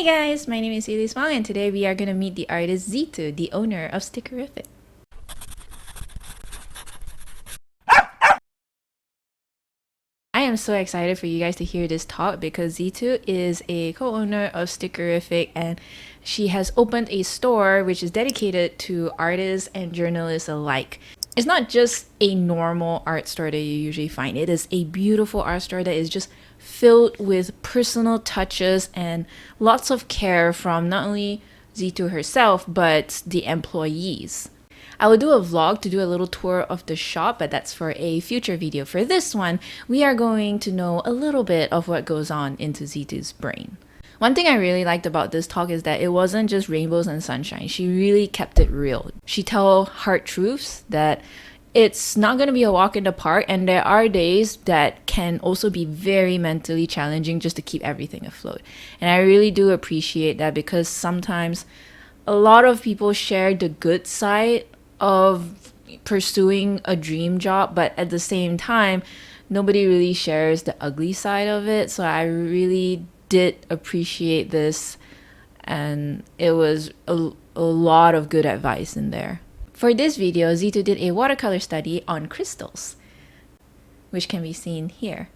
Hey guys, my name is Elise Wang and today we are going to meet the artist Szetoo, the owner of Stickerrific. I am so excited for you guys to hear this talk because Szetoo is a co-owner of Stickerrific and she has opened a store which is dedicated to artists and journalists alike. It's not just a normal art store that you usually find. It is a beautiful art store that is just filled with personal touches and lots of care from not only Szetoo herself but the employees. I will do a vlog to do a little tour of the shop, but that's for a future video. For this one, we are going to know a little bit of what goes on into Zetoo's brain. One thing I really liked about this talk is that it wasn't just rainbows and sunshine. She really kept it real. She told hard truths that it's not going to be a walk in the park, and there are days that can also be very mentally challenging just to keep everything afloat. And I really do appreciate that because sometimes a lot of people share the good side of pursuing a dream job, but at the same time, nobody really shares the ugly side of it. So I really did appreciate this, and it was a lot of good advice in there. For this video, Szetoo did a watercolor study on crystals, which can be seen here.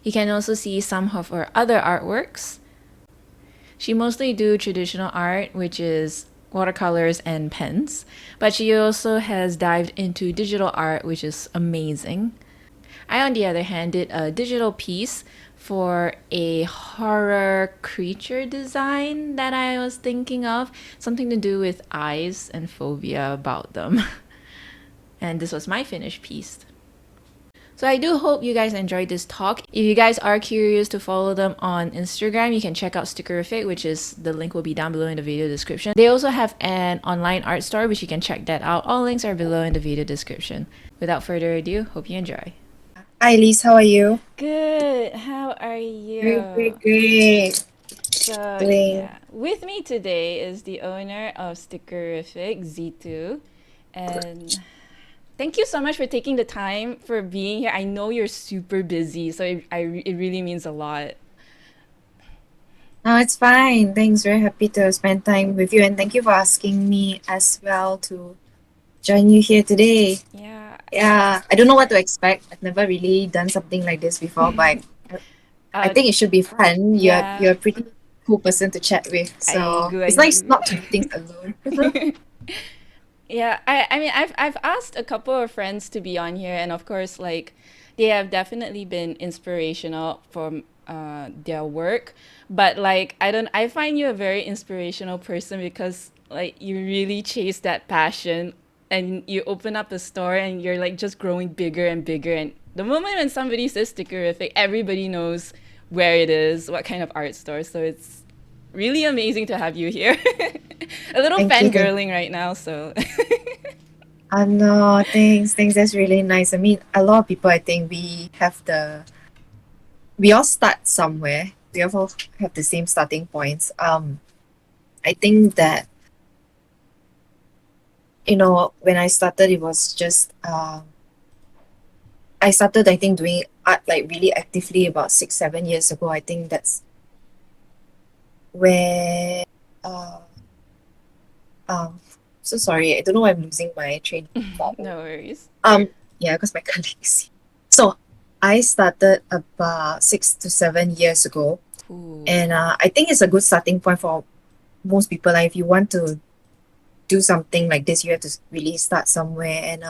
You can also see some of her other artworks. She mostly do traditional art, which is watercolors and pens, but she also has dived into digital art, which is amazing. I, on the other hand, did a digital piece for a horror creature design that I was thinking of, something to do with eyes and phobia about them. And this was my finished piece. So I do hope you guys enjoyed this talk. If you guys are curious to follow them on Instagram, you can check out Stickerrific, which is the link will be down below in the video description. They also have an online art store, which you can check that out. All links are below in the video description. Without further ado, hope you enjoy. Hi, Elise. How are you? Good. How are you? Great. So Doing. yeah, with me today is the owner of Stickerrific, Szetoo, and thank you so much for taking the time for being here. I know you're super busy, so it really means a lot. No, it's fine. Thanks. Very happy to spend time with you, and thank you for asking me as well to join you here today. Yeah. Yeah, I don't know what to expect. I've never really done something like this before, but I Uh, think it should be fun. yeah, You're a pretty cool person to chat with, I so agree. I it's nice agree. not to do things alone. Yeah, I mean I've asked a couple of friends to be on here, and of course like they have definitely been inspirational for their work, but like I find you a very inspirational person because like you really chase that passion and you open up a store and you're like just growing bigger and bigger, and the moment when somebody says Stickerrific, everybody knows where it is, what kind of art store. So it's really amazing to have you here. A little Thank you. fangirling right now, so. No, thanks. Thanks. That's really nice. I mean, a lot of people, I think we all start somewhere. We all have the same starting points. I think that when I started, it was just I started, I think, doing art like really actively about 6, 7 years ago. I think that's where um so sorry, I don't know why I'm losing my train of thought. No worries. Yeah, because my colleagues. So I started about 6 to 7 years ago, Ooh. and I think it's a good starting point for most people. Like if you want to do something like this, you have to really start somewhere. And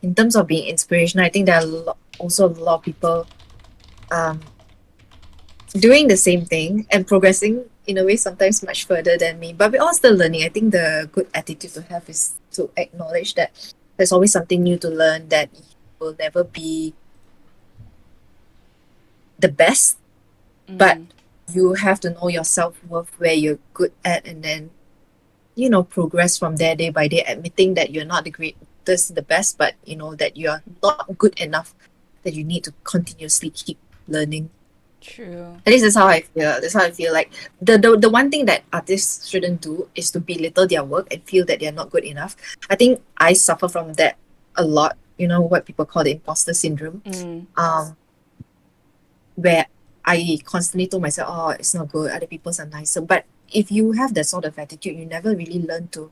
in terms of being inspirational, I think there are also a lot of people um, doing the same thing and progressing in a way sometimes much further than me. But we're all still learning. I think the good attitude to have is to acknowledge that there's always something new to learn, that you will never be the best, but Mm, you have to know your self-worth, where you're good at, and then progress from there day by day, admitting that you're not the greatest, the best, but that you're not good enough, that you need to continuously keep learning. true. At least that's how I feel. That's how I feel. Like the one thing that artists shouldn't do is to belittle their work and feel that they're not good enough. I think I suffer from that a lot. You know what people call the imposter syndrome. Mm, Um, where I constantly told myself, "Oh, it's not good. Other people's are nicer." But if you have that sort of attitude, you never really learn to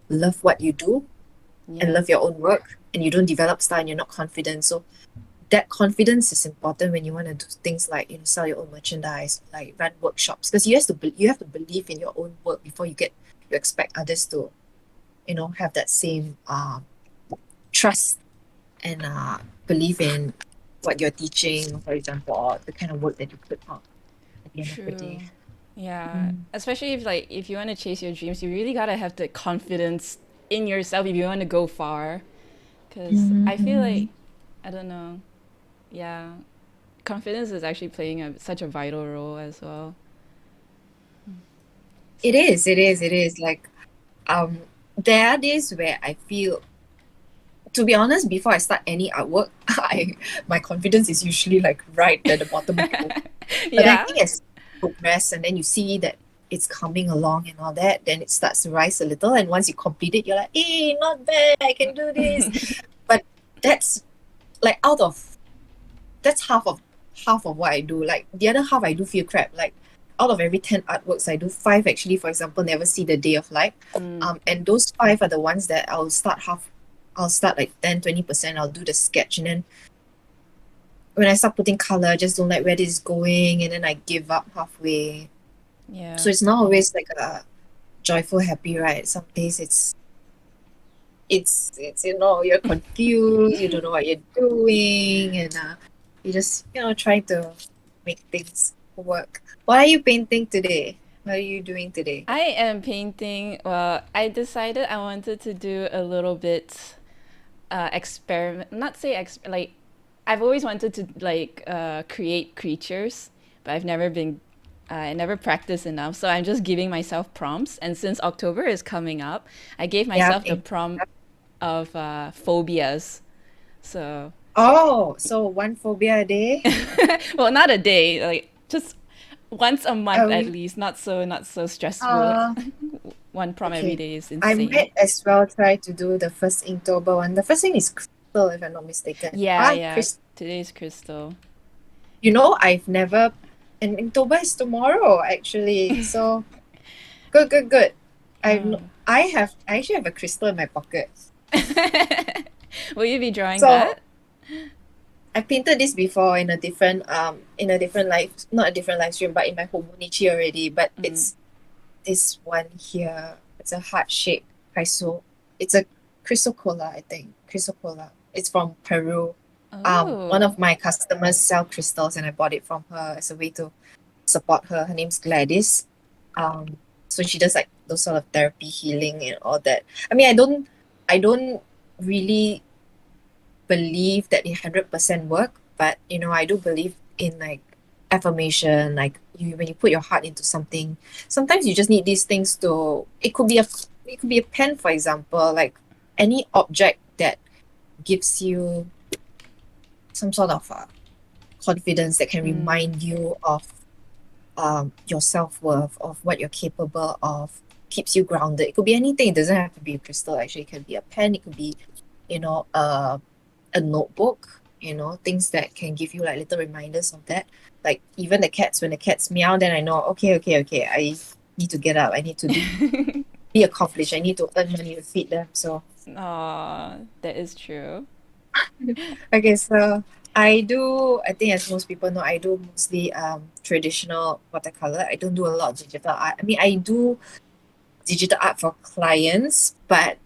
love what you do and Yeah. love your own work, and you don't develop style and you're not confident. So that confidence is important when you want to do things like, sell your own merchandise, like run workshops, because you have to believe in your own work before you expect others to, have that same trust and believe in what you're teaching, for example, or the kind of work that you put out at the end of the True. day. Yeah. Mm. Especially if you want to chase your dreams, you really gotta have the confidence in yourself if you want to go far. Cause I feel Mm-hmm. like I don't know. Yeah. Confidence is actually playing such a vital role as well. It So is, it is, it is. Like, there are days where I feel, to be honest, before I start any artwork, my confidence is usually like right at the bottom of the book. But then I yeah. think as you progress and then you see that it's coming along and all that, then it starts to rise a little. And once you complete it, you're like, hey, not bad, I can do this. But that's like that's half of what I do. Like the other half I do feel crap. Like out of every 10 artworks I do, five actually, for example, never see the day of light. Mm. And those five are the ones that I'll start like 10-20%, I'll do the sketch, and then when I start putting color, I just don't like where this is going, and then I give up halfway. So Yeah. it's not always like a joyful, happy ride. Some days it's you're confused, you don't know what you're doing, and you just try to make things work. What are you painting today? What are you doing today? I am painting. Well, I decided I wanted to do a little bit experiment. Not say like I've always wanted to create creatures, but I've never been. I never practiced enough, so I'm just giving myself prompts. And since October is coming up, I gave Yeah. myself the prompt of phobias. So, Oh, so one phobia a day? well, not a day, like just once a month A at week? least. Not so stressful. Uh, One prompt every okay. day is I insane. might as well try to do the first Inktober one. The first thing is crystal, if I'm not mistaken. Yeah, yeah. Crystal. Today's crystal. I've never, and Inktober is tomorrow, actually. So good, good, good. Oh. I actually have a crystal in my pocket. Will you be drawing So that? I painted this before in a different live, not a different live stream, but in my Homonichi already. But Mm. it's this one here. It's a heart shaped chryso. It's a chrysocolla, I think. Chrysocolla. It's from Peru. One Oh. of my customers sell crystals, and I bought it from her as a way to support her. Her name's Gladys. So she does like those sort of therapy healing and all that. I mean, I don't really believe that it 100% work, but I do believe in like affirmation, like when you put your heart into something, sometimes you just need these things to, it could be a pen, for example, like any object that gives you some sort of confidence that can Mm. remind you of your self-worth, of what you're capable of, keeps you grounded. It could be anything. It doesn't have to be a crystal. Actually, it can be a pen. It could be, you know, uh, a notebook. Things that can give you like little reminders of that. Like even the cats, when the cats meow, then I know, okay, okay, okay, I need to get up. I need to be accomplished. I need to earn money to feed them. So Aw, that is true. okay, so I do. I think as most people know, I do mostly traditional watercolor. I don't do a lot of digital art. I mean, I do digital art for clients, but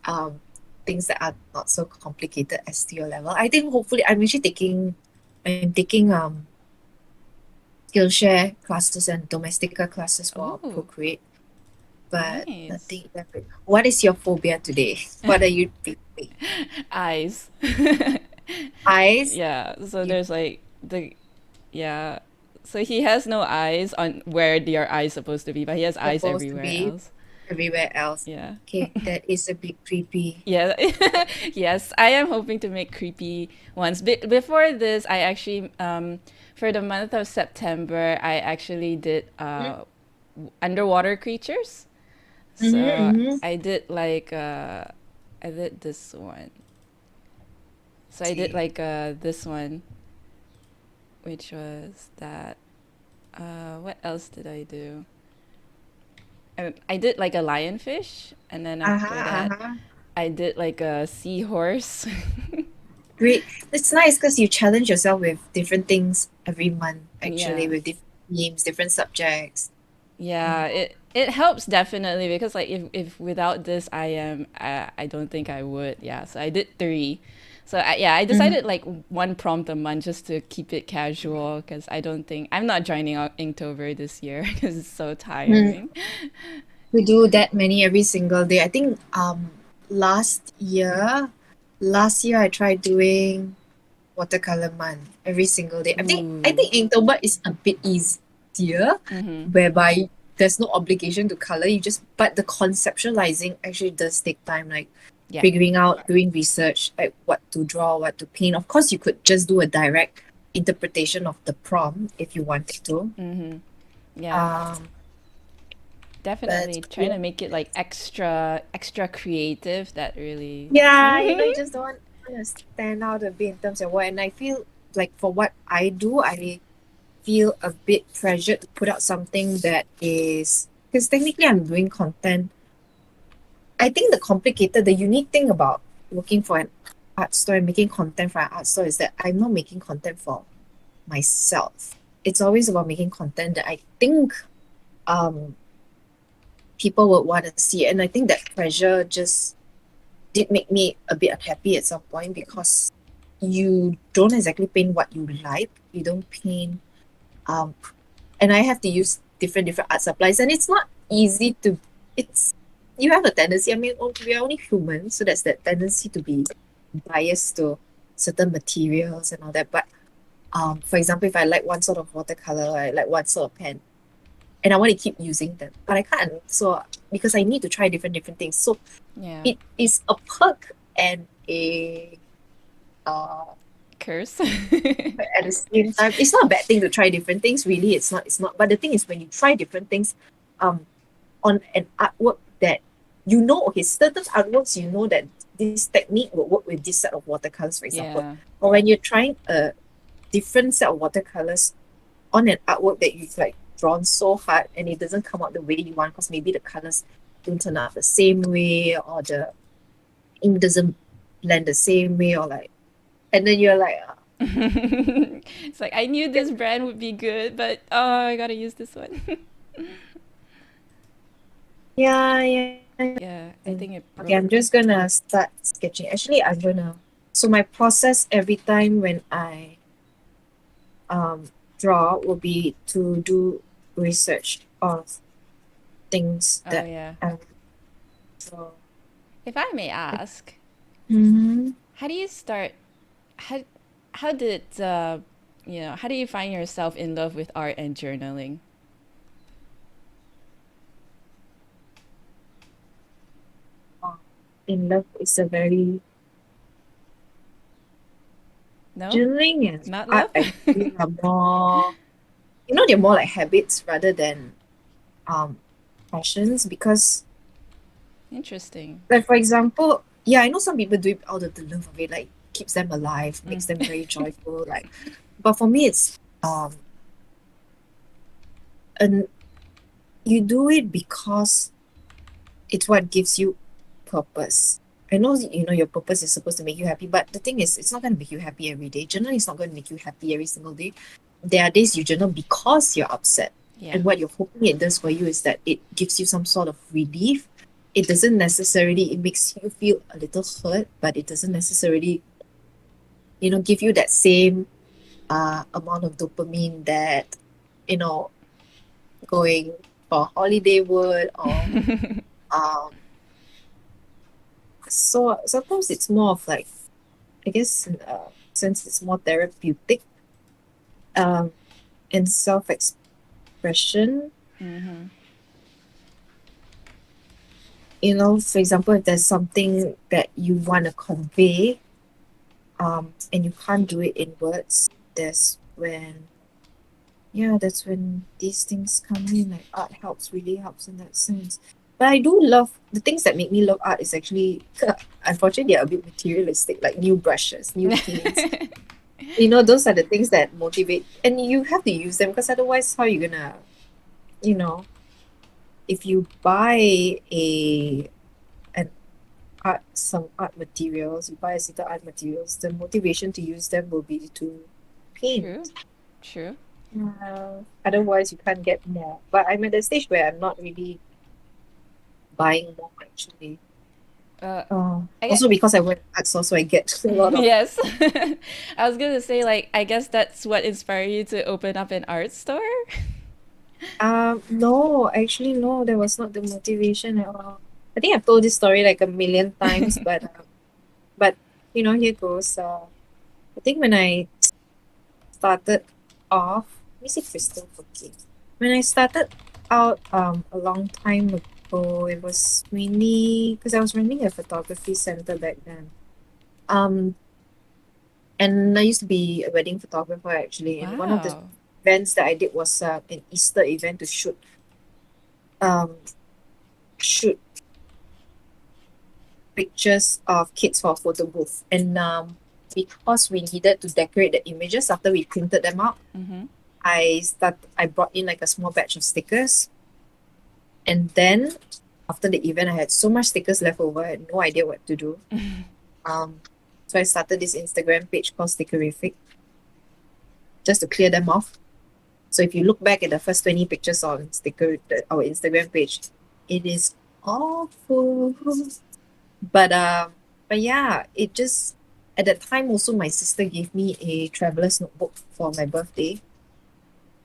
things that are not so complicated as to your level. I think hopefully I'm taking Skillshare classes and Domestika classes for Oh, Procreate, but nice. nothing that big. What is your phobia today? What are you thinking? Eyes. Eyes? Yeah, so You there's like the yeah. So he has no eyes on where your eyes supposed to be, but he has eyes supposed to everywhere be else. everywhere else. Yeah. Okay, that is a bit creepy. Yeah. Yes, I am hoping to make creepy ones. Before this, I actually for the month of September, I actually did underwater creatures. So Mm-hmm. I did I did this one. So I did See. this one, which was that. What else did I do? I did like a lionfish, and then after Uh-huh, that, uh-huh. I did like a seahorse. Great. It's nice because you challenge yourself with different things every month, actually, Yeah. with different themes, different subjects. Yeah, Mm. it helps definitely because like if without this I don't think I would. Yeah, so I did three. So yeah, I Mhm. decided like one prompt a month just to keep it casual because I don't think I'm not joining out Inktober this year because it's so Mm. tiring. We do that many every single day. I think last year I tried doing watercolor month every single day. I Ooh. think Inktober is a bit easier, Mm-hmm. whereby there's no obligation to color. You just but the conceptualizing actually does take time, like Yeah. figuring out, doing research, like what to draw, what to paint. Of course, you could just do a direct interpretation of the prompt if you wanted to. Mm-hmm. Yeah. Um, but Definitely trying yeah, to make it like extra creative. That really. yeah, you just don't want to stand out a bit in terms of what. And I feel like for what I do, I feel a bit pressured to put out something that is because technically I'm doing content. I think the unique thing about working for an art store and making content for an art store is that I'm not making content for myself. It's always about making content that I think um people would want to see. And I think that pressure just did make me a bit unhappy at some point because you don't exactly paint what you like. You don't paint um and I have to use different art supplies, and it's not easy to. It's you have a tendency. I mean, we are only human, so there's that tendency to be biased to certain materials and all that. But for example, if I like one sort of watercolor, I like one sort of pen, and I want to keep using them, but I can't. So because I need to try different things, so Yeah. it is a perk and a uh Curse. but at the same time, it's not a bad thing to try different things. Really, it's not. It's not. But the thing is, when you try different things, um, on an artwork that you know, okay, certain artworks you know that this technique will work with this set of watercolors, for example. Yeah. Or when you're trying a different set of watercolors on an artwork that you've like drawn so hard and it doesn't come out the way you want because maybe the colors don't turn out the same way or the ink doesn't blend the same way or like and then you're like It's like I knew this brand would be good, but oh, I gotta use this one. yeah, yeah, yeah. Yeah, I And think it okay, broke. I'm just gonna start sketching. Actually, I'm gonna. So my process every time when I draw will be to do research of things Oh that yeah. I draw. If I may ask, Mm-hmm. how do you start? How how did how do you find yourself in love with art and journaling? In love is a very No, journaling and not art. love. I feel are more. They're more like habits rather than um passions because Interesting. like for example, yeah, I know some people do it out of the love of it, like keeps them alive, Mm. makes them very joyful. Like, but for me, it's and you do it because it's what gives you purpose. I know your purpose is supposed to make you happy, but the thing is, it's not going to make you happy every day. Journaling is not going to make you happy every single day. There are days you journal because you're upset, Yeah. and what you're hoping it does for you is that it gives you some sort of relief. It doesn't necessarily. It makes you feel a little hurt, but it doesn't necessarily give you that same amount of dopamine that you know going for holiday would or um so sometimes it's more of like I guess since it's more therapeutic um and self-expression, Mm-hmm. for example, if there's something that you want to convey and you can't do it in words, that's when these things come in, like art really helps in that sense. But I do love the things that make me love art is actually unfortunately they're a bit materialistic, like new brushes, new paints. Those are the things that motivate and you have to use them because otherwise how are you gonna, you know, if you buy a an some art materials, you buy a set of art materials, the motivation to use them will be to True. paint. True. Otherwise, you can't get more. But I'm at the stage where I'm not really buying more actually. Uh, I get. Also because I work at art, so I get a lot of. Yes. I was gonna say, like, I guess that's what inspired you to open up an art store. No, actually, no, that was not the motivation at all. I think I've told this story like a million times, but here goes. I think when I started off, let me see Crystal Cookie. When I started out a long time ago, it was mainly because I was running a photography center back then. Um, and I used to be a wedding photographer actually, and one of the Wow. events that I did was an Easter event to um shoot pictures of kids for a photo booth. And because we needed to decorate the images after we printed them out, Mm-hmm. I brought in like a small batch of stickers. And then after the event I had so much stickers left over, I had no idea what to do. Um so I started this Instagram page called Stickerrific just to clear them off. So if you look back at the first 20 pictures on our Instagram page, it is awful. But yeah, it just at that time also my sister gave me a traveler's notebook for my birthday.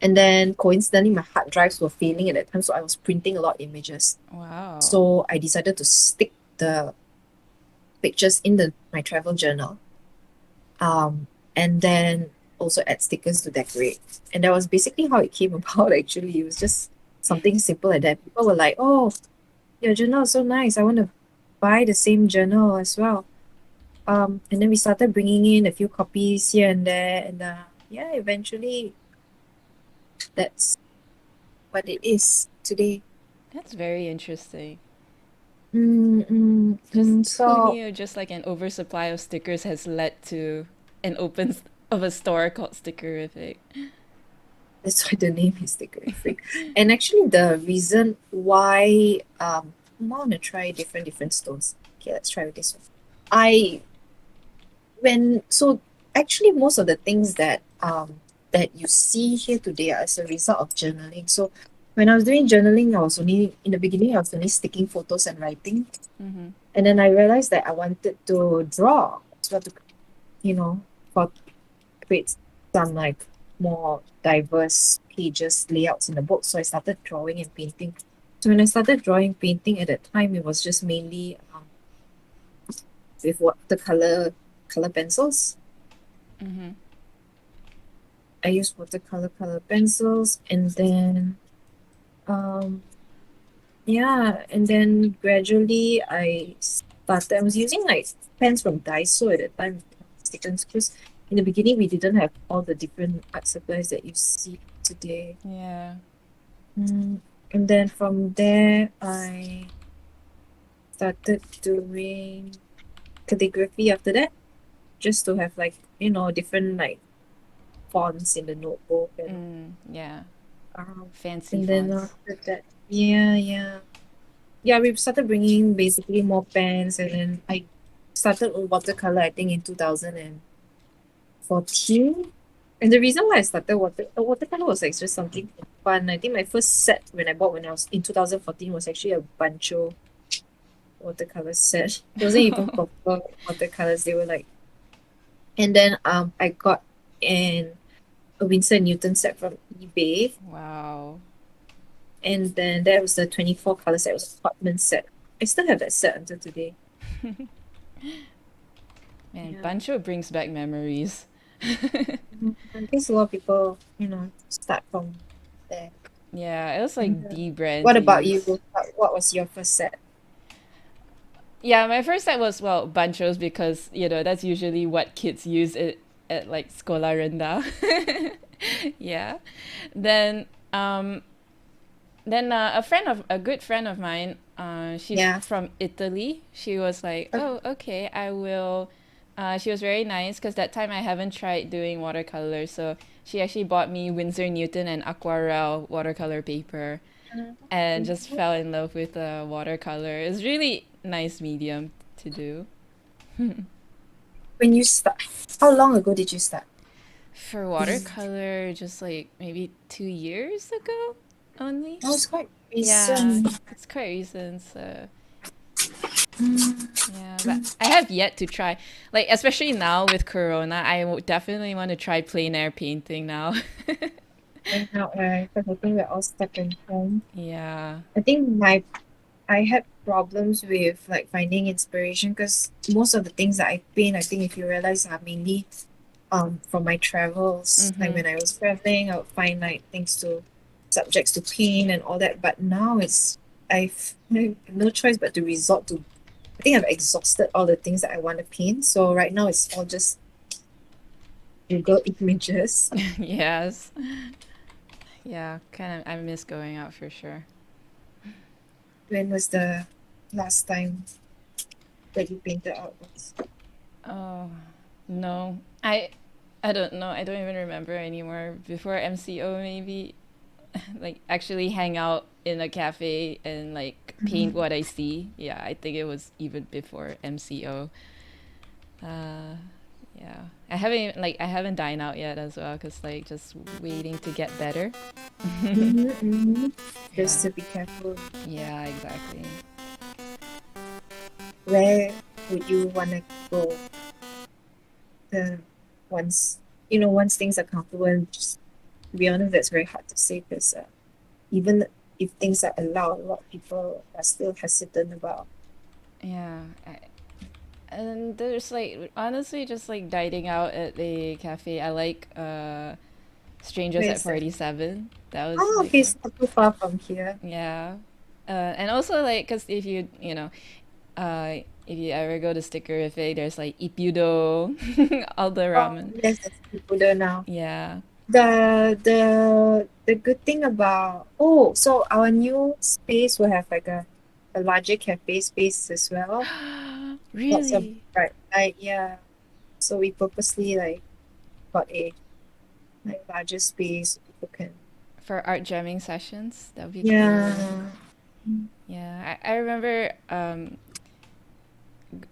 And then coincidentally my hard drives were failing at that time, so I was printing a lot of images. Wow. So I decided to stick the pictures in the my travel journal. And then also add stickers to decorate. And that was basically how it came about actually. It was just something simple like that. People were like, "Oh, your journal is so nice. I want to buy the same journal as well." And then we started bringing in a few copies here and there, and yeah, eventually that's what it is today. That's very interesting. Just who So knew just like an oversupply of stickers has led to an open of a store called Stickerrific. that's why the name is Stickerrific. And actually, the reason why I want to try different stones. Okay, let's try with this one. I when so actually most of the things that you see here today are as a result of journaling. So when I was doing journaling, I was only in the beginning I was only sticking photos and writing. Mm-hmm. And then I realized that I wanted to draw as well to for create some like more diverse pages layouts in the book. So I started drawing and painting. So when I started drawing painting at that time, it was just mainly with color pencils. Mm-hmm. I used watercolor color pencils, and then um yeah, and then gradually I was using like pens from Daiso at that time, stickers, because in the beginning we didn't have all the different art supplies that you see today. Yeah. Mm, and then from there I started doing calligraphy after that, just to have like different like fonts in the notebook Yeah. um Fancy and then fonts. after that yeah, we started bringing basically more pens, and then I started with watercolor, I think in 2014. And the reason why I started watercolor was like just something fun. I think my first set when I bought when I was in 2014 was actually a Bancho watercolor set. It wasn't even proper watercolors. They were like, and then I got an a Winsor and Newton set from eBay, Wow. and then there was the 24 color set. It was a Hotman set. I still have that set until today. Man, Yeah. Bancho brings back memories. I guess a lot of people, start from there. Yeah, it was like Yeah. the brand What to about you? use. What was your first set? Yeah, my first set was, well, Banchos because, that's usually what kids use it at like Sekolah Rendah. Yeah. Then um a good friend of mine, she's Yeah. from Italy. She was like, Okay. "Oh, okay, I will." She was very nice because that time I haven't tried doing watercolor, so she actually bought me Winsor Newton and Aquarelle watercolor paper. and just fell in love with watercolor. It's really nice medium to do. When you start, how long ago did you start? For This watercolor, just like maybe 2 years ago only. was quite Yeah, recent. it's quite recent. So Mm, yeah, but mm. I have yet to try. Like especially now with Corona, definitely want to try plein air painting now. Going out, right? Because I think we're all stuck in home. Yeah. I think I had problems with like finding inspiration because most of the things that I paint, I think if you realize are mainly from my travels. Like Mm-hmm. when I was traveling, I would find like things to subjects to paint and all that. But now I have no choice but to resort to. I think I've exhausted all the things that I want to paint. So right now it's all just Google images. Yes. Yeah. Kind of. I miss going out for sure. When was the last time that you painted artworks? Oh no, I don't know. I don't even remember anymore. Before MCO, maybe like actually hang out in a cafe and like paint Mhm. what I see. Yeah, I think it was even before MCO. Uh, yeah, I haven't dined out yet as well because like just waiting to get better. Mm-hmm. Yeah, Just to be careful. yeah, exactly. Where would you want to go uh, once once things are comfortable? And just to be honest, that's very hard to say because even if things are allowed, a lot of people are still hesitant about. Yeah, and there's like honestly just like dining out at a cafe. I like Strangers Where at is that? 47. That was Oh, like okay, it's not too far from here. yeah. And also like cuz if if you ever go to Stickerrific, there's like Ippudo, all the Oh, ramen. yes, there's people there now. Yeah. The good thing about so our new space will have like a larger cafe space as well. Lots of Really? right, yeah. So we purposely like got a like larger space so people can. For art jamming sessions, that would be cool. Yeah. Mm. Yeah, I remember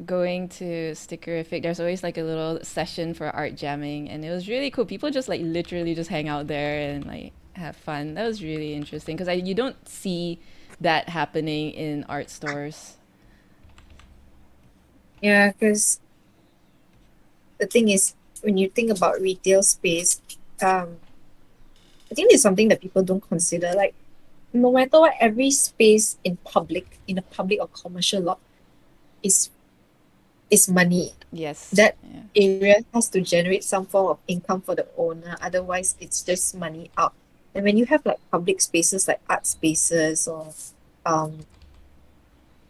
going to Stickerrific. There's always like a little session for art jamming, and it was really cool. People just like literally just hang out there and like have fun. That was really interesting because you don't see that happening in art stores. Yeah, because the thing is, when you think about retail space, um, I think it's something that people don't consider. Like, no matter what, every space in a public or commercial lot, is is money. Yes. That Yeah. area has to generate some form of income for the owner. Otherwise, it's just money out. And when you have like public spaces like art spaces or um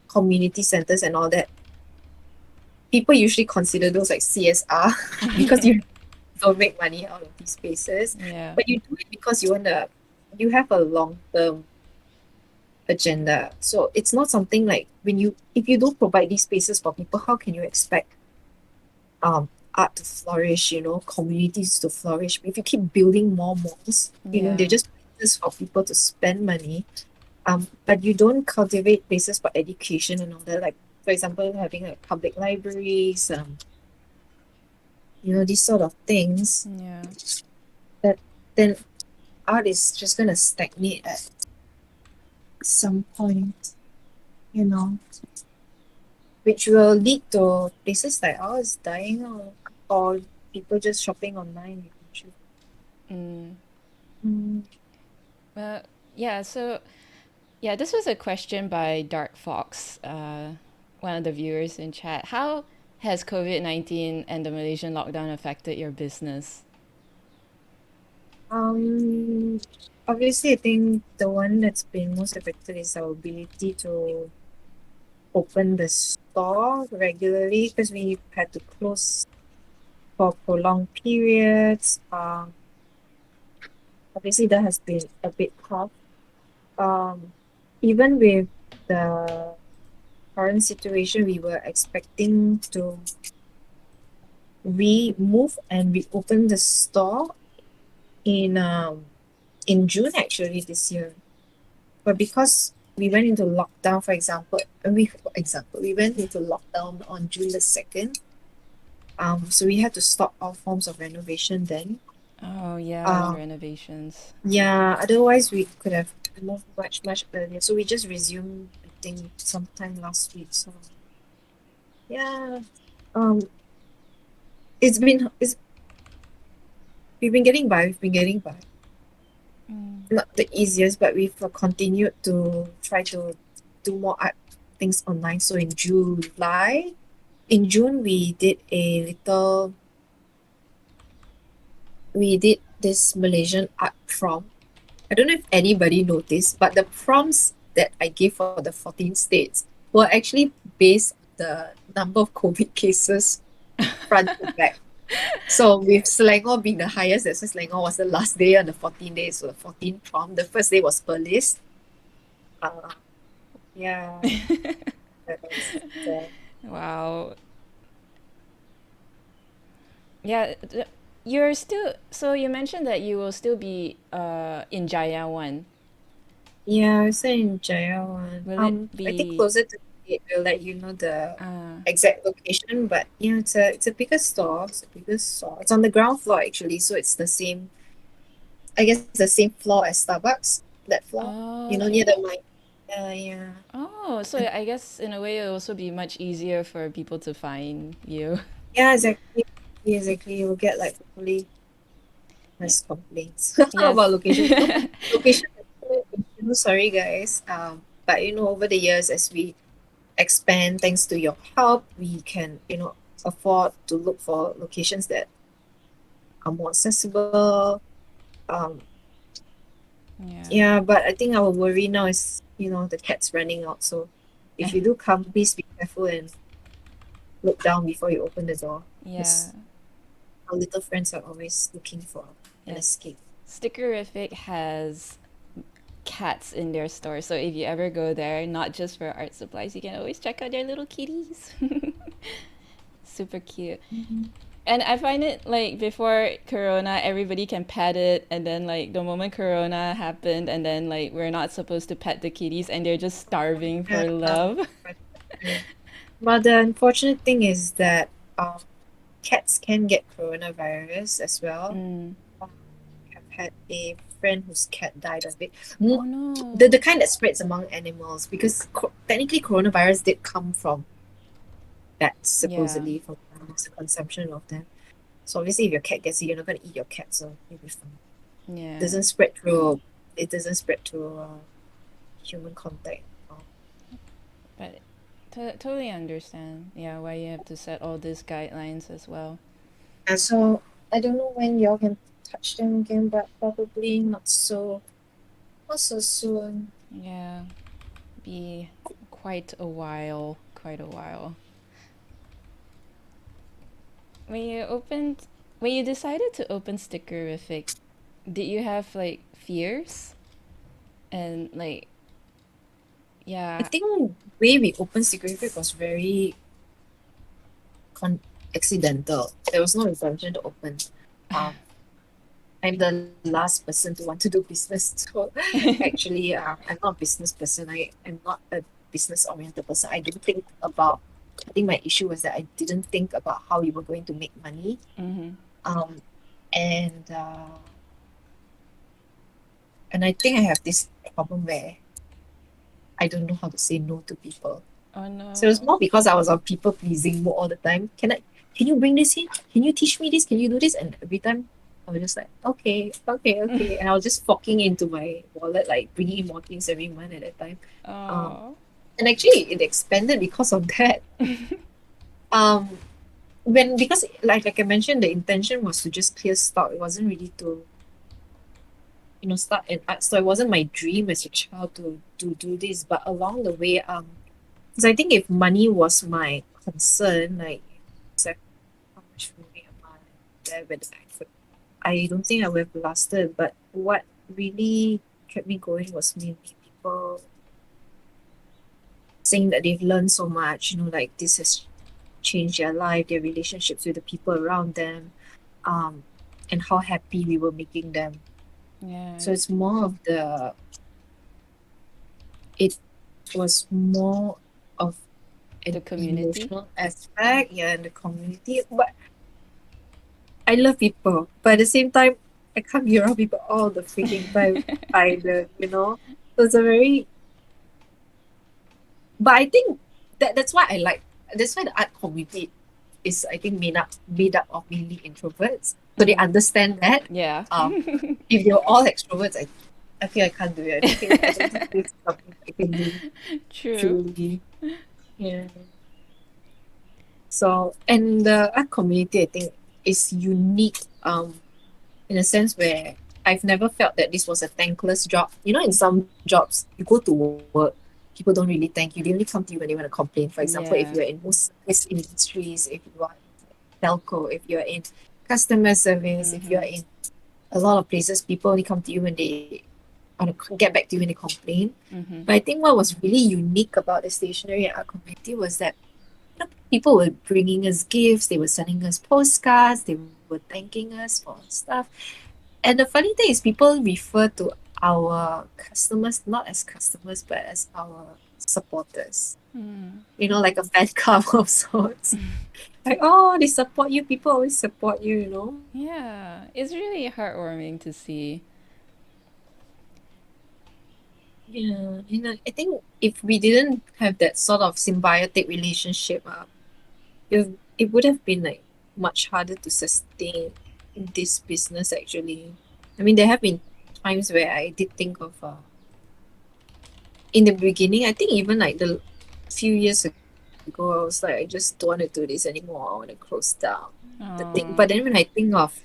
community centers and all that, people usually consider those like CSR because you don't make money out of these spaces, Yeah. but you do it because you have a long-term agenda. So it's not something like if you don't provide these spaces for people, how can you expect art to flourish, communities to flourish? If you keep building more malls, they're Yeah. just places for people to spend money. But you don't cultivate places for education and all that. Like for example, having like public libraries, these sort of things Yeah. that then art is just gonna stagnate at some point, you know, which will lead to places like ours dying or people just shopping online eventually. Mm. Mm. Well, yeah. So yeah, this was a question by Dark Fox, one of the viewers in chat. How has COVID-19 and the Malaysian lockdown affected your business? Um, Obviously, I think the one that's been most affected is our ability to open the store regularly because we had to close for prolonged periods. Obviously, that has been a bit tough. Um, Even with the current situation, we were expecting to remove and reopen the store in June actually this year. But because we went into lockdown, for example, we went into lockdown on June 2nd. So we had to stop all forms of renovation then. Oh yeah, the Um, renovations. yeah, otherwise we could have moved much earlier. So we just resumed, I think, sometime last week. So yeah, um, it's we've been getting by. We've been getting by. Mm. Not the easiest, but we've continued to try to do more art things online. So in June, we did this Malaysian art prom. I don't know if anybody noticed, but the prompts that I gave for the 14 states were actually based on the number of COVID cases front to back. So with Selangor being the highest, that's why Selangor was the last day on the 14 days, so the 14 prom. The first day was Perlis. Uh, yeah, that was the Wow. Yeah, you're still. So you mentioned that you will still be in Jaya one. yeah, I was in Jaya one. Will it I think be? closer to it, we'll let you know the Uh, exact location, but yeah, it's a bigger store. It's a bigger store. It's on the ground floor actually, so it's the same. I guess the same floor as Starbucks. That floor, oh, near okay. the mic. Yeah. Oh, so And I guess in a way it'll also be much easier for people to find you. yeah, exactly. Exactly. You'll get like hopefully Yeah. less complaints Yes. about location. Location is still an issue. Sorry guys. But over the years as we expand thanks to your help, we can, afford to look for locations that are more accessible. Um, Yeah. yeah, but I think our worry now is, the cat's running out. So if you do come, please be careful and look down before you open the door. Yeah. Because our little friends are always looking for an Yes. escape. Stickerrific has cats in their store, so if you ever go there, not just for art supplies, you can always check out their little kitties. Super cute. Mhm. And I find it like before Corona, everybody can pet it, and then like the moment Corona happened, and then like we're not supposed to pet the kitties, and they're just starving Yeah. for love. Yeah. But the unfortunate thing is that cats can get coronavirus as well. Mm. Um, I've had a friend whose cat died of it. Oh The no. kind that spreads among animals because technically coronavirus did come from bats, Yeah. supposedly from the consumption of them. So obviously, if your cat gets it, you're not gonna eat your cat, so you'll be fine. Yeah. Doesn't spread through. It doesn't spread through human contact. But totally understand. Yeah, why you have to set all these guidelines as well. And so I don't know when y'all can touch them again, but probably not so soon. Yeah, be quite a while. Quite a while. When you opened, when you decided to open Stickerrific, did you have like fears and like I yeah. think the way we opened Stickerrific was very accidental. There was no intention to open. Um, I'm the last person to want to do business. So actually, I'm not a business person. I'm not a business oriented person. I think my issue was that I didn't think about how we were going to make money. Mm-hmm. Um, and uh, and I think I have this problem where I don't know how to say no to people. Oh So it's no. more because I was on people pleasing mode all the time. Can you bring this in? Can you teach me this? Can you do this? And every time I was just like, okay. And I was just forking into my wallet, like bringing in more things every month at that time. Um, Oh. and actually it expanded because of that. Um, because like I mentioned, the intention was to just clear stock. It wasn't really to, start an art store. It wasn't my dream as a child to do this. But along the way, because I think if money was my concern, like exactly how much money am I there with the effort, I don't think I would have lasted. But what really kept me going was mainly people saying that they've learned so much, like this has changed their life, their relationships with the people around them, um, and how happy we were making them. Yeah. So it's more of the it was more of The an community. emotional aspect, yeah, in the community. But I love people, but at the same time, I can't be around people all the freaking time either, you know? So it's a very, but I think that's why I like, that's why the art community is, I think, made up of mainly introverts. So they understand that. Yeah. Um, if you're all extroverts, I feel I can't do it. I don't think it's something I can do True. truly. Yeah. So, and the art community, I think, is unique in a sense where I've never felt that this was a thankless job. You know, in some jobs, you go to work, people don't really thank you. They only come to you when they want to complain. For example, if you're Yeah. in most service industries, if you are in telco, if you're in customer service, if you're Mm-hmm. in a lot of places, people only come to you when they want to get back to you when they complain. Mm-hmm. But I think what was really unique about the stationery and art community was that people were bringing us gifts, they were sending us postcards, they were thanking us for stuff. And the funny thing is, people refer to our customers not as customers, but as our supporters. You know, like a fan club of sorts. Like, oh, they support you. People always support you, you know? Yeah. It's really heartwarming to see. Yeah. I think if we didn't have that sort of symbiotic relationship, it would have been like much harder to sustain this business actually. I mean, there have been times where I did think of in the beginning, I think even like the few years ago, I was like, I just don't want to do this anymore. I want to close down the thing. But then when Oh. I think of,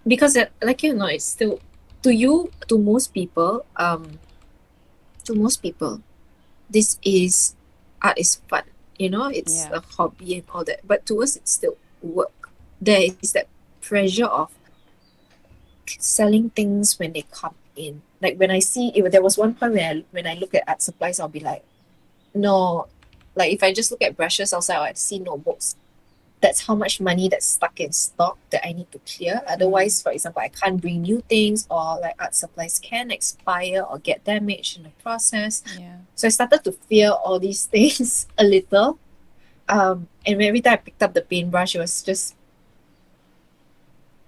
because like you know, it's still to you, to most people, this is art is fun. You know, it's Yeah. a hobby and all that. But to us, it's still work. There is that pressure of selling things when they come in. Like when I see, if there was one point when I look at art supplies, I'll be like, no, like if I just look at brushes outside, I'd see notebooks. That's how much money that's stuck in stock that I need to clear. Mm. Otherwise, for example, I can't bring new things, or like art supplies can expire or get damaged in the process. Yeah. So I started to fear all these things a little. And every time I picked up the paintbrush, it was just,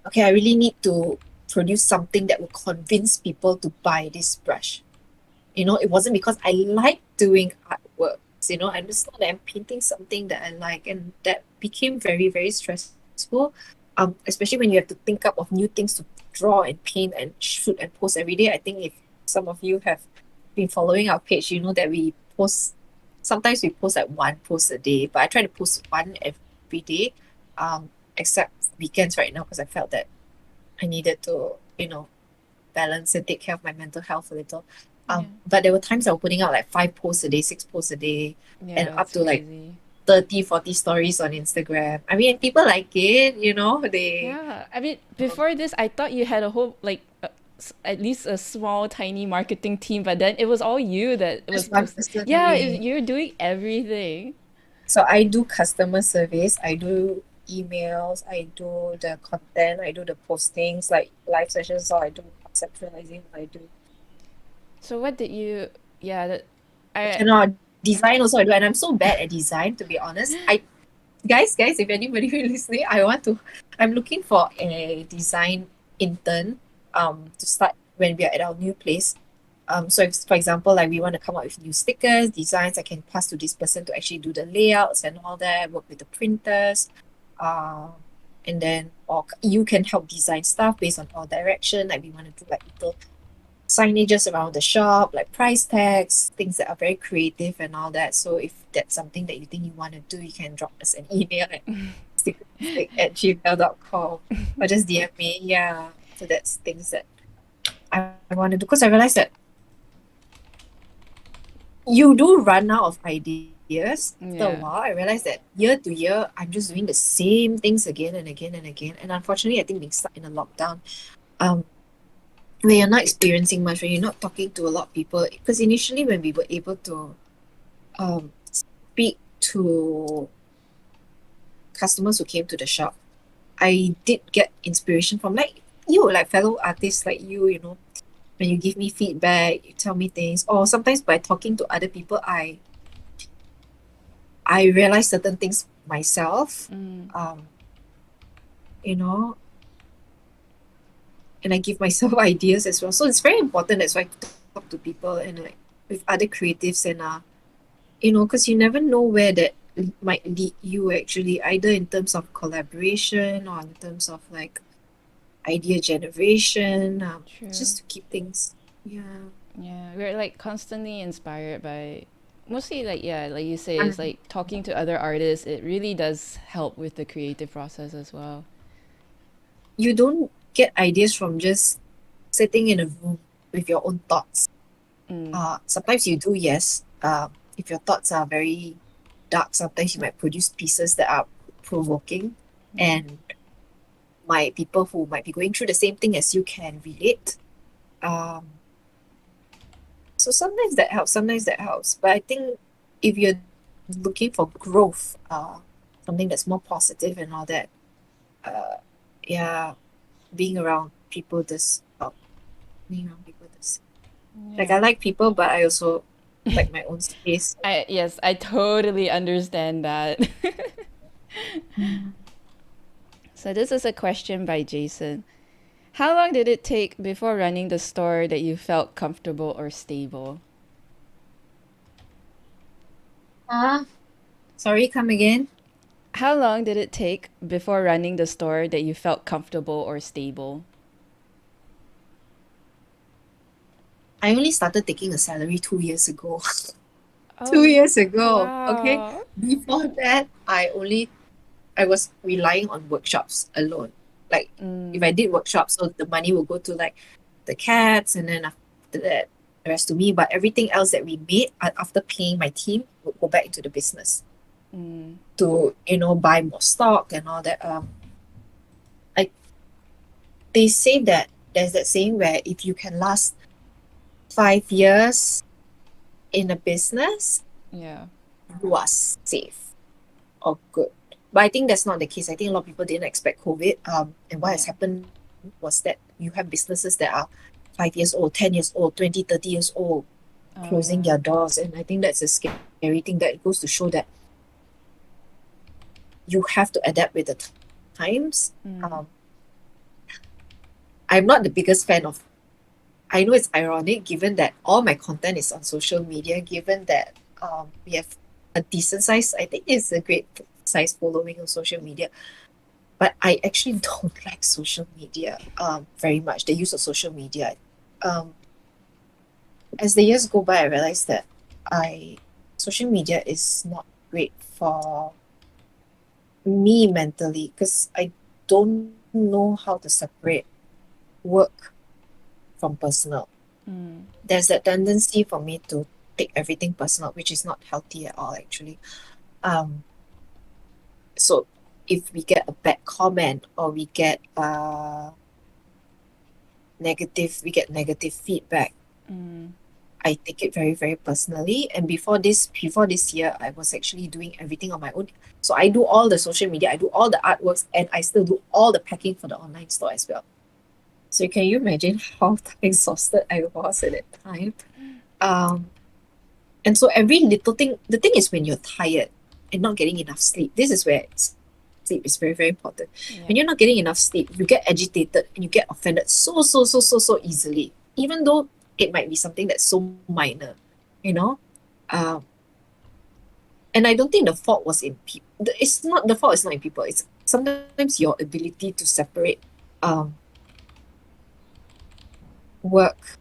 okay, I really need to produce something that will convince people to buy this brush. You know, it wasn't because I like doing artworks, you know, I just thought that I'm painting something that I like, and that became very, very stressful. Especially when you have to think up of new things to draw and paint and shoot and post every day. I think if some of you have been following our page, you know that we post, sometimes we post like one post a day, but I try to post one every day, except weekends right now, because I felt that I needed to, balance and take care of my mental health a little. Yeah. But there were times I was putting out like 5 posts a day, 6 posts a day, and Yeah, up that's to like crazy. 30, 40 stories on Instagram. I mean, people like it, Yeah. I mean, um, before this, I thought you had a whole, like, at least a small, tiny marketing team, but then it was all you that was just one post. person Yeah, only. you're doing everything. So I do customer service, I do emails, I do the content, I do the postings, like live sessions, so I do conceptualizing, I do So what did you? Yeah, that I. cannot design also I do, and I'm so bad at design, to be honest. Guys, if anybody listening, I'm looking for a design intern to start when we are at our new place. So if, for example, like we want to come up with new stickers, designs, I can pass to this person to actually do the layouts and all that, work with the printers. Um, and then or you can help design stuff based on our direction. Like we want to do like little signages around the shop, like price tags, things that are very creative and all that. So if that's something that you think you want to do, you can drop us an email at stickerrific@gmail.com or just DM me. Yeah. So that's things that I want to do, because I realized that you do run out of ideas after a while. I Yeah. realized that year to year, I'm just doing the same things again and again and again. And unfortunately, I think being stuck in a lockdown, um, when you're not experiencing much, when you're not talking to a lot of people, because initially when we were able to speak to customers who came to the shop, I did get inspiration from like you, like fellow artists like you, when you give me feedback, you tell me things, or sometimes by talking to other people, I realize certain things myself. Mm. Um, you know, and I give myself ideas as well. So it's very important. That's why to talk to people and like with other creatives and because you never know where that might lead you actually, either in terms of collaboration or in terms of like idea generation, True. just to keep things. Yeah. Yeah, we're like constantly inspired by mostly like yeah, like you say, it's Um, like talking to other artists. It really does help with the creative process as well. you don't get ideas from just sitting in a room with your own thoughts. Mm. Sometimes you do, yes. If your thoughts are very dark, sometimes you might produce pieces that are provoking, Mm. and my people who might be going through the same thing as you can relate. Um, so sometimes that helps, sometimes that helps. But I think if you're looking for growth, something that's more positive and all that, uh, yeah, being around people does help. Being around people does. Like I Yeah. like people, but I also like my own space. I yes, I totally understand that. Mm. So this is a question by Jason. How long did it take before running the store that you felt comfortable or stable? Ah, sorry, come again. How long did it take before running the store that you felt comfortable or stable? I only started taking a salary 2 years ago. two Oh, years ago. Okay. wow. Before that, I was relying on workshops alone. Like if I Mm, did workshops, so the money will go to like the cats, and then after that, the rest to me. But everything else that we made after paying my team would go back into the business mm, to buy more stock and all that. I They say that there's that saying where if you can last 5 years in a business, yeah. you are safe or good. But I think that's not the case. I think a lot of people didn't expect COVID. And what has Yeah. happened was that you have businesses that are 5 years old, 10 years old, 20, 30 years old, Oh, closing yeah. their doors. And I think that's a scary thing that goes to show that you have to adapt with the times. Mm, I'm not the biggest fan of, I know it's ironic given that all my content is on social media, given that we have a decent size, I think it's a great size following on social media. But I actually don't like social media very much, the use of social media. Um, as the years go by, I realized that I social media is not great for me mentally because I don't know how to separate work from personal. mm, There's that tendency for me to take everything personal, which is not healthy at all, actually. Um, so if we get a bad comment or we get negative feedback, mm, I take it very, very personally. And before this year, I was actually doing everything on my own. So I do all the social media, I do all the artworks, and I still do all the packing for the online store as well. So can you imagine how exhausted I was at that time? Um, and so every little thing, the thing is when you're tired and not getting enough sleep, this is where sleep is very, very important. When you're not yeah. getting enough sleep, you get agitated and you get offended so easily, even though it might be something that's so minor, you know? Um, and I don't think the fault was in people. It's not the fault is not in people. It's sometimes your ability to separate um work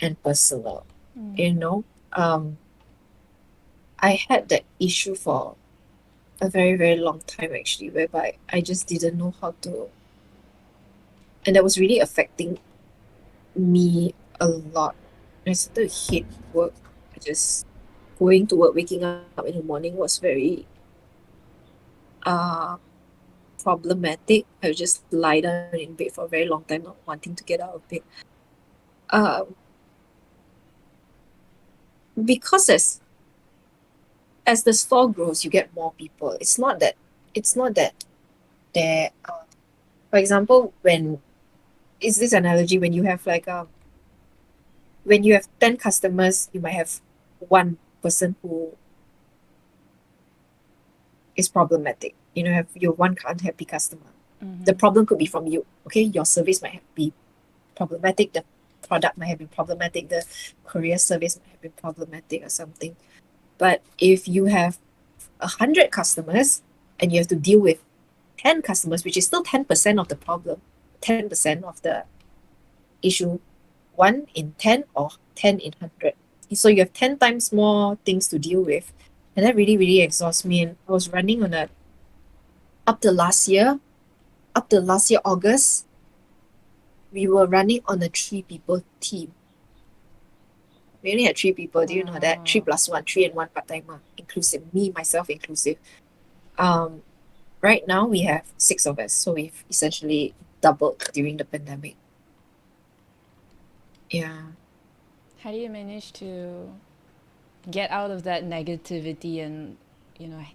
and personal. Mm, You know, um, I had that issue for a very, very long time actually, whereby I just didn't know how to, and that was really affecting me a lot. I started to hate work. I just going to work, waking up in the morning was very uh problematic. I would just lie down in bed for a very long time, not wanting to get out of bed. Um, because as the store grows, you get more people. It's not that there. For example, when is this analogy when you have like when you have 10 customers, you might have one person who is problematic. You know, have your one unhappy customer. The problem could be from you. Okay, your service might be problematic. The product might have been problematic. The courier service might have been problematic or something. But if you have 100 customers and you have to deal with 10 customers, which is still 10% of the problem, 10% of the issue, 1 in 10 or 10 in 100. So you have 10 times more things to deal with. And that really, really exhausts me. And I was running on a, up to last year, August, we were running on a 3 people team. We only had 3 people. Do you know that? 3+1, 3 and 1 part-timer, inclusive, me, myself inclusive. Um, right now we have 6 of us. So we've essentially doubled during the pandemic. Yeah. How do you manage to get out of that negativity and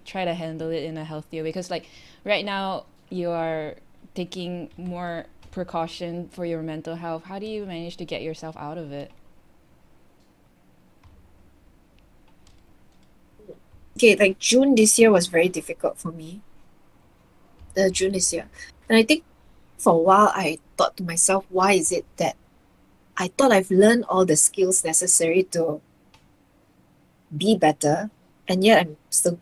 try to handle it in a healthier way? Because like right now you are taking more precaution for your mental health. How do you manage to get yourself out of it? Okay, like June this year was very difficult for me. The June this year. And I think for a while I thought to myself, why is it that I thought I've learned all the skills necessary to be better, and yet I'm still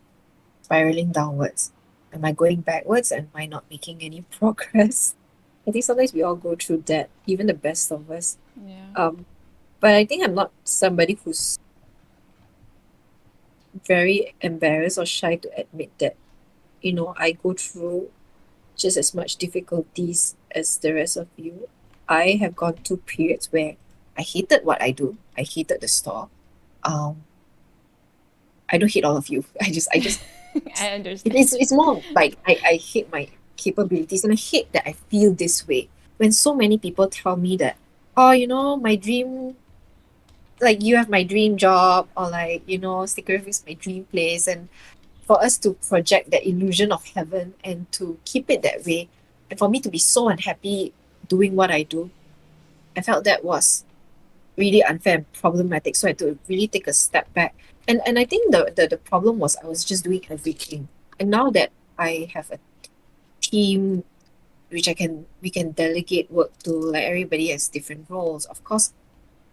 spiraling downwards. Am I going backwards? Am I not making any progress? I think sometimes we all go through that, even the best of us. Yeah. But I think I'm not somebody who's very embarrassed or shy to admit that, I go through just as much difficulties as the rest of you. I have gone through periods where I hated what I do. I hated the store. Um, I don't hate all of you. I just I understand. it's more like I hate my capabilities, and I hate that I feel this way when so many people tell me that, oh, my dream, like you have my dream job, or like, Stickerrific is my dream place. And for us to project that illusion of heaven and to keep it that way, and for me to be so unhappy doing what I do, I felt that was really unfair and problematic. So I had to really take a step back. And I think the problem was I was just doing everything. And now that I have a team which we can delegate work to, like everybody has different roles. Of course,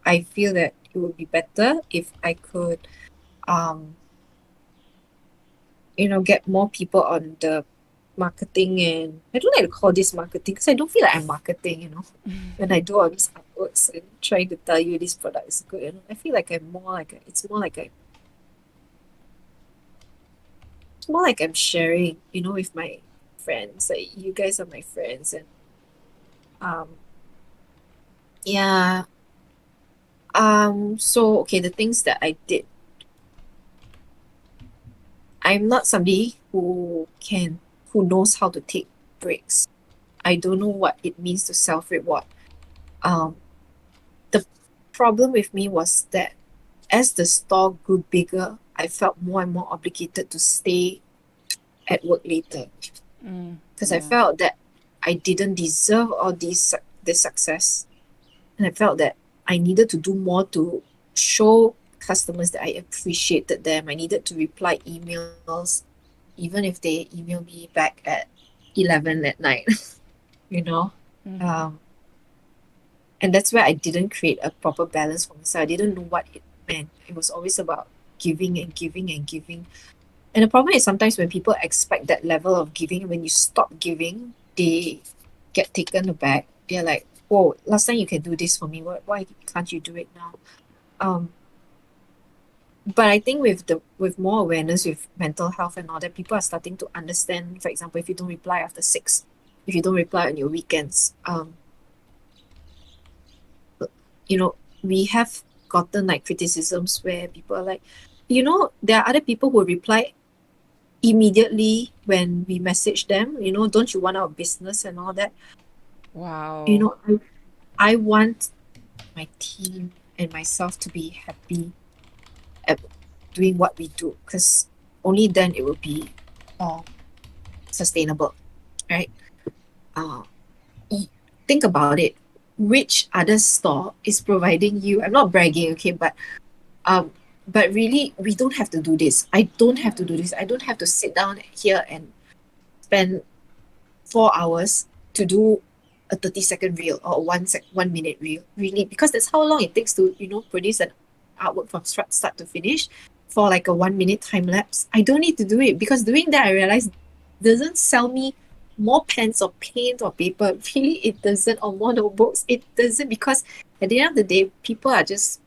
I feel that it would be better if I could um get more people on the marketing. And I don't like to call this marketing because I don't feel like I'm marketing. When I do all these artworks and trying to tell you this product is good, I feel like it's more like I'm sharing, with my friends. Like you guys are my friends. And um yeah. So okay, the things that I did, I'm not somebody who knows how to take breaks. I don't know what it means to self-reward. Um, the problem with me was that as the store grew bigger, I felt more and more obligated to stay at work later because I Yeah. felt that I didn't deserve all this success, and I felt that I needed to do more to show customers that I appreciated them. I needed to reply emails, even if they email me back at 11 at night, you know. Um, and that's where I didn't create a proper balance for myself. I didn't know what it meant. It was always about giving and giving and giving. And the problem is sometimes when people expect that level of giving, when you stop giving, they get taken aback. They're like, "Whoa, last time you can do this for me. Why can't you do it now?" Um, but I think with more awareness with mental health and all that, people are starting to understand. For example, if you don't reply after 6, if you don't reply on your weekends, we have gotten like criticisms where people are like, there are other people who reply immediately when we message them, don't you want our business and all that. you Wow. know i, I want my team and myself to be happy at doing what we do, because only then it will be uh, sustainable, right? uh, y- think about it. which other store is providing you. I'm not bragging, okay, um but really we don't have to do this. I don't have to do this. I don't have to sit down here and spend 4 hours to do a 30-second reel or a 1 minute reel, really, because that's how long it takes to, produce an artwork from start to finish for like a 1 minute time lapse. I don't need to do it, because doing that I realized doesn't sell me more pens or paint or paper. Really, it doesn't, or more notebooks. It doesn't, because at the end of the day, people are just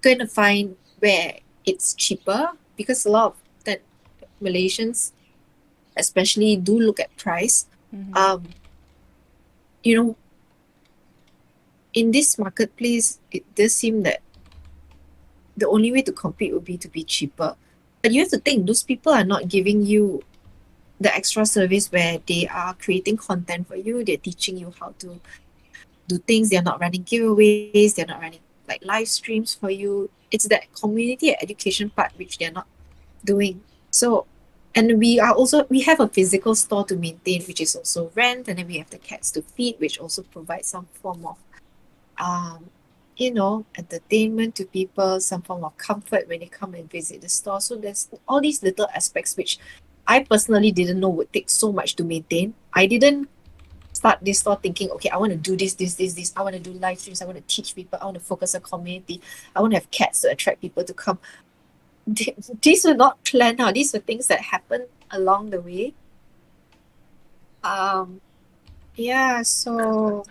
going to find where it's cheaper, because a lot of that Malaysians especially do look at price. Mm-hmm. Um, you know, in this marketplace, it does seem that the only way to compete would be to be cheaper. But you have to think, those people are not giving you the extra service where they are creating content for you, they're teaching you how to do things, they're not running giveaways, they're not running like live streams for you. It's that community education part which they're not doing. So, and we have a physical store to maintain, which is also rent, and then we have the cats to feed, which also provides some form of um entertainment to people, some form of comfort when they come and visit the store. So there's all these little aspects which I personally didn't know would take so much to maintain. I didn't start this store thinking, okay, I want to do this. I want to do live streams. I want to teach people. I want to focus on community. I want to have cats to attract people to come. These were not planned out. These were things that happened along the way. Um, yeah. So,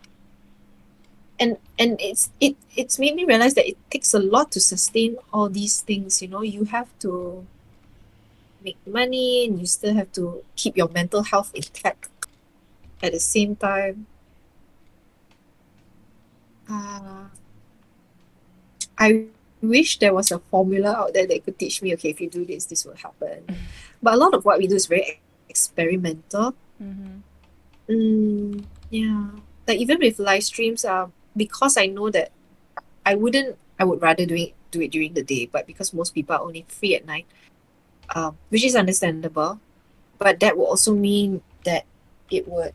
and it's made me realize that it takes a lot to sustain all these things. You have to make money, and you still have to keep your mental health intact at the same time. Uh, I wish there was a formula out there that could teach me, okay, if you do this, this will happen. But a lot of what we do is very experimental. Mm-hmm. Yeah. Like even with live streams, because I know that I would rather do it during the day, but because most people are only free at night, which is understandable, but that would also mean that it would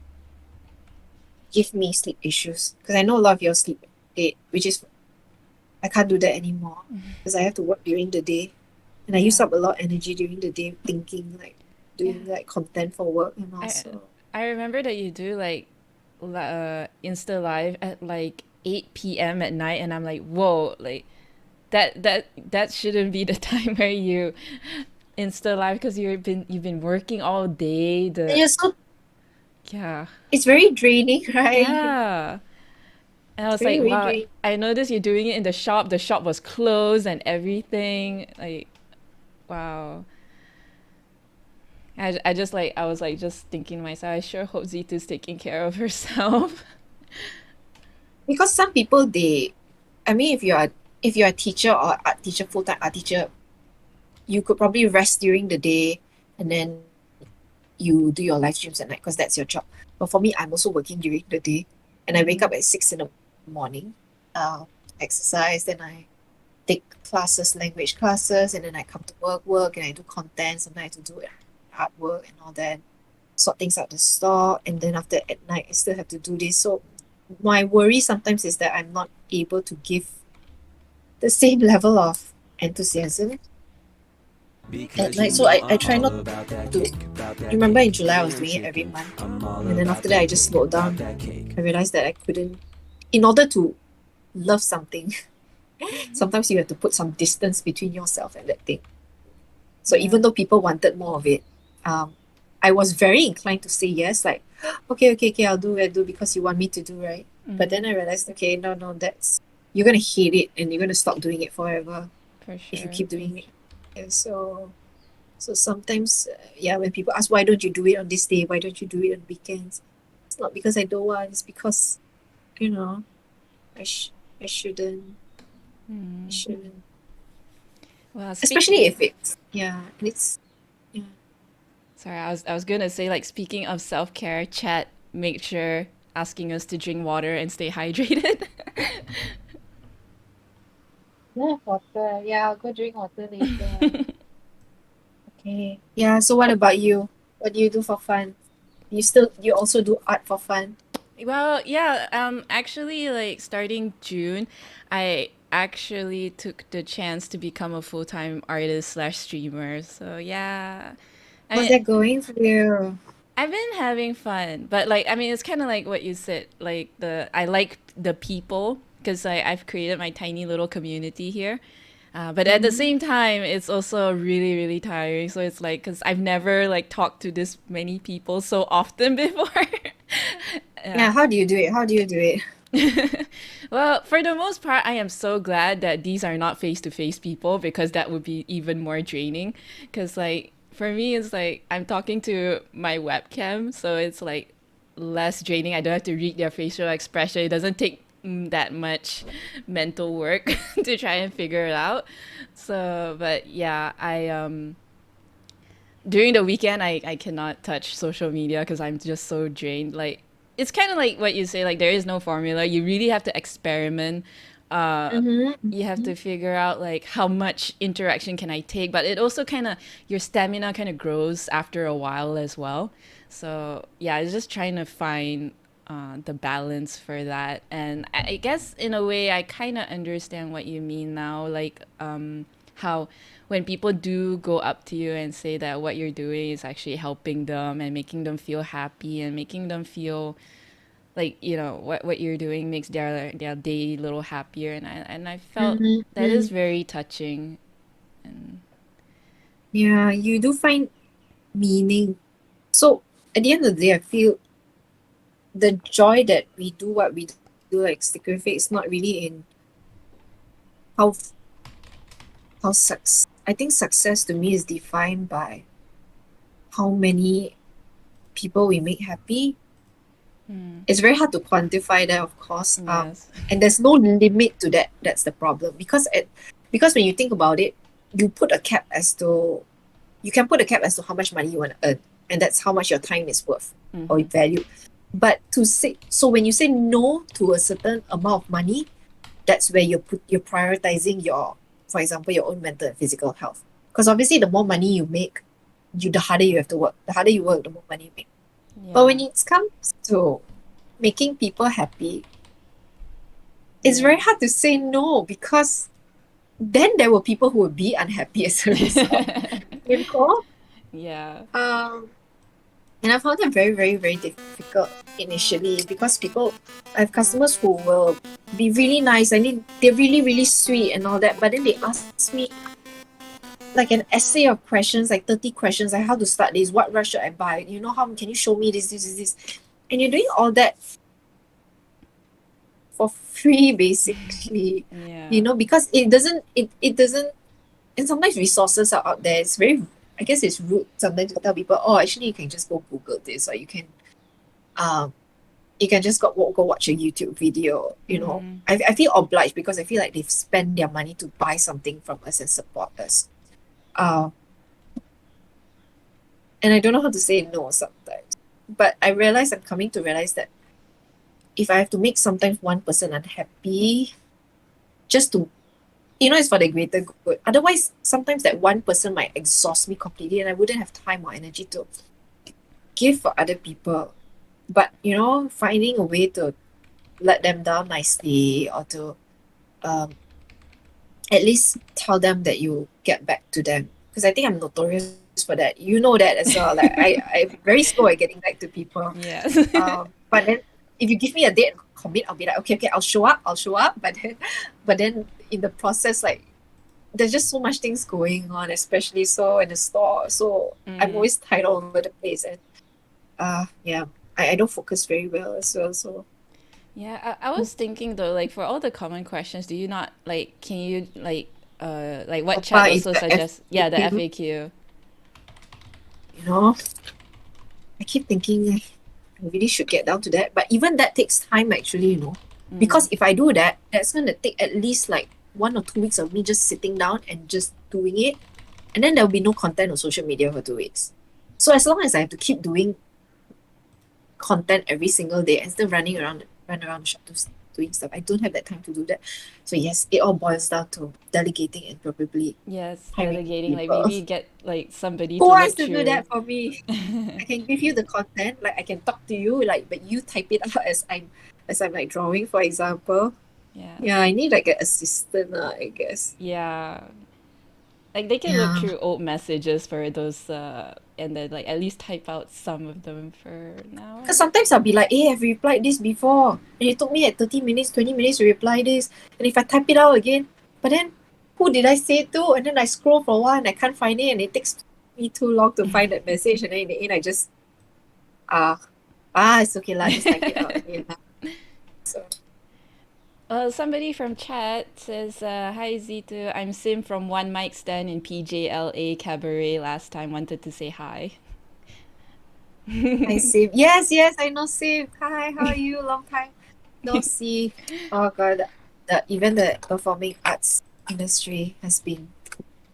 give me sleep issues, because I know a lot of you sleep late, which is I can't do that anymore, because I have to work during the day, and I use Yeah. up a lot of energy during the day thinking, like Yeah. doing like content for work and I also. I remember that you do like Insta live at like 8 p.m. at night, and I'm like, whoa, like that shouldn't be the time where you Insta live, because you've been working all day. And The you're so Yeah. it's very draining, right? Yeah. And I It's was very, like, very wow, draining. I noticed you're doing it in the shop. The shop was closed and everything. Like, wow. I was like just thinking to myself, I sure hope Zitu's taking care of herself. Because some people, I mean, if you're a teacher or art teacher, full-time art teacher, you could probably rest during the day, and then you do your live streams at night because that's your job. But for me, I'm also working during the day, and I wake Mm-hmm. up at 6 in the morning, uh, exercise, then I take classes, language classes, and then I come to work, and I do content. Sometimes I have to do artwork and all that, sort things out the store, and then after at night, I still have to do this. So my worry sometimes is that I'm not able to give the same level of enthusiasm at night. So I try not to. Remember in July, I was doing it every month. And then after that, I just slowed down. I realized that I couldn't, in order to love something, sometimes you have to put some distance between yourself and that thing. So even Yeah. though people wanted more of it, I was very inclined to say yes, like, okay, I'll do because you want me to do, right? But Mm-hmm. then I realized, okay, no, you're gonna hate it, and you're gonna stop doing it forever For if you sure. keep doing it. Yeah, so sometimes, yeah, when people ask, why don't you do it on this day? Why don't you do it on weekends? It's not because I don't want. It's because, you know, I sh- I shouldn't. I Mm. shouldn't. Well, Especially if it's, yeah, and it's, yeah. sorry, I was gonna say, like, speaking of self care, chat, make sure asking us to drink water and stay hydrated. Yeah, water. Yeah, I'll go drink water later. Okay. Yeah, so what about you? What do you do for fun? You also do art for fun? Well, yeah, actually, like starting June, I actually took the chance to become a full-time artist slash streamer. So yeah, I How's mean, that going for you? I've been having fun, but like, I mean, it's kind of like what you said. Like I like the people because I've created my tiny little community here. But at the Mm-hmm. same time, it's also really, really tiring. So it's like, because I've never like talked to this many people so often before. Yeah, Yeah. how do you do it? How do you do it? Well, for the most part, I am so glad that these are not face to face people because that would be even more draining. Because, like, for me, it's like I'm talking to my webcam, so it's like less draining. I don't have to read their facial expression. It doesn't take that much mental work to try and figure it out. So, but yeah, during the weekend I cannot touch social media because I'm just so drained. Like it's kind of like what you say, like there is no formula. You really have to experiment. You have Mm-hmm. to figure out like how much interaction can I take, but it also kind of your stamina kind of grows after a while as well. So yeah, it's just trying to find the balance for that. And I guess in a way I kind of understand what you mean now, like how when people do go up to you and say that what you're doing is actually helping them and making them feel happy and making them feel like what you're doing makes their day a little happier, and I felt that Mm-hmm. is very touching. And Yeah, you do find meaning. So at the end of the day, I feel the joy that we do what we do, like Stickerrific, is not really in how how success. I think success to me is defined by how many people we make happy. It's very hard to quantify that, of course. yes. And there's no limit to that. That's the problem because when you think about it, you put a cap as to you can put a cap as to how much money you want to earn, and that's how much your time is worth or value. But to say so, when you say no to a certain amount of money, that's where you're prioritizing your, for example, your own mental and physical health. Because obviously, the more money you make, the harder you have to work. The harder you work, the more money you make. But Yeah. when it comes to making people happy, it's Yeah. very hard to say no because then there were people who would be unhappy as a result. You know? Yeah. Um, and I found that very, very, very difficult initially because I have customers who will be really nice. I mean, they're really, really sweet and all that. But then they ask me like an essay of questions, like 30 questions, like how to start this, what rush should I buy? You know, how can you show me this? And you're doing all that for free, basically, Yeah. because it doesn't, and sometimes resources are out there. It's very, I guess it's rude sometimes to tell people, oh, actually, you can just go Google this, or um, you can just go watch a YouTube video. I feel obliged because I feel like they've spent their money to buy something from us and support us. Uh, and I don't know how to say no sometimes. But I'm coming to realize that if I have to make sometimes one person unhappy, just to, it's for the greater good. Otherwise, sometimes that one person might exhaust me completely and I wouldn't have time or energy to give for other people. But, finding a way to let them down nicely or to um, at least tell them that you get back to them. Because I think I'm notorious for that. You know that as well. Like I'm very slow at getting back to people. Yes. But then if you give me a date and commit, I'll be like, okay, okay, I'll show up. But then in the process, like there's just so much things going on, especially so in the store. So I'm always tied all over the place, and yeah, I don't focus very well as well. So Yeah, I was thinking though, like for all the common questions, do you not like can you like what chat Papa is also the suggests, yeah, the FAQ, FAQ. you know. I keep thinking I really should get down to that, but even that takes time actually. Because if I do that, that's gonna take at least like 1 or 2 weeks of me just sitting down and just doing it, and then there'll be no content on social media for 2 weeks. So as long as I have to keep doing content every single day and still run around the shop to doing stuff. I don't have that time to do that. So yes, it all boils down to delegating and probably Yes, hiring delegating. Like people. maybe get like somebody Who to wants look to do through. that for me? I can give you the content, like I can talk to you, like but you type it out as I'm like drawing, for example. Yeah. Yeah, I need like an assistant, I guess. Yeah. Like they can look Yeah. through old messages for those and then like at least type out some of them for now. Because sometimes I'll be like, hey, I've replied this before. And it took me like 30 minutes, 20 minutes to reply this. And if I type it out again, but then who did I say it to? And then I scroll for a while and I can't find it and it takes me too long to find that message. And then in the end I just uh it's okay lah, just type it out again lah. So Somebody from chat says, "Hi Zitu, I'm Sim from One Mic Stand in PJLA Cabaret. Last time wanted to say hi." hi Sim. Yes, yes, I know Sim. Hi, how are you? Long time no see. Oh god, even the performing arts industry has been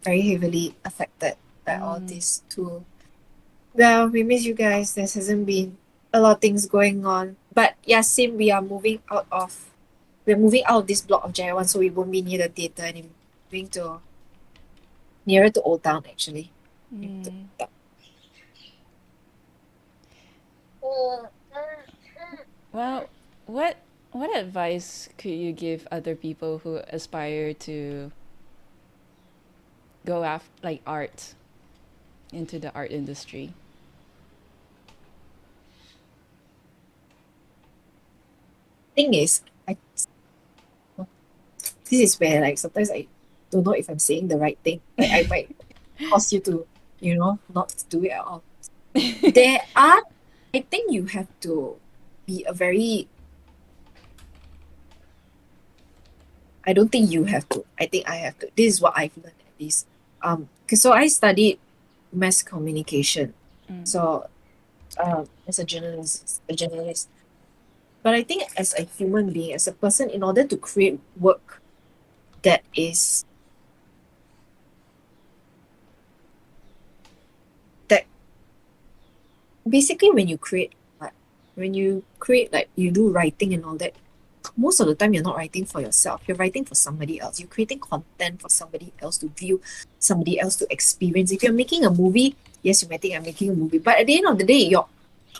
very heavily affected by all this too. Well, we miss you guys. There hasn't been a lot of things going on. But yeah, same, we're moving out of this block of J1, so we won't be near the theatre anymore. Moving to nearer to Old Town actually. Nearer to Mm. Old Well, what what advice could you give other people who aspire to go after like art into the art industry? Thing is, this is where like sometimes I don't know if I'm saying the right thing. Like I might cause you to, not do it at all. There are I think you have to be a very I don't think you have to. I think I have to. This is what I've learned at least. Cause so I studied mass communication. So as a journalist. But I think as a human being, as a person, in order to create work that is that basically when you create art, when you create like you do writing and all that, most of the time you're not writing for yourself. You're writing for somebody else. You're creating content for somebody else to view, somebody else to experience. If you're making a movie, yes, you might think I'm making a movie, but at the end of the day, your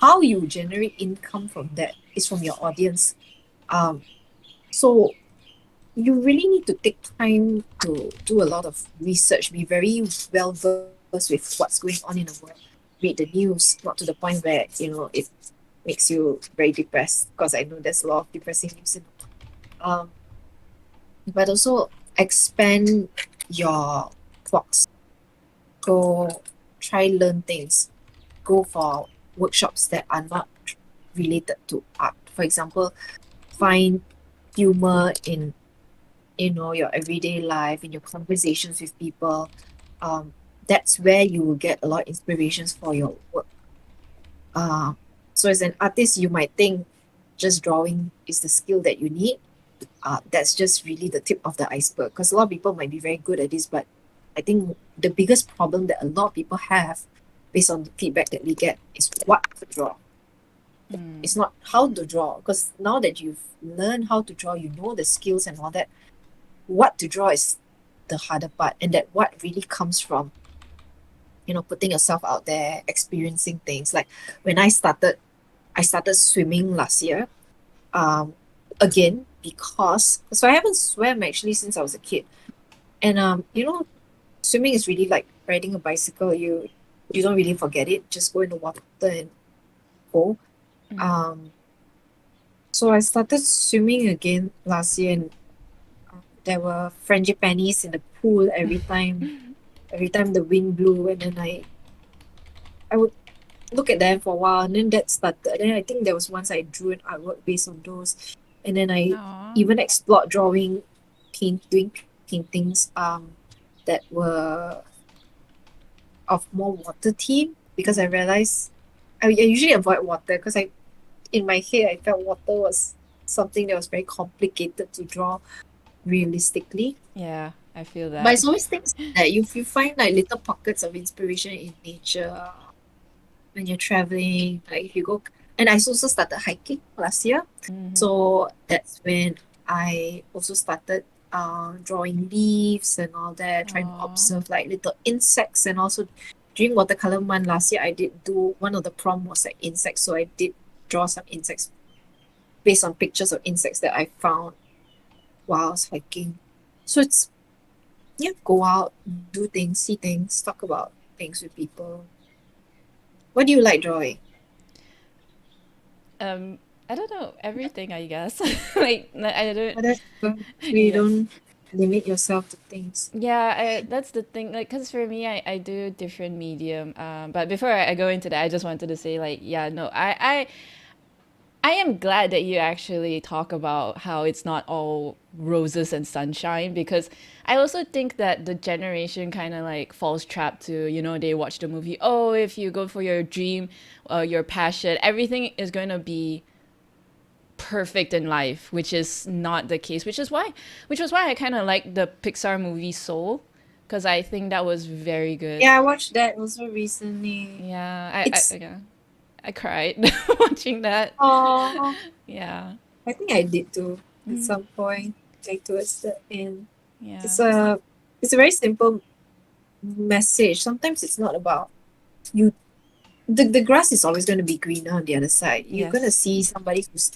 how you generate income from that is from your audience. So you really need to take time to do a lot of research, be very well versed with what's going on in the world, read the news, not to the point where, it makes you very depressed, because I know there's a lot of depressing news in the world. But also expand your box. Go try learn things. Go for workshops that are not related to art. For example, find humor in your everyday life, in your conversations with people. That's where you will get a lot of inspirations for your work. Uh, so as an artist, you might think just drawing is the skill that you need. That's just really the tip of the iceberg, because a lot of people might be very good at this, but I think the biggest problem that a lot of people have, based on the feedback that we get, is what to draw. It's not how to draw, because now that you've learned how to draw, you know the skills and all that. What to draw is the harder part, and that what really comes from putting yourself out there, experiencing things. Like when I started swimming last year, um again, because so I haven't swam actually since I was a kid. And swimming is really like riding a bicycle. You don't really forget it, just go in the water and go. um so I started swimming again last year, and there were frangipanis in the pool every time the wind blew, and then I would look at them for a while, and then that started. Then I think there was once I drew an artwork based on those, and then I Aw. even explored doing paintings that were of more water theme, because I realized I usually avoid water, because in my head I felt water was something that was very complicated to draw realistically. Yeah, I feel But that. it's always things that you find like little pockets of inspiration in nature when you're traveling. Like if you go, And I also started hiking last year. Mm-hmm. So that's when I also started drawing leaves and all that, trying to Aw. observe like little insects. And also during watercolor month last year, I did do one of the prompt was like insects. So I did draw some insects based on pictures of insects that I found while I was hiking. So it's, yeah, go out, do things, see things, talk about things with people. What do you like drawing? Um, I don't know everything. I guess I don't. Oh, that's good. So you Yeah. don't limit yourself to things. Yeah, that's the thing. Like, cause for me, I do different medium. But before I go into that, I just wanted to say, like, yeah, no, I am glad that you actually talk about how it's not all roses and sunshine because I also think that the generation kind of like falls trapped to, they watch the movie, oh, if you go for your dream, your passion, everything is going to be perfect in life, which is not the case, which was why I kind of like the Pixar movie Soul because I think that was very good. Yeah, I watched that also recently. Yeah, It's yeah, I cried watching that. oh, Yeah. I think I did too at Mm, some point, like towards the end. yeah. It's a it's a very simple message. Sometimes it's not about you. The grass is always going to be greener on the other side. You're going to Yes. see somebody who's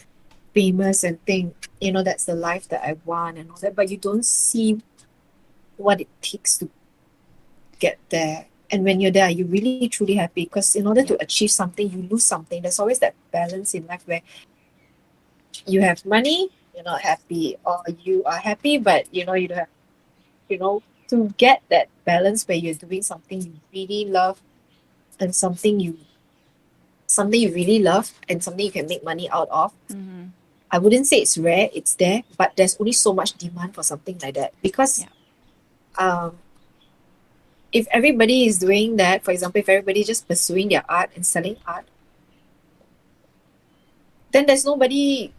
famous and think, that's the life that I want and all that, but you don't see what it takes to get there. And when you're there, you're really truly happy because in order Yeah. to achieve something, you lose something. There's always that balance in life where you have money, you're not happy, or you are happy, but you don't have, to get that balance where you're doing something you really love and something you really love and something you can make money out of. Mm-hmm. I wouldn't say it's rare, it's there, but there's only so much demand for something like that. Because Yeah. um, if everybody is doing that, for example, if everybody is just pursuing their art and selling art, then there's nobody,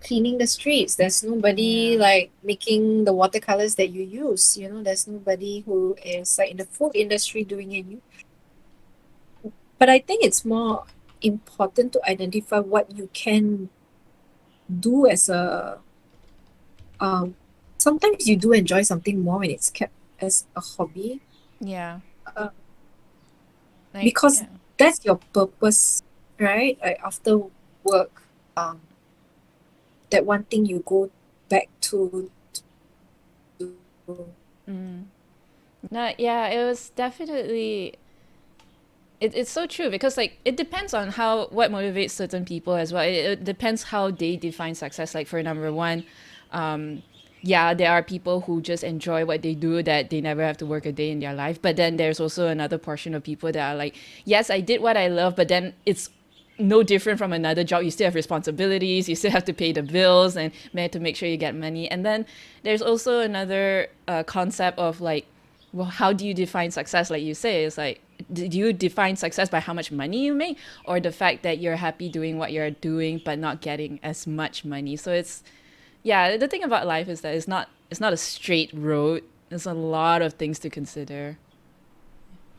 cleaning the streets. There's nobody Yeah. like making the watercolors that you use. There's nobody who is like in the food industry doing it. But I think it's more important to identify what you can do as a sometimes you do enjoy something more when it's kept as a hobby, Yeah. uh, Like, because yeah. that's your purpose, right? Like after work, um, that one thing you go back to. Mm. No, yeah, it was definitely it's so true because like it depends on how what motivates certain people as well. It depends how they define success. Like for number one, yeah, there are people who just enjoy what they do that they never have to work a day in their life. But then there's also another portion of people that are like, yes, I did what I love, but then it's no different from another job. You still have responsibilities, you still have to pay the bills and man to make sure you get money. And then there's also another concept of like, well, how do you define success? Like you say, it's like, do you define success by how much money you make or the fact that you're happy doing what you're doing but not getting as much money? So it's, yeah, the thing about life is that it's not a straight road. There's a lot of things to consider.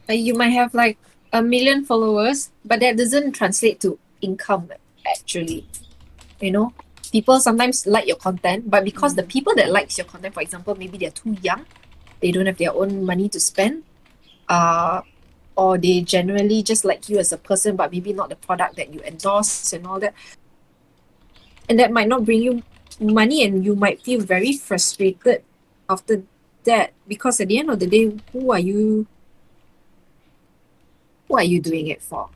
You might have like 1 million followers, but that doesn't translate to income actually. You know, people sometimes like your content, but because the Mm, people that likes your content, for example, maybe they're too young, they don't have their own money to spend, uh, or they generally just like you as a person, but maybe not the product that you endorse and all that. And that might not bring you money, and you might feel very frustrated after that because at the end of the day, who are you doing it for?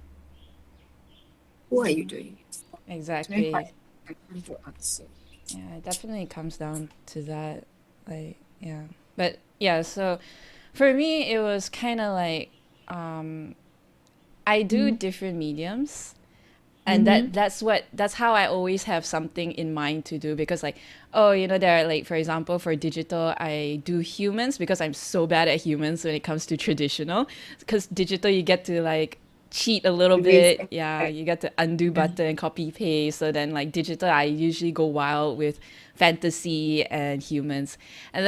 Who are you doing it for? It's very hard. exactly. I can't to answer. Yeah, it definitely comes down to that. Like, yeah. But yeah, so for me, it was kind of like I do different mediums and Mm-hmm. that's how I always have something in mind to do because like oh there are like for example for digital I do humans because I'm so bad at humans when it comes to traditional because digital you get to like cheat a little Erase bit, yeah, you get to undo yeah. button and copy paste. So then like digital I usually go wild with fantasy and humans. And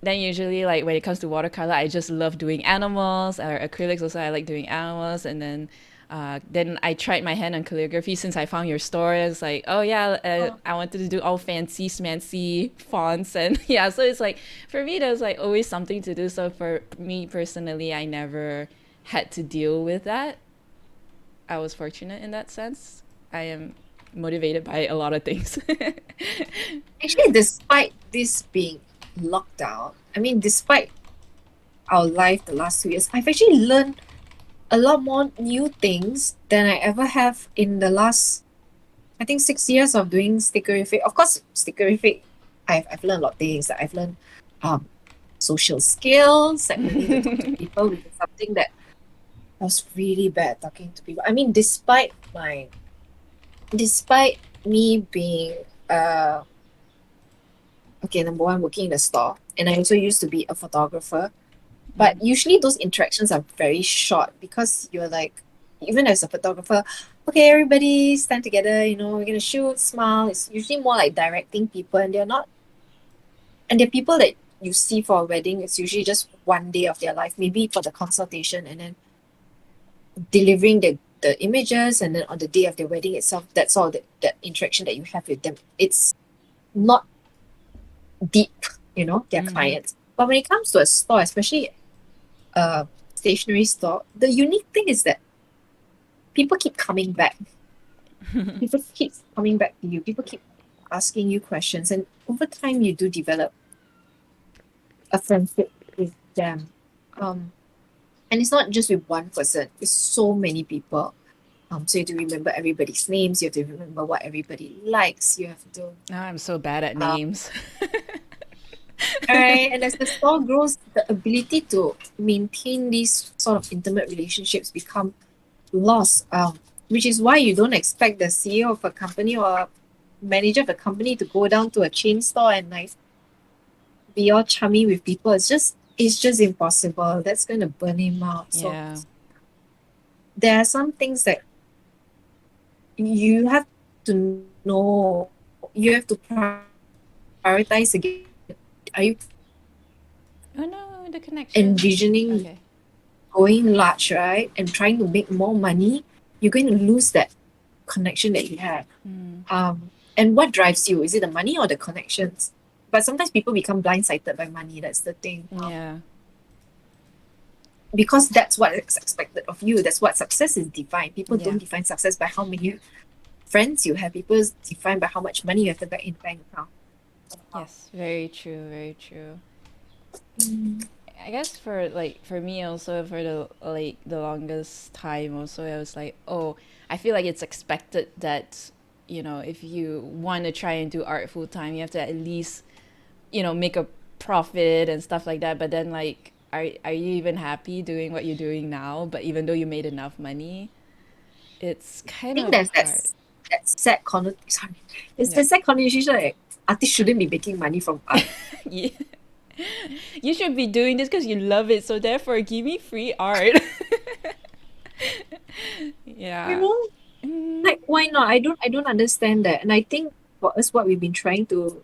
then usually like when it comes to watercolor I just love doing animals or acrylics also I like doing animals. And then Then I tried my hand on calligraphy since I found your store. It's like, oh yeah, Oh, I wanted to do all fancy, smancy fonts, and yeah. So it's like for me, there's like always something to do. So for me personally, I never had to deal with that. I was fortunate in that sense. I am motivated by a lot of things. actually, despite this being locked down, I mean, despite our life the last 2 years, I've actually learned a lot more new things than I ever have in the last, I think, 6 years of doing Stickerrific. Of course, Stickerrific, I've learned a lot of things. I've learned um, social skills, like learning to talk to people, which is something that I was really bad at talking to people. I mean, despite me being okay, number one, working in the store, and I also used to be a photographer. But usually those interactions are very short because you're like, even as a photographer, okay, everybody stand together, we're gonna shoot, smile. It's usually more like directing people, and they're not, and they're people that you see for a wedding. It's usually just one day of their life, maybe for the consultation, and then delivering the images, and then on the day of their wedding itself, that's all that interaction that you have with them. It's not deep, their clients. But when it comes to a store, especially a stationery store, the unique thing is that people keep coming back. People keep coming back to you. People keep asking you questions, and over time, you do develop a friendship with them. And it's not just with one person; it's so many people. So you have to remember everybody's names. You have to remember what everybody likes. You have to, Now I'm so bad at uh, names. all right. And as the store grows, the ability to maintain these sort of intimate relationships become lost. Which is why you don't expect the CEO of a company or manager of a company to go down to a chain store and like be all chummy with people. It's just impossible. That's gonna burn him out. So Yeah. there are some things that you have to know. You have to prioritize again. Are you Oh no, the connection. envisioning Okay. going large, right? And trying to make more money, you're going to lose that connection that you have. And what drives you? Is it the money or the connections? But sometimes people become blindsided by money. That's the thing. Yeah. Because that's what is expected of you. That's what success is defined. People Yeah. don't define success by how many friends you have. People define by how much money you have to back in the bank account. Yes. Very true. Very true. Mm. I guess for me also for the longest time also I was like, oh, I feel like it's expected that if you want to try and do art full time, you have to at least make a profit and stuff like that. But then like, are you even happy doing what you're doing now? But even though you made enough money, it's I kind think of there's hard. that sad sorry. It's Yeah. the sad connotation that artists shouldn't be making money from art. Yeah. You should be doing this because you love it. So therefore, give me free art. You Yeah. know, Mm, like why not? I don't understand that. And I think for us what we've been trying to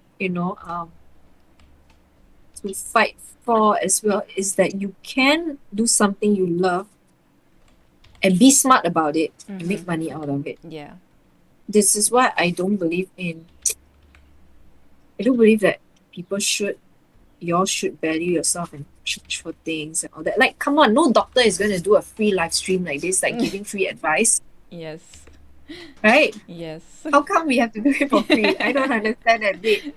fight for as well is that you can do something you love and be smart about it and make money out of it. yeah. This is why I don't believe that people should you all should value yourself and charge for things and all that. Like, come on, no doctor is going to do a free live stream like this, like giving free advice, Yes. right? Yes. How come we have to do it for free? I don't understand that bit.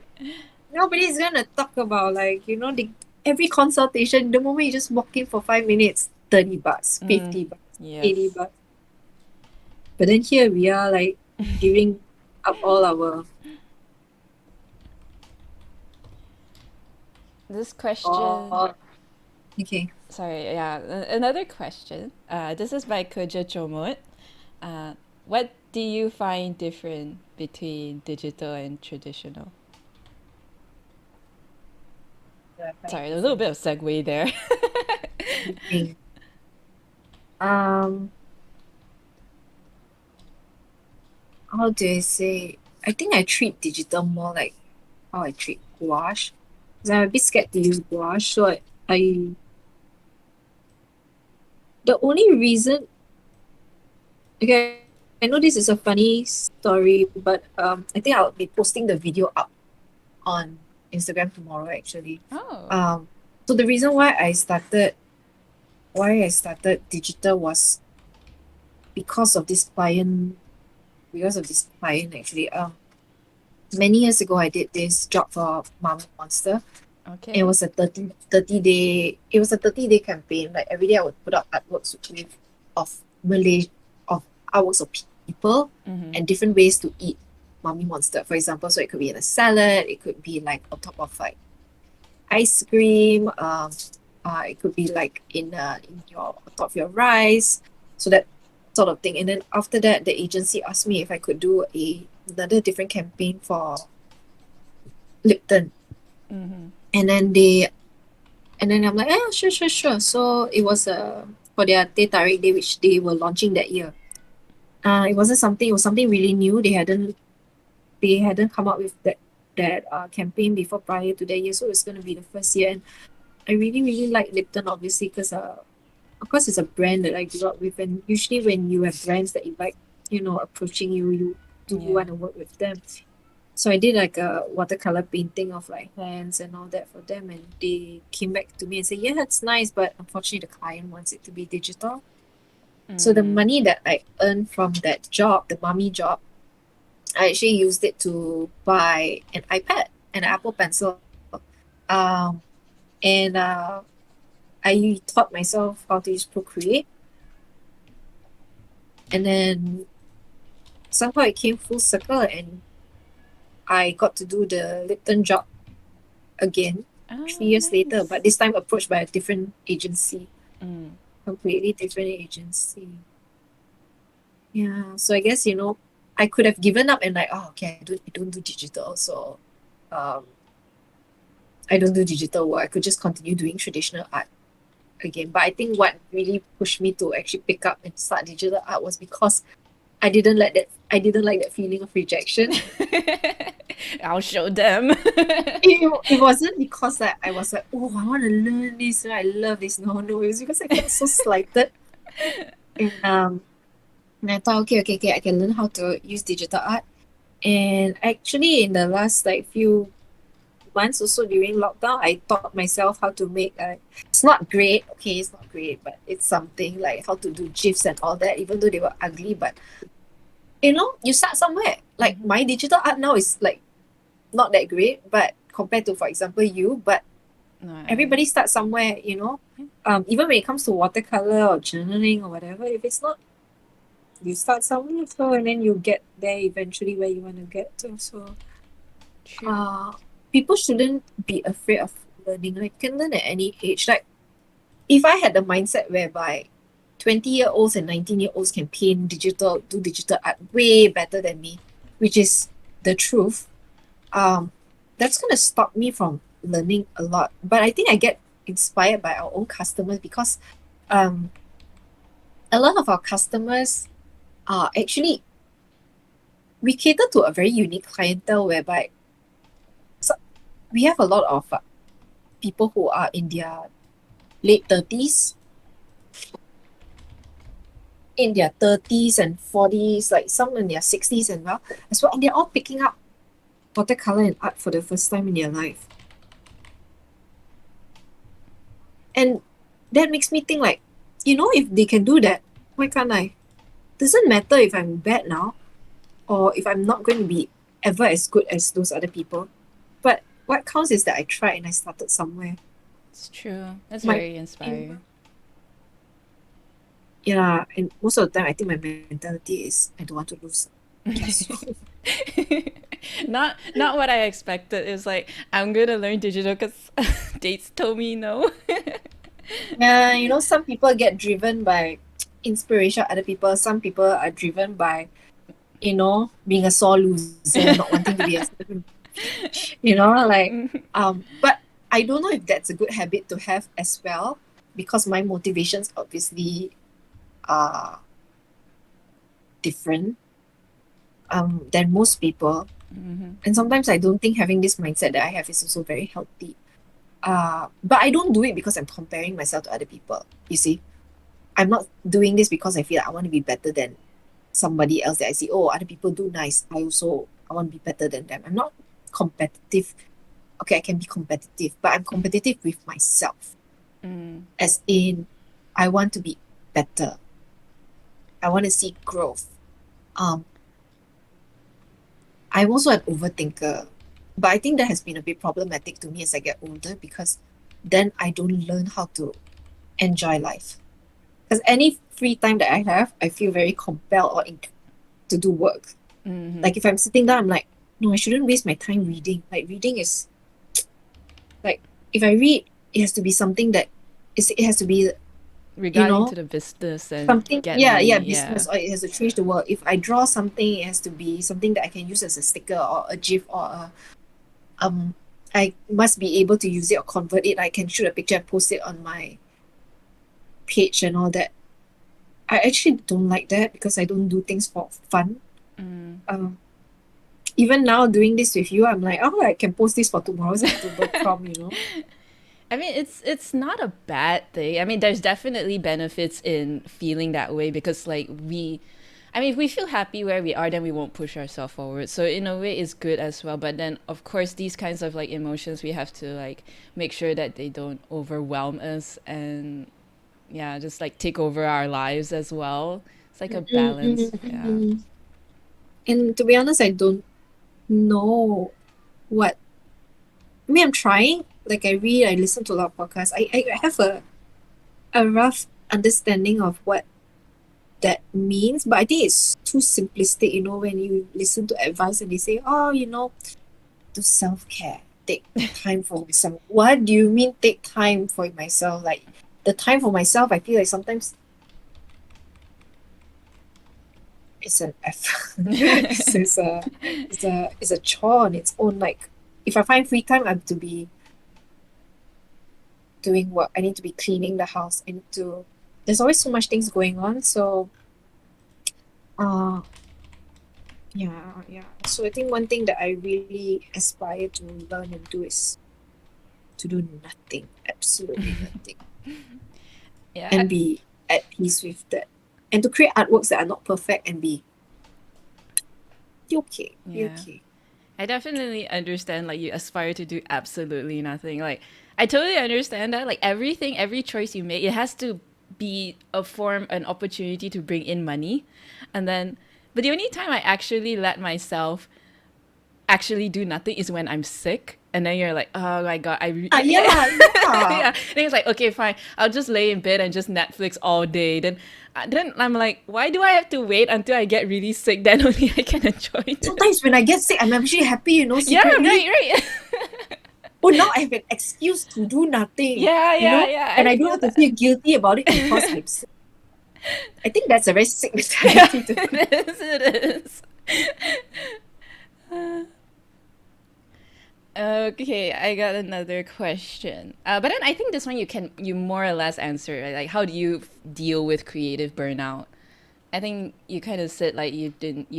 Nobody's going to talk about, like, every consultation, the moment you just walk in for 5 minutes, $30, $50, Yes. $80. But then here we are, like, giving up all our, This question. all, okay. Sorry, yeah. Another question. This is by Koja Chomot. What do you find different between digital and traditional? I find Sorry, a little different bit of segue there. thing. Um, how do I say? I think I treat digital more like how I treat gouache. 'Cause I'm a bit scared to use gouache, so I the only reason Okay, I know this is a funny story, but I think I'll be posting the video up on Instagram tomorrow actually. Oh, Um, so the reason why I started digital was because of this client, actually. Many years ago I did this job for Mom Monster. It okay. was a 30 day campaign. Like every day I would put up artworks of Malay of artworks of people Mm-hmm. and different ways to eat Mummy Monster. For example, so it could be in a salad, it could be like on top of like ice cream, it could be like in your on top of your rice, so that sort of thing. And then after that, the agency asked me if I could do another different campaign for Lipton, Mm-hmm. and then they and then I'm like, yeah, sure, sure, sure. So it was for their Teh Tarik Day, which they were launching that year. It was something really new. They hadn't come up with that campaign before prior to that year, so it's going to be the first year. And I really really like Lipton, obviously, because of course it's a brand that I grew up with, and usually when you have brands that you like, approaching you, you do Yeah. want to work with them. So I did like a watercolor painting of like hands and all that for them, and they came back to me and said, "Yeah, it's nice, but unfortunately, the client wants it to be digital." So the Mm. money that I earned from that job, the mummy job, I actually used it to buy an iPad and an Apple Pencil, um, and I taught myself how to use Procreate, and then somehow it came full circle, and I got to do the Lipton job again Oh, 3 years later, nice. but this time approached by a different agency, Mm. completely different agency. Yeah, so I guess I could have given up and like, oh, okay, I don't do digital, so um, I don't do digital work. I could just continue doing traditional art again. But I think what really pushed me to actually pick up and start digital art was because I didn't like that feeling of rejection. I'll show them. It wasn't because that I was like, oh, I want to learn this, I love this. No, no, it was because I felt so slighted. And I thought, okay, okay, okay, I can learn how to use digital art. And actually, in the last like few months or so during lockdown, I taught myself how to make. It's not great, okay, it's not great, but it's something like how to do gifs and all that. Even though they were ugly, but you start somewhere. Like Mm-hmm. my digital art now is like not that great, but compared to, for example, you, but No, everybody starts somewhere. Even when it comes to watercolor or journaling or whatever, if it's not, you start somewhere, so and then you get there eventually where you want to get to. So true. uh people shouldn't be afraid of learning. Like you can learn at any age. Like if I had the mindset whereby 20-year-olds and 19-year-olds can do digital art way better than me, which is the truth, um that's gonna stop me from learning a lot. But I think I get inspired by our own customers because um a lot of our customers are actually, we cater to a very unique clientele whereby, so we have a lot of people who are in their late 30s, and 40s, like some in their 60s and well as well, and they're all picking up watercolor and art for the first time in their life. And that makes me think like, if they can do that, why can't I? Doesn't matter if I'm bad now or if I'm not going to be ever as good as those other people. But what counts is that I tried and I started somewhere. It's true. That's My very and inspiring. Yeah, and most of the time I think my mentality is I don't want to lose. Just Not what I expected. It was like I'm gonna learn digital because dates told me no. yeah, some people get driven by inspiration of other people. Some people are driven by, being a sore loser, not wanting to be a like but I don't know if that's a good habit to have as well, because my motivations obviously are different than most people. Mm-hmm. And sometimes I don't think having this mindset that I have is also very healthy. But I don't do it because I'm comparing myself to other people. You see, I'm not doing this because I feel like I want to be better than. somebody else that I see, oh, other people do nice. I want to be better than them. I'm not competitive. Okay, I can be competitive, but I'm competitive with myself. Mm. As in, I want to be better. I want to see growth. Um, I'm also an overthinker, but I think that has been a bit problematic to me as I get older because then I don't learn how to enjoy life. Because any free time that I have, I feel very compelled to do work. Mm-hmm. Like if I'm sitting down, I'm like, no, I shouldn't waste my time reading. Like reading is like if I read, it has to be something that it has to be, you Regarding to know, the business and something, get yeah, yeah, money, yeah. business, or it has to change the world. If I draw something, it has to be something that I can use as a sticker or a GIF or a um I must be able to use it or convert it. I can shoot a picture and post it on my page and all that. I actually don't like that because I don't do things for fun. Mm. Um, even now doing this with you, I'm like, oh, I can post this for tomorrow's Inktober prom, you know? I mean, it's not a bad thing. I mean, there's definitely benefits in feeling that way because like I mean, if we feel happy where we are, then we won't push ourselves forward. So in a way, it's good as well. But then, of course, these kinds of like emotions, we have to like make sure that they don't overwhelm us and yeah, just like take over our lives as well. It's like a Mm, balance. mm, Yeah. mm. And to be honest, I don't know what. I mean, I'm trying. Like I read, I listen to a lot of podcasts. I have a rough understanding of what that means, but I think it's too simplistic, you know, when you listen to advice and they say, oh, you know, to self-care, take time for myself. What do you mean take time for myself? Like the time for myself, I feel like sometimes it's an effort. It's a chore on its own. Like if I find free time, I have to be doing work. I need to be cleaning the house. I need to there's always so much things going on. So uh yeah. So I think one thing that I really aspire to learn and do is to do nothing, absolutely nothing, Yeah. and be at peace with that. And to create artworks that are not perfect and be okay. Be Yeah. okay. I definitely understand like you aspire to do absolutely nothing. Like I totally understand that. Like everything, every choice you make, it has to be a form, an opportunity to bring in money. And then but the only time I actually let myself actually do nothing is when I'm sick. And then you're like, oh my god, yeah. Yeah, yeah. Yeah. Then it's like, okay, fine. I'll just lay in bed and just Netflix all day. Then I'm like, why do I have to wait until I get really sick? Then only I can enjoy it. Sometimes when I get sick, I'm actually happy, you know, Yeah, secretly. right. Oh, now I have an excuse to do nothing, Yeah, you yeah, know, yeah. and I I don't feel have to that. feel guilty about it because I'm sick. I think that's a very sick Yeah, mentality to think. it is. It is. Okay, I got another question. But then I think this one you more or less answer, right? Like how do you deal with creative burnout? I think you kind of said like you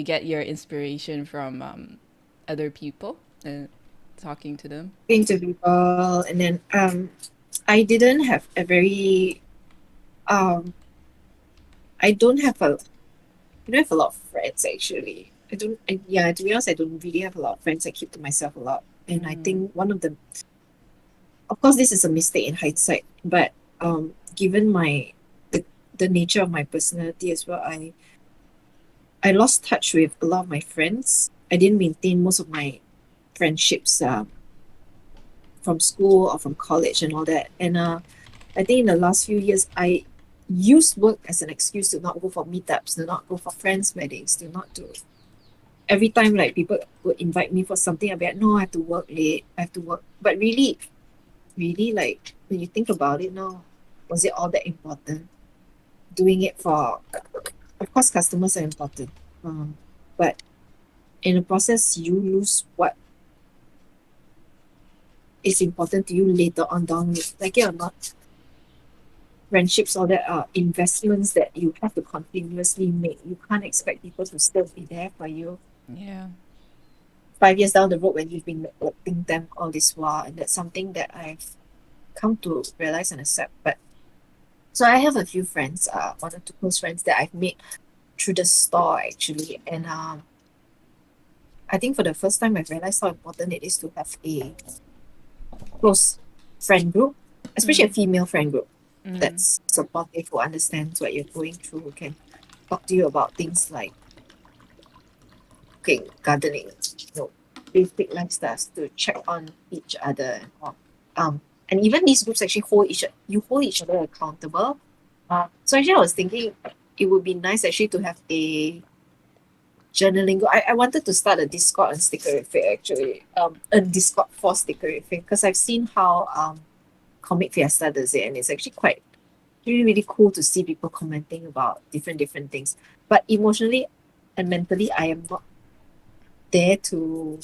get your inspiration from other people and talking to them. To people, and then I didn't have a very um I don't have a I don't have a lot of friends actually. Yeah, to be honest, I don't really have a lot of friends. I keep to myself a lot. And I Mm, think one of them, of course, this is a mistake in hindsight, but given the nature of my personality as well, I lost touch with a lot of my friends. I didn't maintain most of my friendships from school or from college and all that. And I think in the last few years, I used work as an excuse to not go for meetups, to not go for friends' weddings, to not do every time like people would invite me for something, I'd be like, no, I have to work late. I have to work. But really, like when you think about it now, was it all that important? Doing it for, of course, customers are important. But in the process, you lose what is important to you later on down with, like it or not. Friendships, all that are investments that you have to continuously make. You can't expect people to still be there for you yeah. 5 years down the road when you've been neglecting them all this while. And that's something that I've come to realize and accept. But so I have a few friends, one or two close friends that I've made through the store actually, and I think for the first time I realized how important it is to have a close friend group, especially a female friend group that's supportive, who understands what you're going through, who can talk to you about things like cooking, gardening, basic lifestyles, to check on each other and all. And even these groups actually hold each other accountable. So actually I was thinking it would be nice actually to have a journaling group. I wanted to start a Discord on Stickerrific actually. A Discord for Stickerrific, because I've seen how Comic Fiesta does it, and it's actually quite really cool to see people commenting about different things. But emotionally and mentally I am not there to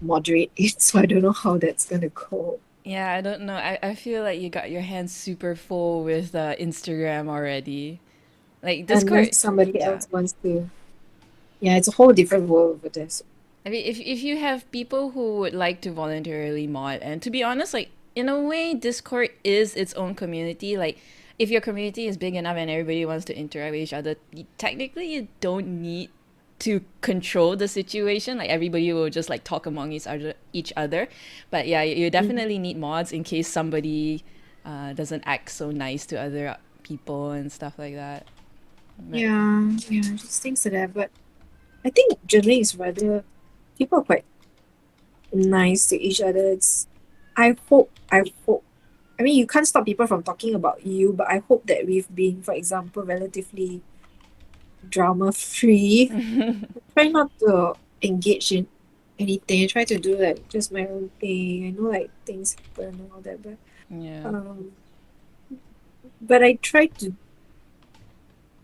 moderate it, so I don't know how that's gonna go. Yeah, I don't know. I feel like you got your hands super full with Instagram already. Like Discord, Unless somebody yeah. else wants to. Yeah, it's a whole different world over there. So. I mean, if you have people who would like to voluntarily mod, and to be honest, like in a way, Discord is its own community. Like, if your community is big enough and everybody wants to interact with each other, technically you don't need to control the situation. Like everybody will just like talk among each other. But yeah, you Mhm. definitely need mods in case somebody doesn't act so nice to other people and stuff like that. But Yeah, just things like that. But I think generally it's rather people are quite nice to each other. I hope. I mean, you can't stop people from talking about you, but I hope that we've been, for example, relatively drama free. Try not to engage in anything. I try to do like just my own thing. I know like things happen and all that, yeah, um, but I try to.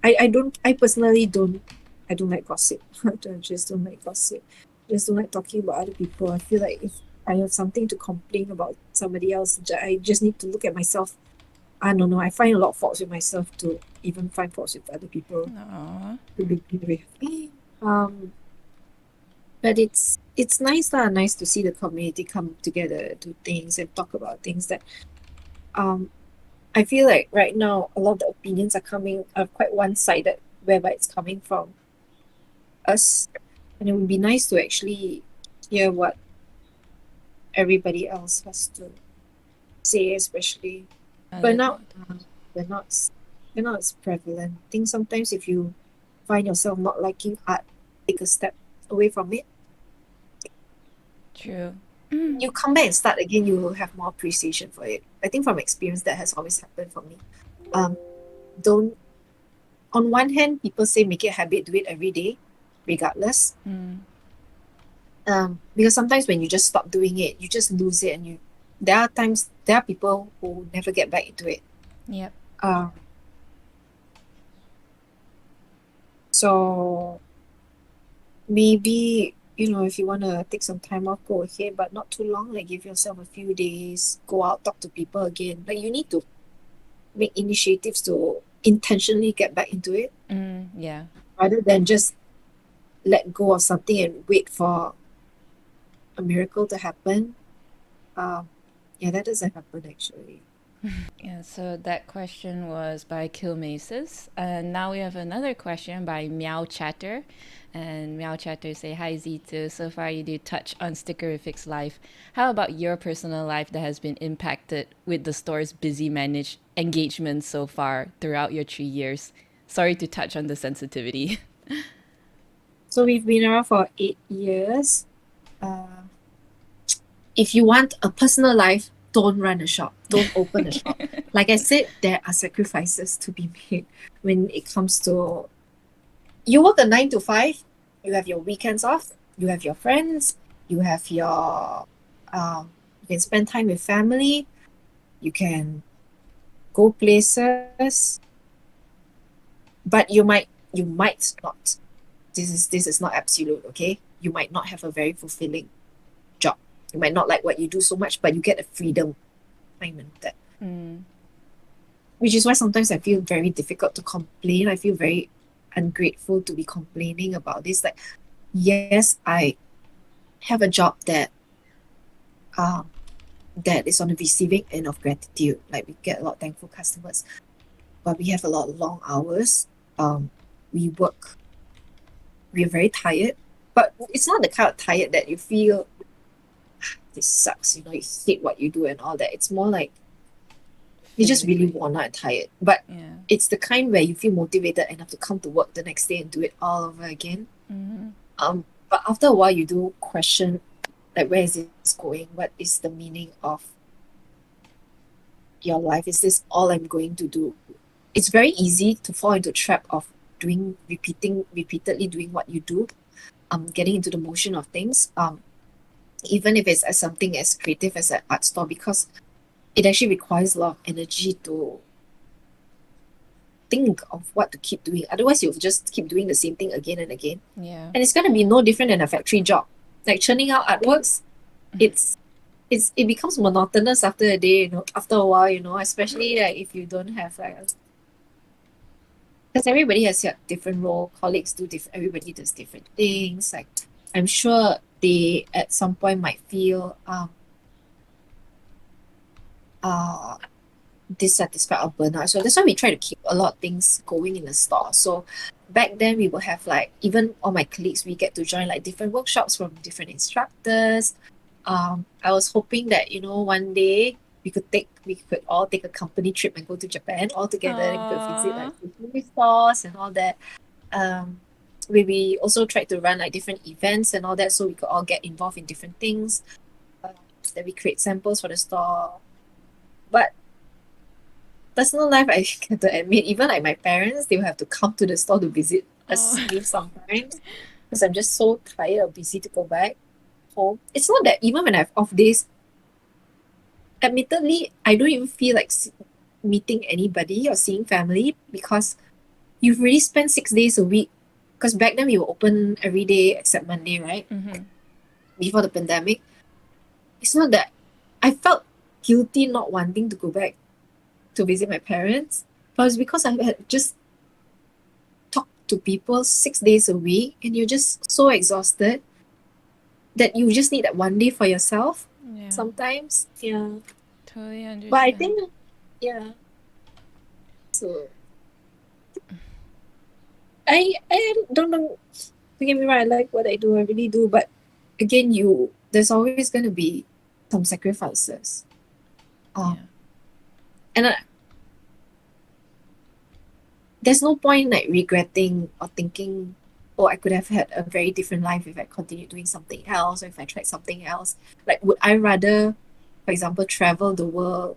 I don't. I personally don't. I don't like gossip. I just don't like gossip. Just don't like talking about other people. I feel like if I have something to complain about somebody else, I just need to look at myself. I don't know. I find a lot of faults with myself to even find faults with other people Aww. to begin with. Um, but it's nice lah. Nice to see the community come together, do things and talk about things that um I feel like right now a lot of the opinions are quite one sided, whereby it's coming from us, and it would be nice to actually hear what everybody else has to say, especially That burnout. Burnout is prevalent. I think sometimes if you find yourself not liking art, take a step away from it. true. You come back and start again, you will have more appreciation for it. I think from experience that has always happened for me. Um, don't On one hand, people say make it a habit, do it every day, regardless. Because sometimes when you just stop doing it, you just lose it, and there are people who never get back into it. Yep. Um, so maybe if you want to take some time off, go ahead, but not too long. Like give yourself a few days, go out, talk to people again. Like you need to make initiatives to intentionally get back into it, Yeah. rather than just let go of something and wait for a miracle to happen. Um, yeah, that doesn't happen actually. Yeah, so that question was by Killmaces. And now we have another question by Meow Chatter. And Meow Chatter say, Hi Z2. So far you do touch on Stickerrific's life. How about your personal life that has been impacted with the store's busy managed engagement so far throughout your 3 years? Sorry to touch on the sensitivity. So we've been around for 8 years. Uh, if you want a personal life, don't run a shop. Don't open a shop. Like I said, there are sacrifices to be made when it comes to you work a 9 to 5, you have your weekends off, you have your friends, you have your you can spend time with family, you can go places, but you might not. This is not absolute, okay? You might not have a very fulfilling job. You might not like what you do so much, but you get a freedom time and that. Which is why sometimes I feel very difficult to complain. I feel very ungrateful to be complaining about this. Like, yes, I have a job um that is on the receiving end of gratitude. Like we get a lot of thankful customers. but we have a lot of long hours. Um, we work, we're very tired, but it's not the kind of tired that you feel this sucks, you hate what you do and all that. It's more like you're just really Physically. worn out and tired. But Yeah. it's the kind where you feel motivated enough to come to work the next day and do it all over again. Mm-hmm. But after a while you do question, like, where is this going? What is the meaning of your life? Is this all I'm going to do? It's very easy to fall into trap of repeatedly doing what you do, getting into the motion of things, even if it's as something as creative as an art store, because it actually requires a lot of energy to think of what to keep doing. Otherwise, you'll just keep doing the same thing again and again. Yeah. And it's gonna be no different than a factory job. Like churning out artworks, it's it becomes monotonous after a day, after a while, especially like if you don't have like because everybody has a different role, colleagues do different, everybody does different things. Like I'm sure they at some point might feel uh dissatisfied or burnout. So that's why we try to keep a lot of things going in the store. So back then we will have like even all my colleagues, we get to join like different workshops from different instructors. I was hoping that, one day we could all take a company trip and go to Japan all together and we could visit like Aww. sushi stores and all that. Um we also tried to run like different events and all that so we could all get involved in different things. Uh, that we create samples for the store. But personal life, I have to admit, even like my parents, they will have to come to the store to visit Oh. me sometimes because I'm just so tired or busy to go back home. It's not that even when I have off days, admittedly, I don't even feel like meeting anybody or seeing family because you've already spent 6 days a week. Because back then we were open every day except Monday, right? Mm-hmm. Before the pandemic. It's not that I felt guilty not wanting to go back to visit my parents, but it's because I had just talk to people 6 days a week and you're just so exhausted that you just need that one day for yourself Yeah. sometimes. Yeah. Totally But I understand. think, yeah. So I don't know. Don't get me wrong, I like what I do, I really do. But again, there's always gonna be some sacrifices. Um, Yeah. and there's no point like regretting or thinking, oh, I could have had a very different life if I continued doing something else or if I tried something else. Like, would I rather, for example, travel the world,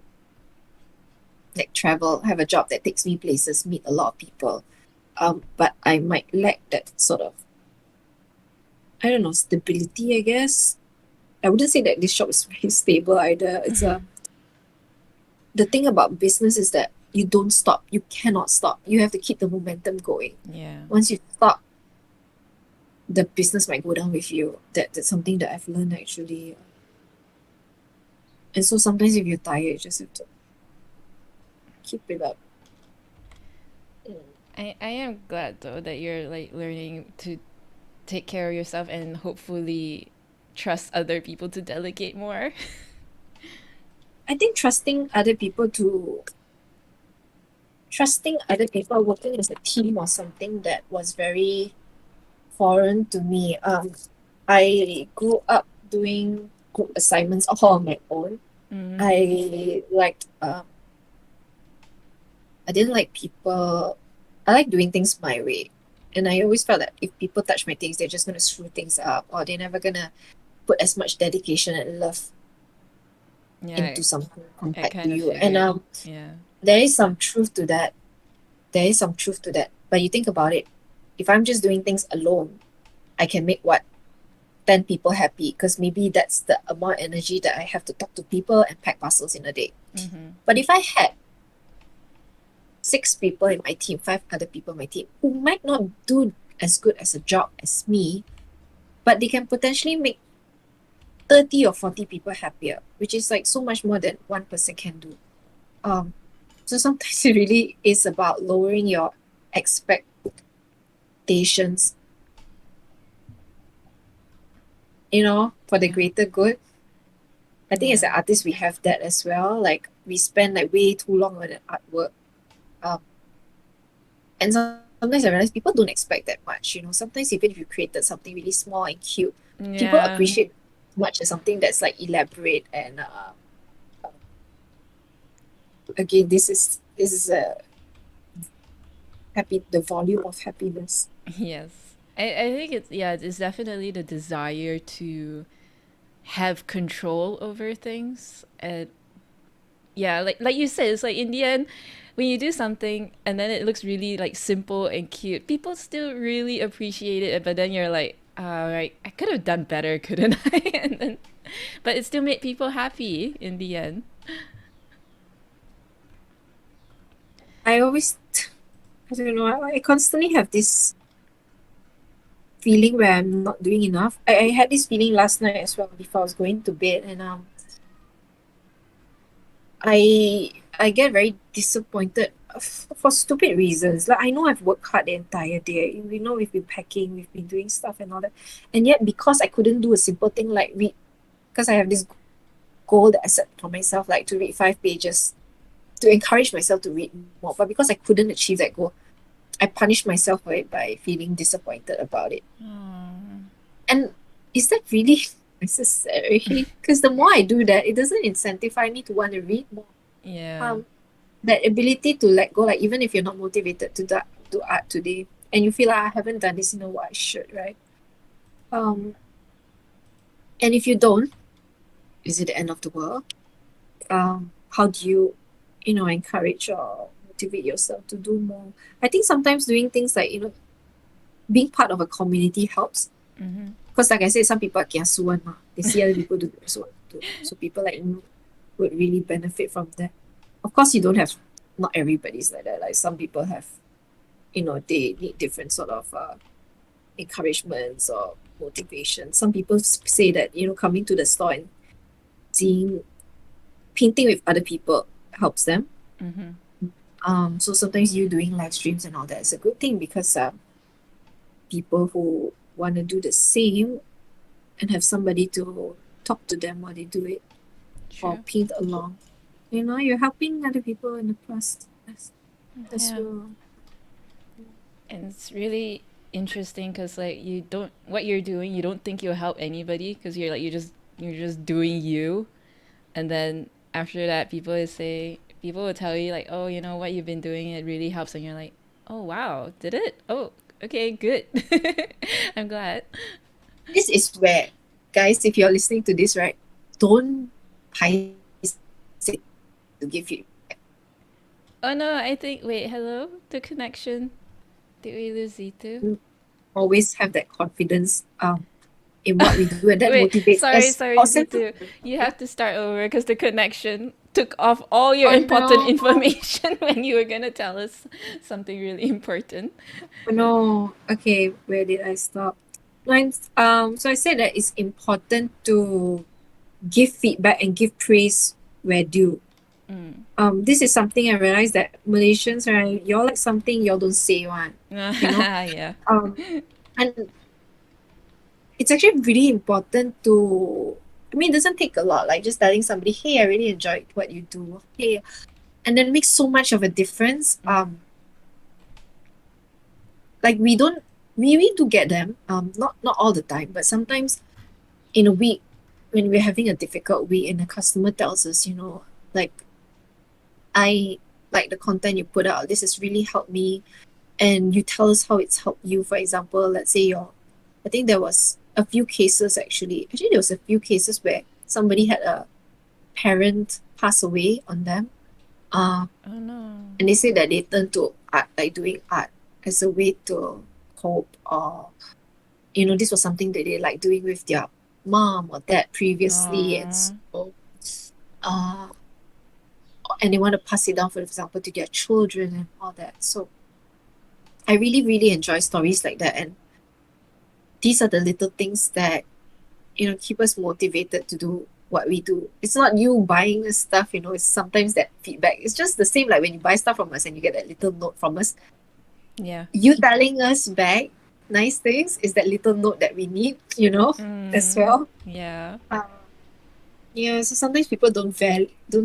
like travel, have a job that takes me places, meet a lot of people, but I might lack that sort of, I don't know, stability, I guess. I wouldn't say that this job is very stable either. The thing about business is that you don't stop. You cannot stop. You have to keep the momentum going. Yeah. Once you stop, the business might go down with you. That's something that I've learned actually. And so sometimes if you're tired, you just have to keep it up. Mm. I am glad though that you're like learning to take care of yourself and hopefully trust other people to delegate more. I think trusting other people, working as a team was something that was very foreign to me. I grew up doing group assignments all on my own. Mm. I liked I didn't like people. I like doing things my way. And I always felt that if people touch my things, they're just gonna screw things up or they're never gonna put as much dedication and love Yeah, into something I compared to kind of you. And figured. Yeah. there is some truth to that. There is some truth to that. But you think about it, if I'm just doing things alone, I can make what 10 people happy because maybe that's the amount of energy that I have to talk to people and pack parcels in a day. Mm-hmm. But if I had 6 people in my team, 5 other people in my team who might not do as good as a job as me, but they can potentially make 30 or 40 people happier, which is like so much more than one person can do. Um, so sometimes it really is about lowering your expectations, for the Yeah. greater good. I think as Yeah. an artist, we have that as well. Like we spend like way too long on an artwork. And sometimes I realize people don't expect that much. Sometimes even if you created something really small and cute, people Yeah. appreciate much as something that's like elaborate and again, this is a happy the volume of happiness. Yes. I think it's definitely the desire to have control over things. And yeah, like you said, it's like in the end, when you do something and then it looks really like simple and cute, people still really appreciate it. But then you're like, right, I could have done better, couldn't I? And then, but it still made people happy in the end. I always I don't know, I constantly have this feeling where I'm not doing enough. I had this feeling last night as well before I was going to bed, and I get very disappointed for stupid reasons. Like I know I've worked hard the entire day. We know we've been packing, we've been doing stuff and all that, and yet because I couldn't do a simple thing like read, because I have this goal that I set for myself, like to read 5 pages, to encourage myself to read more. But because I couldn't achieve that goal, I punished myself for it by feeling disappointed about it. Oh, And is that really necessary? Because the more I do that, it doesn't incentivize me to want to read more. yeah. Um, that ability to let go, like even if you're not motivated to do art today, and you feel like I haven't done this in a while, I should, right? Um, and if you don't, is it the end of the world? How do you encourage or motivate yourself to do more? I think sometimes doing things like being part of a community helps. Mm-hmm. Because like I said, some people are kiasu one mah. They see other people do, they also want to do. So people like would really benefit from that. Of course, you don't have not everybody's like that. Like some people have, they need different sort of encouragements or motivation. Some people say that coming to the store and seeing painting with other people helps them. Mm-hmm. So sometimes you doing live streams and all that is a good thing because people who want to do the same and have somebody to talk to them while they do it or True. paint along. You're helping other people in the process as Yeah. well. And it's really interesting because like you don't what you're doing, you don't think you'll help anybody because you're just doing you, and then after that, people will tell you like, oh, you know what you've been doing, it really helps, and you're like, oh wow, did it? Oh, okay, good. I'm glad. This is where, guys, if you're listening to this, right, don't hesitate to give you. Oh no, I think wait, hello, the connection. Did we lose Z2? Always have that confidence in what we do, and that Wait, motivates sorry, us. sorry, Or simple. Z2. You have to start over because the connection took off all your Oh important no. information when you were gonna tell us something really important. Oh no. Okay, where did I stop? So I said that it's important to give feedback and give praise where due. Mm. This is something I realized that Malaysians, right, y'all like something y'all don't say one, you know. Yeah. And it's actually really important to. I mean, it doesn't take a lot. Like just telling somebody, "Hey, I really enjoyed what you do." Hey, and then makes so much of a difference. Like we do get them. Not all the time, but sometimes in a week when we're having a difficult week and the customer tells us, like I like the content you put out. This has really helped me, and you tell us how it's helped you. For example, let's say I think there was a few cases actually. Actually, there was a few cases where somebody had a parent pass away on them. Uh, Oh no. and they said that they turned to art, like doing art as a way to cope, or this was something that they like doing with their mom or dad previously, and Aww. so uh, and they want to pass it down, for example, to their children and all that. So I really, really enjoy stories like that, and these are the little things that keep us motivated to do what we do. It's not you buying us stuff, it's sometimes that feedback. It's just the same like when you buy stuff from us and you get that little note from us. Yeah. You telling us back nice things is that little note that we need, as Mm. well. Yeah. Uh, yeah, so sometimes people don't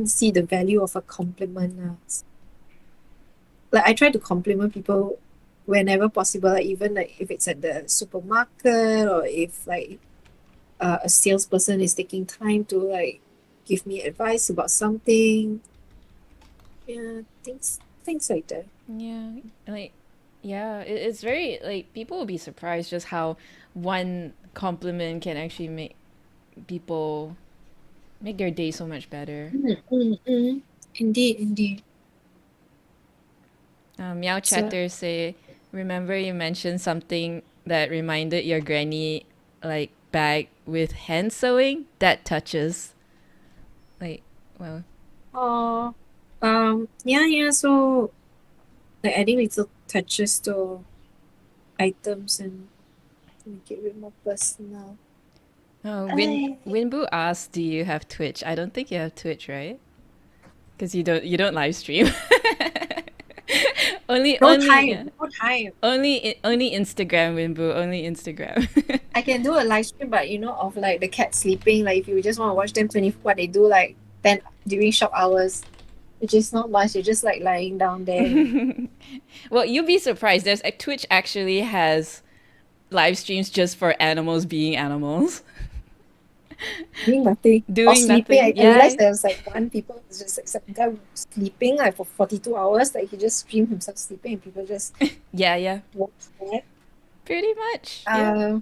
see the value of a compliment. Like I try to compliment people whenever possible, like even like if it's at the supermarket or if like a salesperson is taking time to like give me advice about something. Yeah, things like that. Yeah, like, yeah, it's very, like, people will be surprised just how one compliment can actually make people make their day so much better. Mm. Indeed, indeed. Meow So, Chatter say, remember you mentioned something that reminded your granny, like, bag with hand sewing? That touches. Like, well, oh, yeah. So like adding little touches to items and to make it a bit more personal. I, Winbu asked, "Do you have Twitch?" I don't think you have Twitch, right? Because you don't live stream. only no only time, yeah. no time. Only Instagram, Winbu. Only Instagram. I can do a live stream, but of like the cat sleeping. Like if you just want to watch them 20, what they do like 10 during shop hours, which is not much. You're just like lying down there and Well, you'll be surprised. There's Twitch actually has live streams just for animals being animals, doing nothing or doing sleeping. nothing. I realized Yeah, there was like one people was just like some guy sleeping like for 42 hours. Like he just streamed himself sleeping and people just yeah. watch that. Pretty much. Yeah. Uh,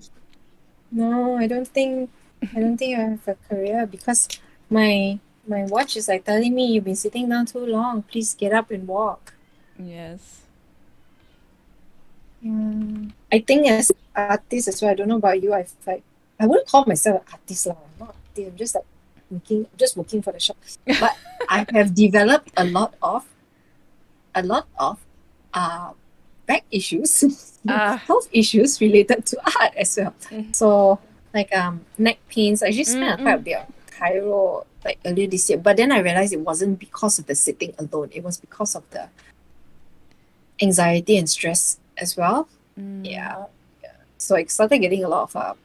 no, I don't think I have a career because my watch is like telling me you've been sitting down too long. Please get up and walk. Yes. I think as artist as well, I don't know about you, I wouldn't call myself an artist lah. I'm not artist. I'm just like working for the shop. But I have developed a lot of uh back issues, Ah. health issues related to art as well. So like neck pains. I actually spent quite a Mm-mm. bit on Cairo like earlier this year, but then I realized it wasn't because of the sitting alone. It was because of the anxiety and stress as well. Yeah. So I started getting a lot of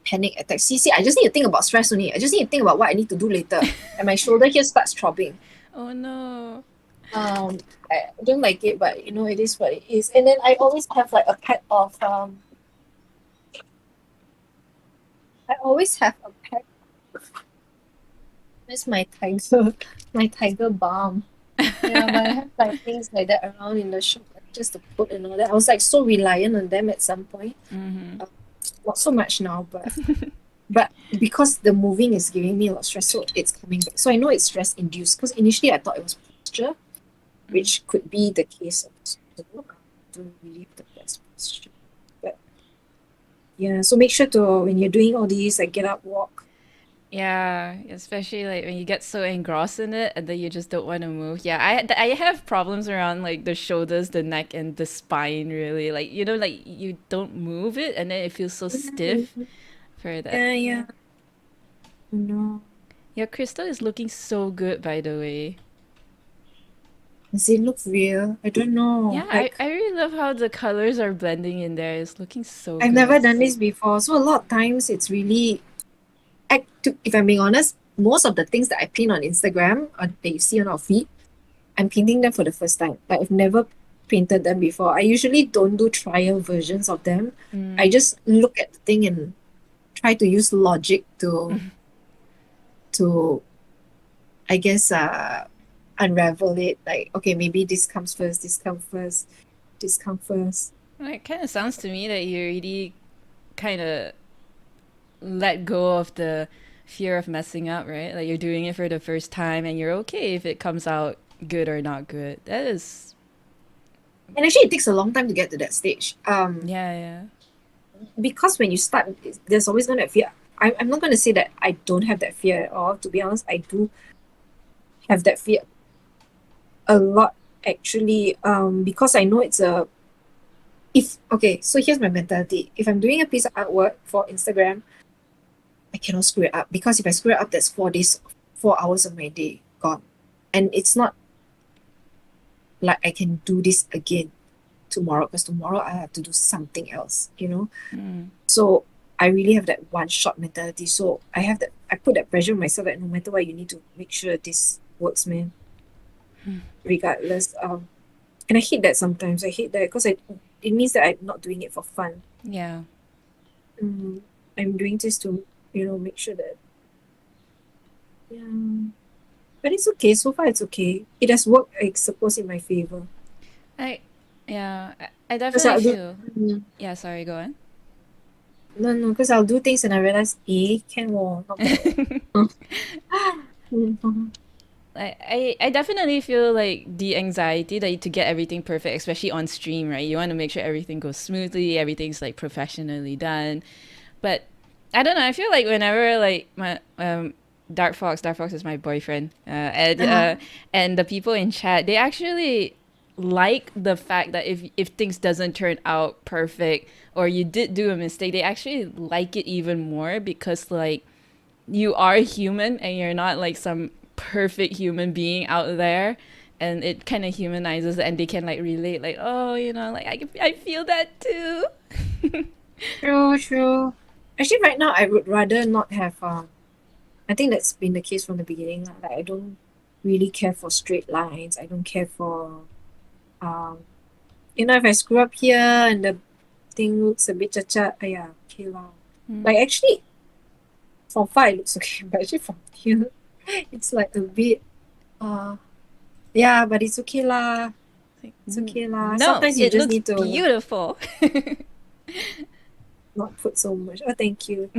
panic attacks. See, I just need to think about stress only. I just need to think about what I need to do later. And my shoulder here starts throbbing. Oh no. Um, I don't like it, but it is what it is. And then I always have like a pack of I always have a pack. Where's my tiger? My tiger balm. Yeah, but I have like things like that around in the shop, like just to put and all that. I was like so reliant on them at some point. Mm-hmm. Uh, Not so much now, but because the moving is giving me a lot of stress, so it's coming back. So I know it's stress induced because initially I thought it was posture, which could be the case also. I don't really have the best posture. But yeah, so make sure to when you're doing all these, like get up, walk. Yeah, especially like when you get so engrossed in it and then you just don't want to move. Yeah, I have problems around like the shoulders, the neck, and the spine. Really, like like you don't move it and then it feels so stiff for that. Yeah. No. Your crystal is looking so good, by the way. Does it look real? I don't know. Yeah, I, Like I really love how the colors are blending in there. It's looking so I've good. never done this before, so a lot of times it's really if I'm being honest, most of the things that I paint on Instagram or that you see on our feed, I'm painting them for the first time. Like I've never painted them before. I usually don't do trial versions of them. I just look at the thing and try to use logic to I guess unravel it. Like, okay, maybe this comes first, this comes first, this comes first. Well, it kind of sounds to me that you really kind of let go of the fear of messing up, right? Like you're doing it for the first time and you're okay if it comes out good or not good. That is, And actually it takes a long time to get to that stage. yeah. Because when you start, there's always gonna be fear. I'm not gonna say that I don't have that fear at all. To be honest, I do have that fear a lot actually. Because I know it's a if okay, so here's my mentality. If I'm doing a piece of artwork for Instagram, I cannot screw it up because if I screw it up, that's 4 days, 4 hours of my day gone. And it's not like I can do this again tomorrow because tomorrow I have to do something else. So I really have that one shot mentality. So I put that pressure on myself that no matter what, you need to make sure this works, man. Regardless. And I hate that sometimes. I hate that because it means that I'm not doing it for fun. Yeah. Mm, I'm doing this to, make sure that, yeah. But it's okay. So far, it's okay. It has worked, I suppose, in my favor. I yeah, I Because definitely I'll do, feel. mm, Yeah, sorry, go on. no, because I'll do things and I realize, can not bad. Mhm. I definitely feel like the anxiety that you to get everything perfect, especially on stream, right? You want to make sure everything goes smoothly, everything's like professionally done. But I don't know. I feel like whenever like my Dark Fox is my boyfriend, Uh-huh. and the people in chat, they actually like the fact that if things doesn't turn out perfect or you did do a mistake, they actually like it even more because like you are human and you're not like some perfect human being out there, and it kind of humanizes it and they can like relate like, oh, like I feel that too. True, true. Actually, right now, I would rather not have, I think that's been the case from the beginning. Lah. Like, I don't really care for straight lines. I don't care for, um, if I screw up here and the thing looks a bit cacat, yeah, okay lah. Mm. Like, actually, from far it looks okay, but actually from here, it's like a bit, uh, yeah, but it's okay lah. Like, It's okay lah. no, Sometimes you it just looks need to beautiful. not put so much. Oh, thank you.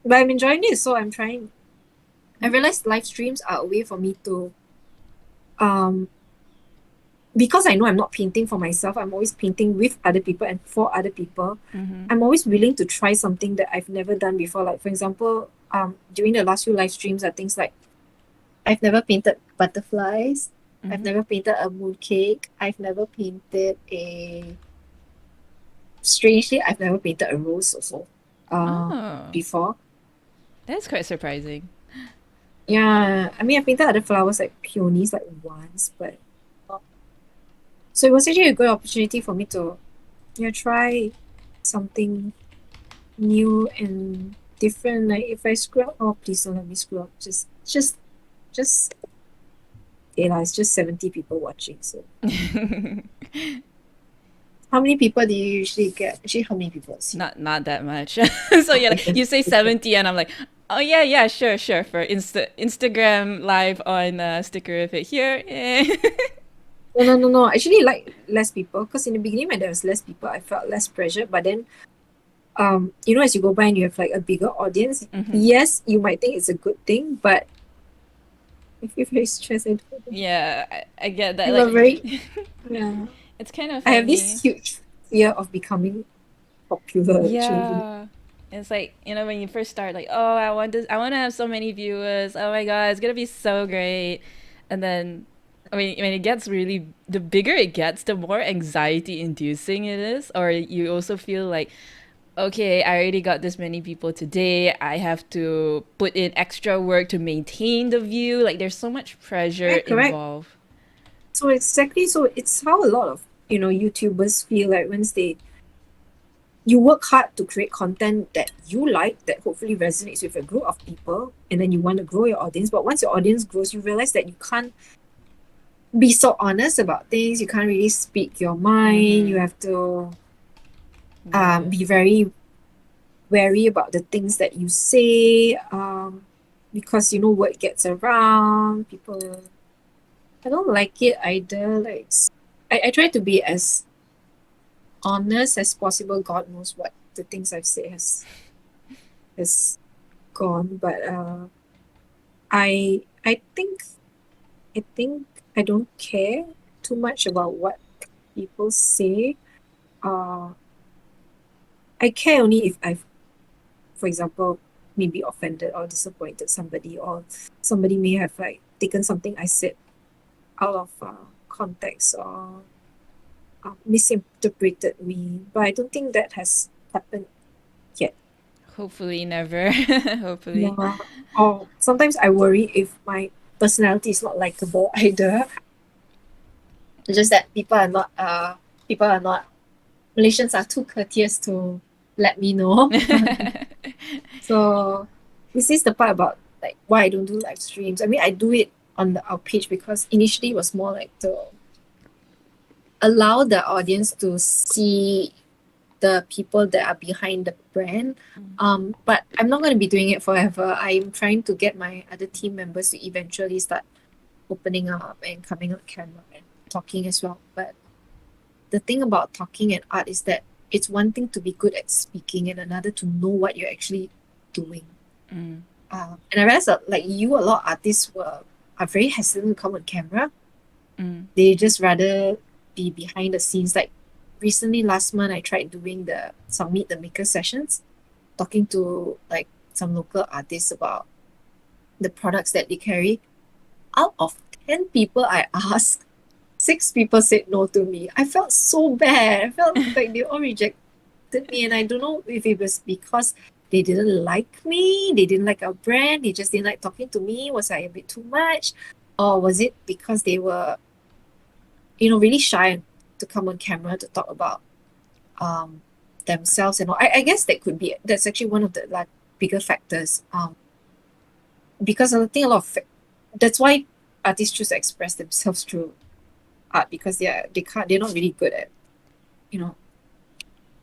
But I'm enjoying it, so I'm trying. I realized live streams are a way for me to, um, because I know I'm not painting for myself, I'm always painting with other people and for other people. Mm-hmm. I'm always willing to try something that I've never done before. Like, for example, during the last few live streams are things like I've never painted butterflies. I've Mm-hmm. never painted a mooncake. I've never painted strangely, I've never painted a rose also, Oh, before. that's quite surprising. Yeah, I mean, I painted other flowers like peonies like once, but so it was actually a good opportunity for me to, try something new and different. Like if I screw up, oh please don't let me screw up. Just okay lah. It's just 70 people watching. So how many people do you usually get? Actually, how many people is here? Not that much. So yeah, like, Okay. you say 70 and I'm like, oh yeah, yeah, sure, sure, for Instagram live on Stickerrific here. Eh. No, no, no, no. Actually, like less people because in the beginning when there was less people, I felt less pressure. But then, as you go by and you have like a bigger audience, Mm-hmm. yes, you might think it's a good thing, but I feel very stressed. I don't know. Yeah, I get that. I'm a Like, very yeah. it's kind of I have funny. this huge fear of becoming popular. Actually, Yeah. It's like, when you first start, like, oh, I want to have so many viewers. Oh my God, it's going to be so great. And then, I mean, when it gets really, the bigger it gets, the more anxiety inducing it is. Or you also feel like, okay, I already got this many people today. I have to put in extra work to maintain the view. Like, there's so much pressure correct, correct. involved. So exactly, so it's how a lot of YouTubers feel like once you work hard to create content that you like, that hopefully resonates with a group of people, and then you want to grow your audience. But once your audience grows, you realize that you can't be so honest about things. You can't really speak your mind. Mm-hmm. You have to Yeah. be very wary about the things that you say, because word gets around. People, I don't like it either. Like, I try to be as honest as possible. God knows what the things I've said has gone, but I think I don't care too much about what people say. Uh, I care only if I've, for example, maybe offended or disappointed somebody, or somebody may have like taken something I said out of context, or misinterpreted me. But I don't think that has happened yet. Hopefully, never. Hopefully. Yeah. Or sometimes I worry if my personality is not likable either. It's just that people are not Malaysians are too courteous to let me know. So this is the part about like why I don't do live streams. I mean, I do it on our page because initially it was more like to allow the audience to see the people that are behind the brand. But I'm not going to be doing it forever. I'm trying to get my other team members to eventually start opening up and coming on camera and talking as well. But the thing about talking and art is that it's one thing to be good at speaking and another to know what you're actually doing. Mm. And I realized that like you, a lot of artists are very hesitant to come on camera. Mm. They just rather be behind the scenes. Like recently, last month, I tried doing some Meet the Maker sessions, talking to like some local artists about the products that they carry. Out of 10 people I asked, 6 people said no to me. I felt so bad. I felt like they all rejected me, and I don't know if it was because they didn't like me, they didn't like our brand, they just didn't like talking to me. Was I a bit too much? Or was it because they were, really shy to come on camera to talk about um themselves and all? I guess that's actually one of the like bigger factors. Because I think that's why artists choose to express themselves through art because they're not really good at, you know,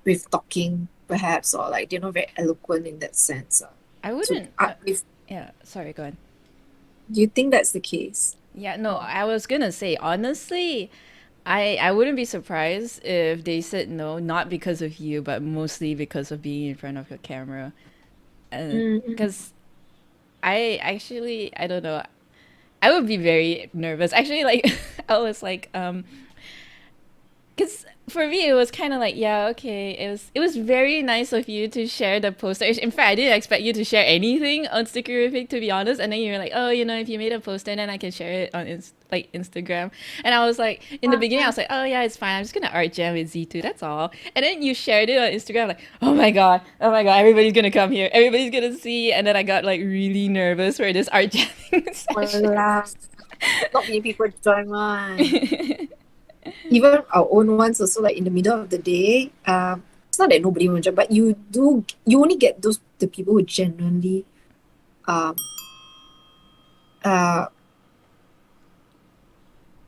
with talking perhaps, or like they're not very eloquent in that sense. I So wouldn't. if Yeah, sorry, go on. do you think that's the case? Yeah, no, Oh. I was gonna say honestly, I wouldn't be surprised if they said no, not because of you, but mostly because of being in front of your camera. And Mm-mm. because I don't know, I would be very nervous. Actually, like I was like, because for me it was kind of like, yeah, okay, it was very nice of you to share the poster. In fact, I didn't expect you to share anything on Stickerrific, to be honest. And then you're like, oh, if you made a poster, then I can share it on like Instagram. And I was like, in the beginning I was like, oh yeah, it's fine, I'm just gonna art jam with Z2, that's all. And then you shared it on Instagram, like, oh my god, everybody's gonna come here, everybody's gonna see. And then I got like really nervous for this art jamming session. Wala. Not many people join one. Even our own ones also, like in the middle of the day. It's not that nobody will join, but you only get the people who genuinely um uh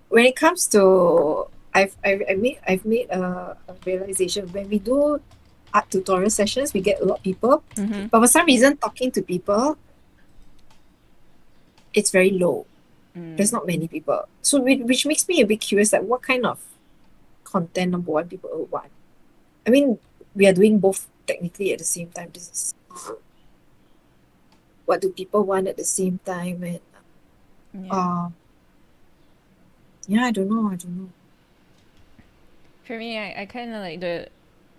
when it comes to I've made a realization when we do art tutorial sessions, we get a lot of people, Mm-hmm. but for some reason, talking to people, it's very low. There's not many people, so which makes me a bit curious, like what kind of content number one people would want. I mean, we are doing both technically at the same time. This is what do people want at the same time, and Yeah. uh, yeah, I don't know. For me, I kind of like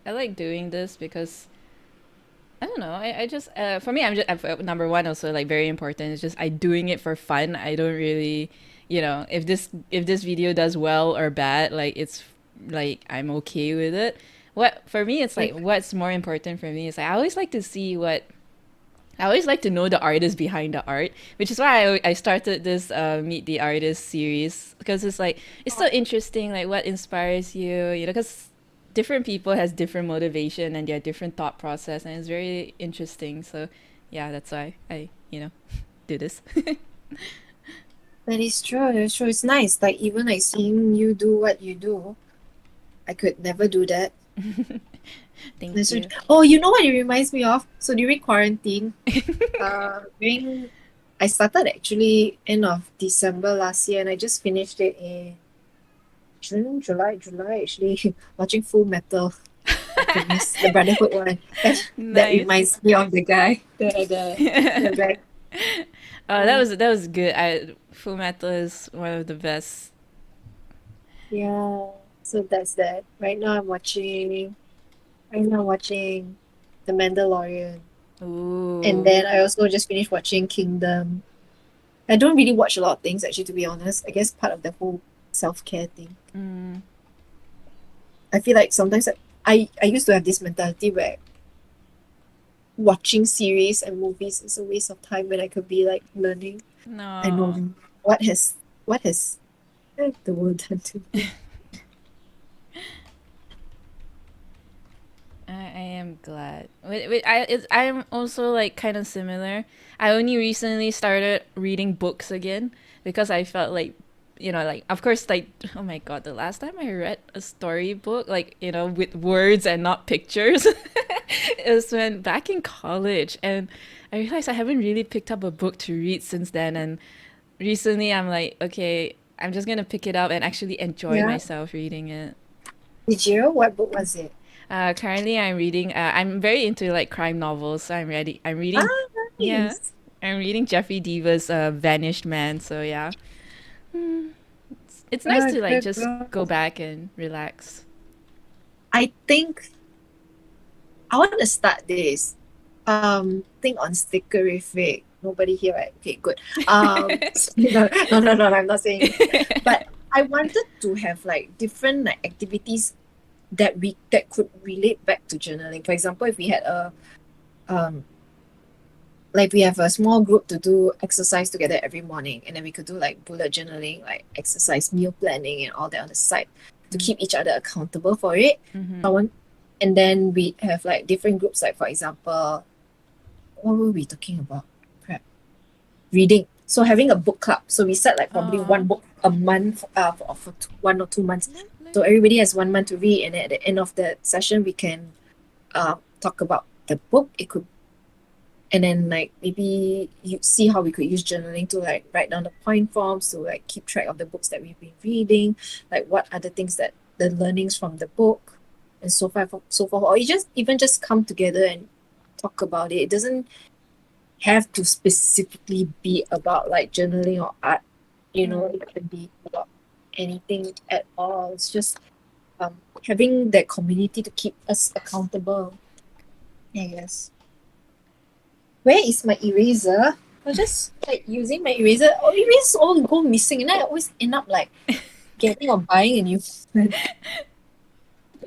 I like doing this because I don't know. I just for me, I'm just number one also like very important. It's just I doing it for fun. I don't really, if this video does well or bad, like it's like I'm okay with it. What for me, it's like Like, what's more important for me is like I always like to know the artist behind the art, which is why I started this Meet the Artist series because it's like it's so interesting, like what inspires you, because different people has different motivation and their different thought process, and it's very interesting. So, yeah, that's why I do this. that is true. That's true. It's nice. Like even like seeing you do what you do, I could never do that. Thank you. Oh, you know what it reminds me of? So during quarantine, during I started actually end of December last year, and I just finished it in June, July actually, watching Full Metal Alchemist, the Brotherhood one. That Nice. reminds me of the guy, the guy. That Uh, was good. Full Metal is one of the best. yeah, so that's that. Right now I'm watching The Mandalorian, and Ooh. then I also just finished watching Kingdom. I don't really watch a lot of things actually, to be honest. I guess part of the whole self-care thing. Mm. I feel like sometimes I used to have this mentality where watching series and movies is a waste of time when I could be like learning. I No. know what has the world done to me. I am glad. I'm also like kind of similar. I only recently started reading books again. because I felt like, like, of course, like, oh my god, the last time I read a storybook, like, with words and not pictures, it was when back in college, and I realized I haven't really picked up a book to read since then. And recently I'm like, okay, I'm just gonna pick it up and actually enjoy Yeah. myself reading it. Did you? What book was it? Currently I'm reading. I'm very into like crime novels, so I'm ready. I'm reading. Ah, Yeah, nice. I'm reading Jeffrey Deaver's Vanished Man. So yeah, it's nice to like Good, just good. go back and relax. I think I want to start this thing on Stickerrific. Nobody here, right? Okay, good. No, I'm not saying it. But I wanted to have like different like activities that could relate back to journaling. For example, if we had a um like we have a small group to do exercise together every morning, and then we could do like bullet journaling, like exercise meal planning and all that on the side to Mm. keep each other accountable for it. Mm-hmm. I want, and then we have like different groups, like for example, what were we talking about? Crap. Reading. So having a book club. So we set like probably Aw. one book a month for 1 or 2 months. Let, let So everybody has 1 month to read, and at the end of the session, we can talk about the book. It could, and then like maybe you see how we could use journaling to like write down the point forms to like keep track of the books that we've been reading, like what are the things that the learnings from the book, and so forth. Or you just even just come together and talk about it. It doesn't have to specifically be about like journaling or art. mm. It can be about anything at all. It's just having that community to keep us accountable. I guess. Where is my eraser? I was just like using my eraser. Oh, erasers all go missing, and I always end up like getting or buying a new one.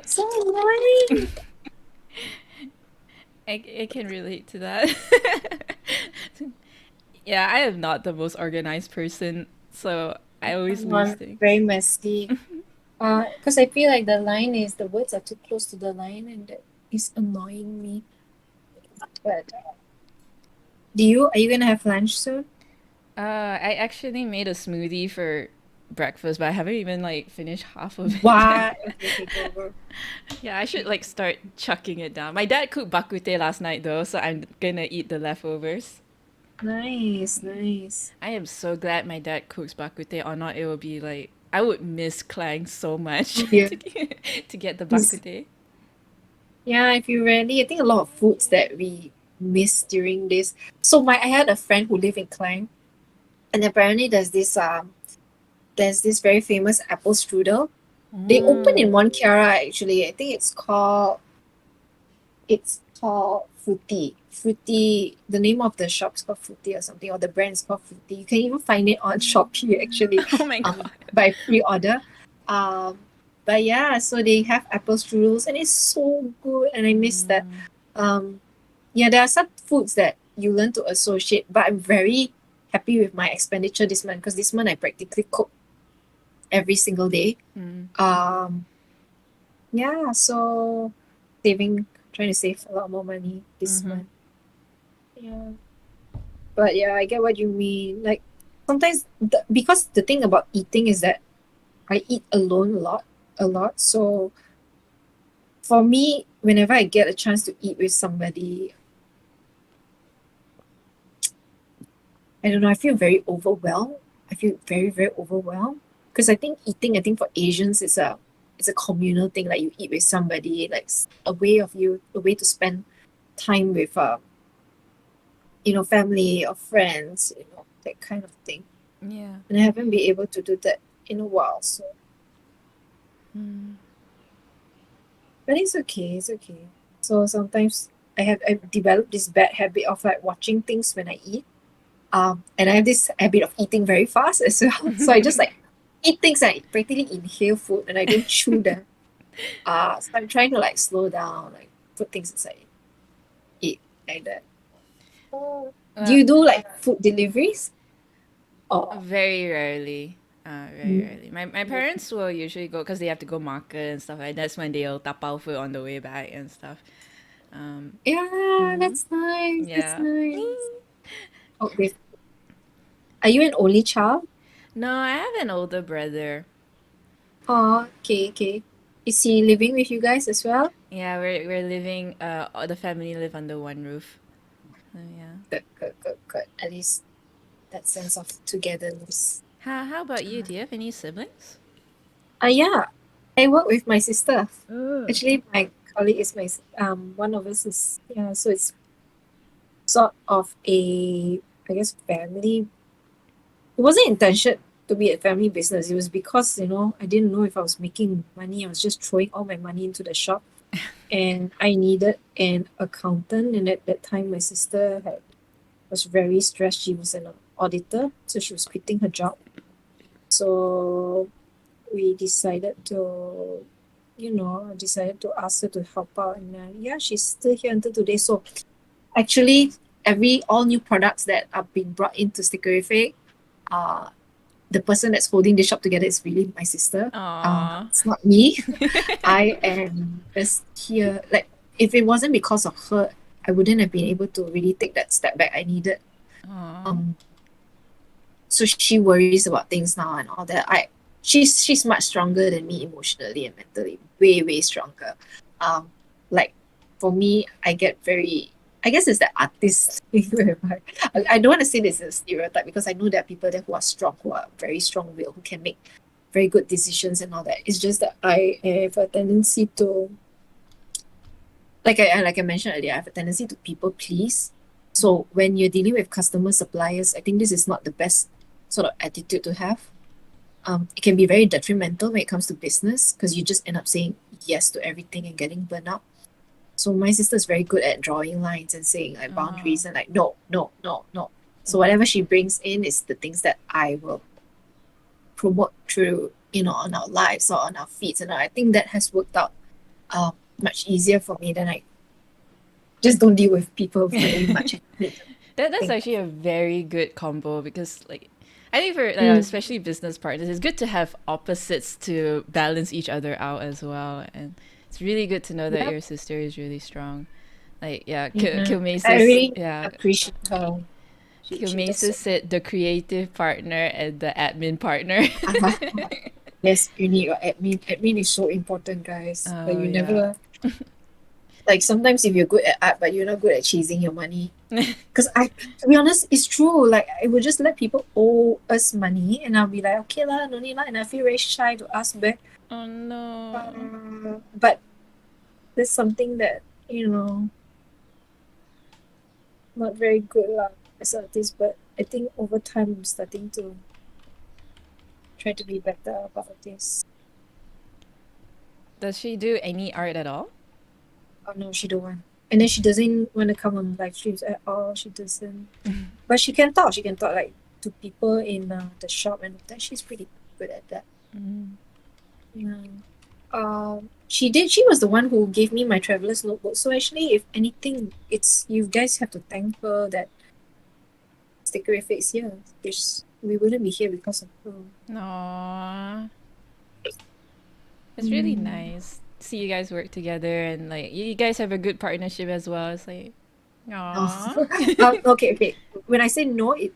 So annoying. I can relate to that. Yeah, I am not the most organized person, so I always lose things. Very messy. Because I feel like the words are too close to the line, and that is annoying me. But are you gonna have lunch soon? I actually made a smoothie for breakfast, but I haven't even like finished half of it. What? Okay, go, go. Yeah, I should like start chucking it down. My dad cooked bak kut teh last night though, so I'm gonna eat the leftovers. Nice, nice. I am so glad my dad cooks bak kut teh, or not it would be like I would miss Klang so much Yeah. to get the bak kut teh. Yeah, if you really, I think a lot of foods that we miss during this. So I had a friend who lived in Klang, and apparently there's this very famous apple strudel. They opened Mm. in Mont Kiara actually. I think it's called Fruity. Fruity. The name of the shop is called Fruity or something, or the brand is called Fruity. You can even find it on Shopee actually, Oh my god. by pre-order. Um, but yeah, so they have apple strudels, and it's so good, and I miss that. Mm. Um, yeah, there are some foods that you learn to associate, but I'm very happy with my expenditure this month because this month I practically cook every single day. Mm. Yeah, so trying to save a lot more money this Mm-hmm. month. Yeah, but yeah, I get what you mean. Like sometimes, because the thing about eating is that I eat alone a lot. So for me, whenever I get a chance to eat with somebody, I don't know, I feel very overwhelmed. I feel very, very overwhelmed because I think eating, I think for Asians, it's a communal thing. Like you eat with somebody, like a way to spend time with family or friends, that kind of thing. Yeah. And I haven't been able to do that in a while. So, Mm. but it's okay. It's okay. So sometimes I've developed this bad habit of like watching things when I eat. And I have this habit of eating very fast as well. So I just like eat things, I practically inhale food and I don't chew them. So I'm trying to like slow down, like put things inside, eat like that. Do Well, you do like food deliveries? Or very rarely. Very mm, rarely. My parents will usually go because they have to go market and stuff like that. That's when they'll tapao food on the way back and stuff. yeah, Mm-hmm. that's nice. That's Yeah. nice. Oh, are you an only child? No, I have an older brother. Oh, okay, okay. Is he living with you guys as well? Yeah, we're living. All the family live under one roof. Yeah. Good, good, good, good. At least that sense of togetherness. How about you? Do you have any siblings? Yeah, I work with my sister. Mm. Actually, my colleague is one of us is, yeah, so it's sort of I guess, family. It wasn't intention to be a family business. It was because, I didn't know if I was making money. I was just throwing all my money into the shop, and I needed an accountant. And at that time, my sister was very stressed. She was an auditor, so she was quitting her job. So we decided to ask her to help out, and yeah, she's still here until today. So actually, every all new products that are being brought into Stickerrific, uh, the person that's holding the shop together is really my sister. Aww. It's not me. I am just here. Like, if it wasn't because of her, I wouldn't have been able to really take that step back I needed. Aww. Um, so she worries about things now and all that. She's much stronger than me emotionally and mentally, way way stronger. Um, like for me, I get very. I guess it's the artist thing whereby I don't want to say this is a stereotype because I know there are people there who are strong, who are very strong willed, who can make very good decisions and all that. It's just that I have a tendency to, like I mentioned earlier, I have a tendency to people please. So when you're dealing with customer suppliers, I think this is not the best sort of attitude to have. It can be very detrimental when it comes to business because you just end up saying yes to everything and getting burnt out. So my sister is very good at drawing lines and saying like Aww. boundaries and like no, no, no, no. So Mm. whatever she brings in is the things that I will promote through, on our lives or on our feeds. And I think that has worked out much easier for me than I just don't deal with people very much. That's Think. actually a very good combo because like I think for Mm, especially business partners, it's good to have opposites to balance each other out as well. And it's really good to know that yeah, your sister is really strong. Like yeah, yeah. I Kilmasis, really yeah, appreciate her. She does Kilmasis so. said the creative partner and the admin partner. Uh-huh. Yes, you need your admin. Admin is so important, guys. Like Oh you yeah. never like sometimes if you're good at art, but you're not good at chasing your money. Because to be honest, it's true. Like I would just let people owe us money, and I'll be like, okay lah, no need lah, and I feel very shy to ask back. Oh no. But there's something that not very good lah as an artist. But I think over time, I'm starting to try to be better about this. Does she do any art at all? Oh no, she don't want. And then she doesn't want to come on live streams at all. She doesn't. But she can talk. She can talk like to people in the shop, and that she's pretty good at that. Mm. Yeah. She was the one who gave me my traveler's notebook. So actually, if anything, it's you guys have to thank her that Stickerrific is here. Because we wouldn't be here because of her. Aww. It's really Mm. nice. See you guys work together and like you guys have a good partnership as well. It's like, Oh. aww. Okay, okay. When I say no, it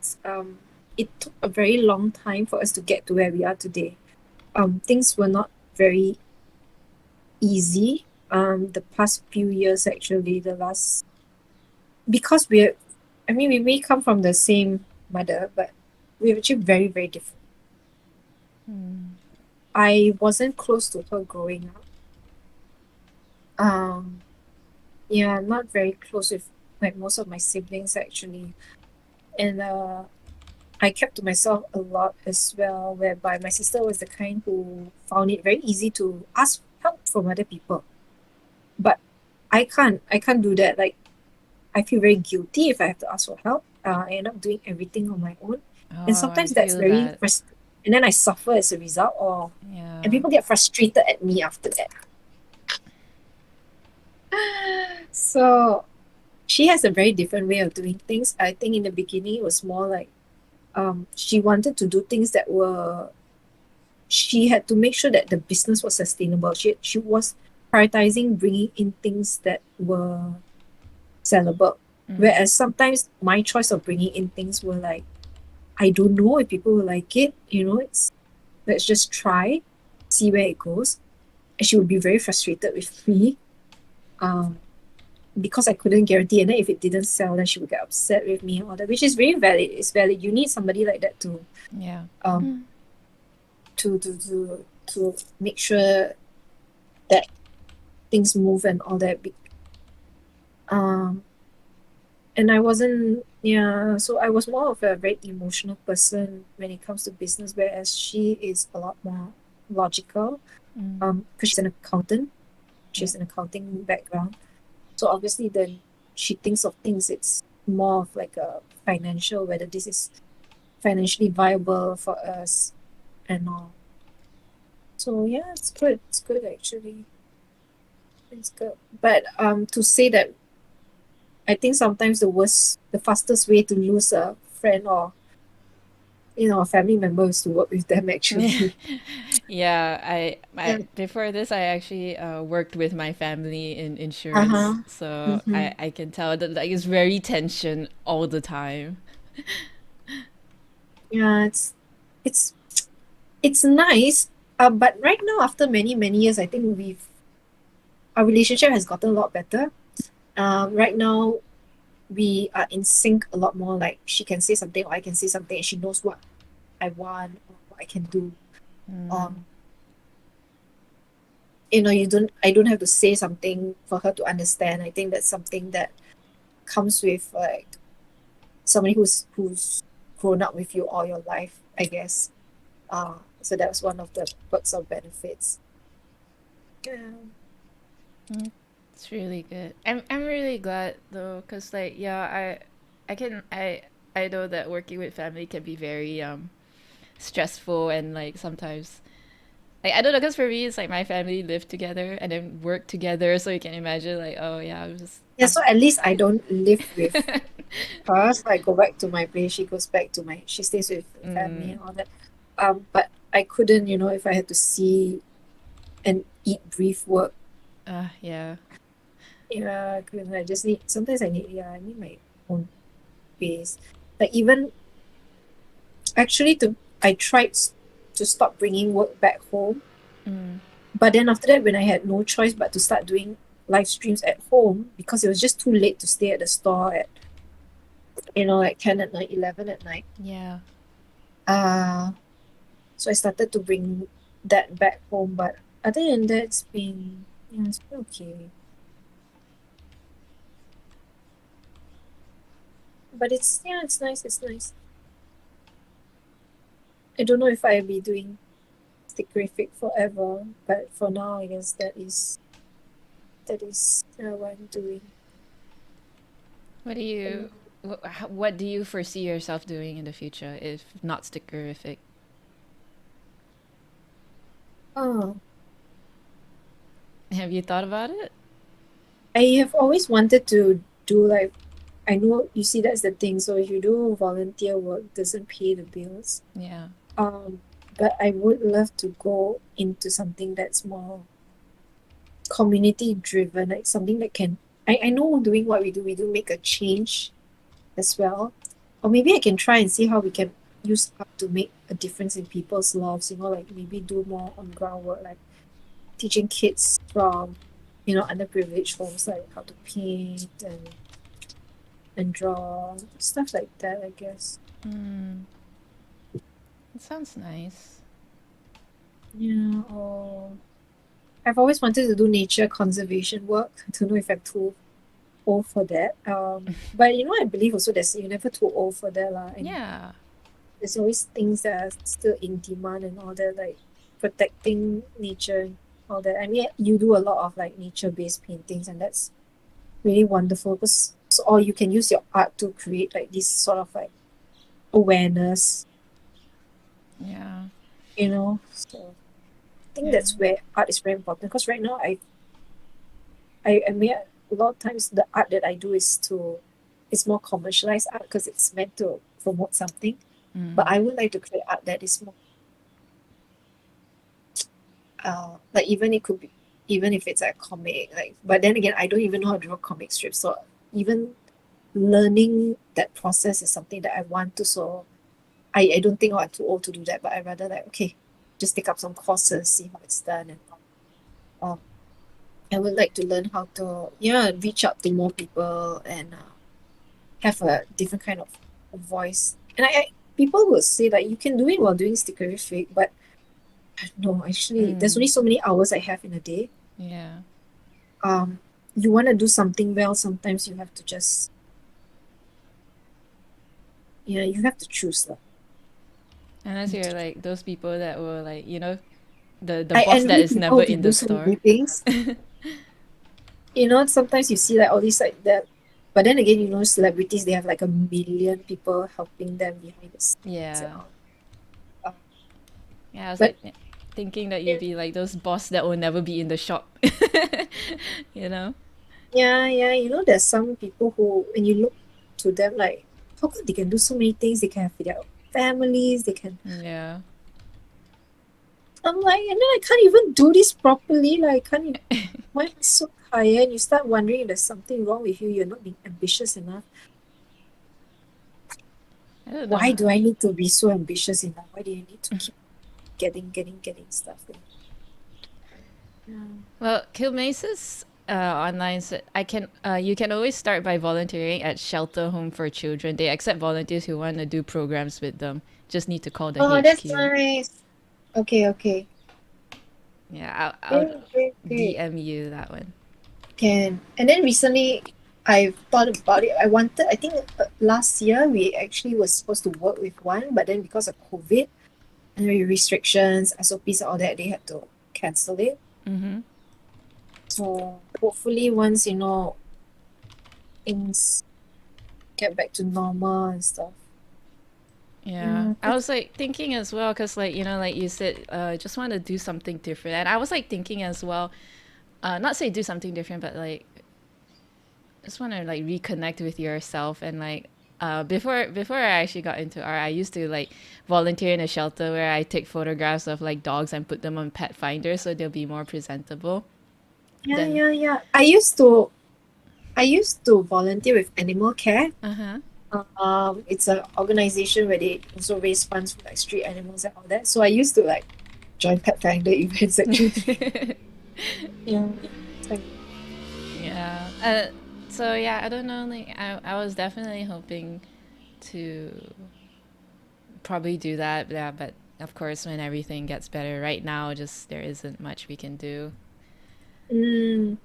took a very long time for us to get to where we are today. Things were not very easy. The past few years, actually, because we may come from the same mother, but we're actually very, very different. Mm. I wasn't close to her growing up. Um, yeah, I'm not very close with like most of my siblings actually, and I kept to myself a lot as well. Whereby my sister was the kind who found it very easy to ask help from other people, but I can't do that. Like I feel very guilty if I have to ask for help. I end up doing everything on my own, and Oh, I sometimes that's feel very that. frustrating. And then I suffer as a result, and Yeah. people get frustrated at me after that. So she has a very different way of doing things. I think in the beginning it was more like she wanted to do things that were she had to make sure that the business was sustainable. She was prioritizing bringing in things that were sellable. Mm. Whereas sometimes my choice of bringing in things were like I don't know if people will like it. It's let's just try, see where it goes. And she would be very frustrated with me, um, because I couldn't guarantee. And then if it didn't sell, then she would get upset with me and all that, which is very valid. It's valid. You need somebody like that Yeah. um to make sure that things move and all that. Um, and I wasn't, yeah, so I was more of a very emotional person when it comes to business, whereas she is a lot more logical. Because she's an accountant, she Yeah. has an accounting background. So obviously, then she thinks of things, it's more of like a financial, whether this is financially viable for us and all. So yeah, it's good. It's good actually. It's good. But to say that, I think sometimes the fastest way to lose a friend or a family member is to work with them actually. Yeah, Yeah. before this I actually worked with my family in insurance, Uh-huh. so Mm-hmm. I can tell that like it's very tension all the time. Yeah, it's it's nice. But right now, after many many years, I think our relationship has gotten a lot better. Right now we are in sync a lot more. Like she can say something or I can say something, and she knows what I want or what I can do. Um, I don't have to say something for her to understand. I think that's something that comes with like somebody who's grown up with you all your life, I guess. So that was one of the perks of benefits. Yeah. It's really good. I'm really glad though, cause like yeah, I can I know that working with family can be very stressful and like sometimes like I don't know, cause for me it's like my family live together and then work together, so you can imagine like oh yeah, I'm just Yeah, so at least I don't live with her. So I go back to my place. She stays with the family and all that. But I couldn't, if I had to see and eat, breathe, work. yeah. Yeah, I couldn't. Sometimes I need my own space. Like even actually, I tried to stop bringing work back home. But then after that, when I had no choice but to start doing live streams at home because it was just too late to stay at the store at, like 10 at night, 11 at night. Yeah. Uh, so I started to bring that back home. But other than that, it's been okay. But it's nice. It's nice. I don't know if I'll be doing Stickerrific forever, but for now, I guess that is what I'm doing. What do you what do you foresee yourself doing in the future if not stickerific? Oh, Have you thought about it? I have always wanted to do like, I know you see that's the thing. So if you do volunteer work, doesn't pay the bills. Yeah. Um, but I would love to go into something that's more community driven, like something that can. I know doing what we do make a change as well. Or maybe I can try and see how we can use art to make a difference in people's lives, like maybe do more on groundwork, like teaching kids from, underprivileged homes, like how to paint and draw, stuff like that, I guess. It sounds nice. Yeah, or I've always wanted to do nature conservation work. I don't know if I'm too old for that. But I believe also you're never too old for that lah. And Yeah. there's always things that are still in demand and all that, like protecting nature and all that. I mean, you do a lot of like nature-based paintings, and that's really wonderful because or you can use your art to create like this sort of like awareness, Yeah. So I think Yeah. that's where art is very important because right now I mean a lot of times the art that I do it's more commercialized art because it's meant to promote something. But I would like to create art that is more like even if it's a comic, like, but then again I don't even know how to draw comic strips, so even learning that process is something that I want to. So I don't think, oh, I'm too old to do that, but I rather like, okay, just take up some courses, see how it's done, and I would like to learn how to reach out to more people and have a different kind of voice. And I people will say that you can do it while doing Stickerrific, but no, actually, there's only so many hours I have in a day. Yeah. Um, you want to do something well, sometimes you have to just you have to choose lah. Unless you're like those people that were like, the I boss that envy is never people who in do the so many store. things. Sometimes you see like all these like that, but then again, celebrities they have like a million people helping them behind the scenes and Yeah. all. Uh, Yeah, I was but like thinking that yeah, you'd be like those boss that will never be in the shop. you know? yeah, there's some people who, when you look to them, like, how come they can do so many things? They can have their families. They can. Yeah. I'm like, and then I can't even do this properly. Like, I can't. Why am I so tired? And you start wondering if there's something wrong with you. You're not being ambitious enough. I don't know. Why do I need to be so ambitious enough? Why do you need to keep getting stuff? Yeah. Well, Kilmace's online I can you can always start by volunteering at Shelter Home for Children. They accept volunteers who want to do programs with them. Just need to call the Oh, that's HQ. nice. Okay. Yeah, I'll Great. DM you that one. Can. And then recently, I've thought about it. I think last year we actually was supposed to work with one, but then because of COVID and the restrictions, SOPs, all that, they had to cancel it. Mm-hmm. So hopefully, once things get back to normal and stuff. Yeah, Yeah, I was like thinking as well, cause like like you said, just want to do something different, and I was like thinking as well, not say do something different, but like just want to like reconnect with yourself and like before I actually got into art, I used to like volunteer in a shelter where I take photographs of like dogs and put them on pet finder so they'll be more presentable. Then yeah. I used to volunteer with Animal Care. uh-huh. It's an organization where they also raise funds for like street animals and all that. So I used to like join pet finder events actually. Yeah. So, Yeah. So yeah, I don't know, like I was definitely hoping to probably do that, yeah, but of course when everything gets better right now just there isn't much we can do. mm,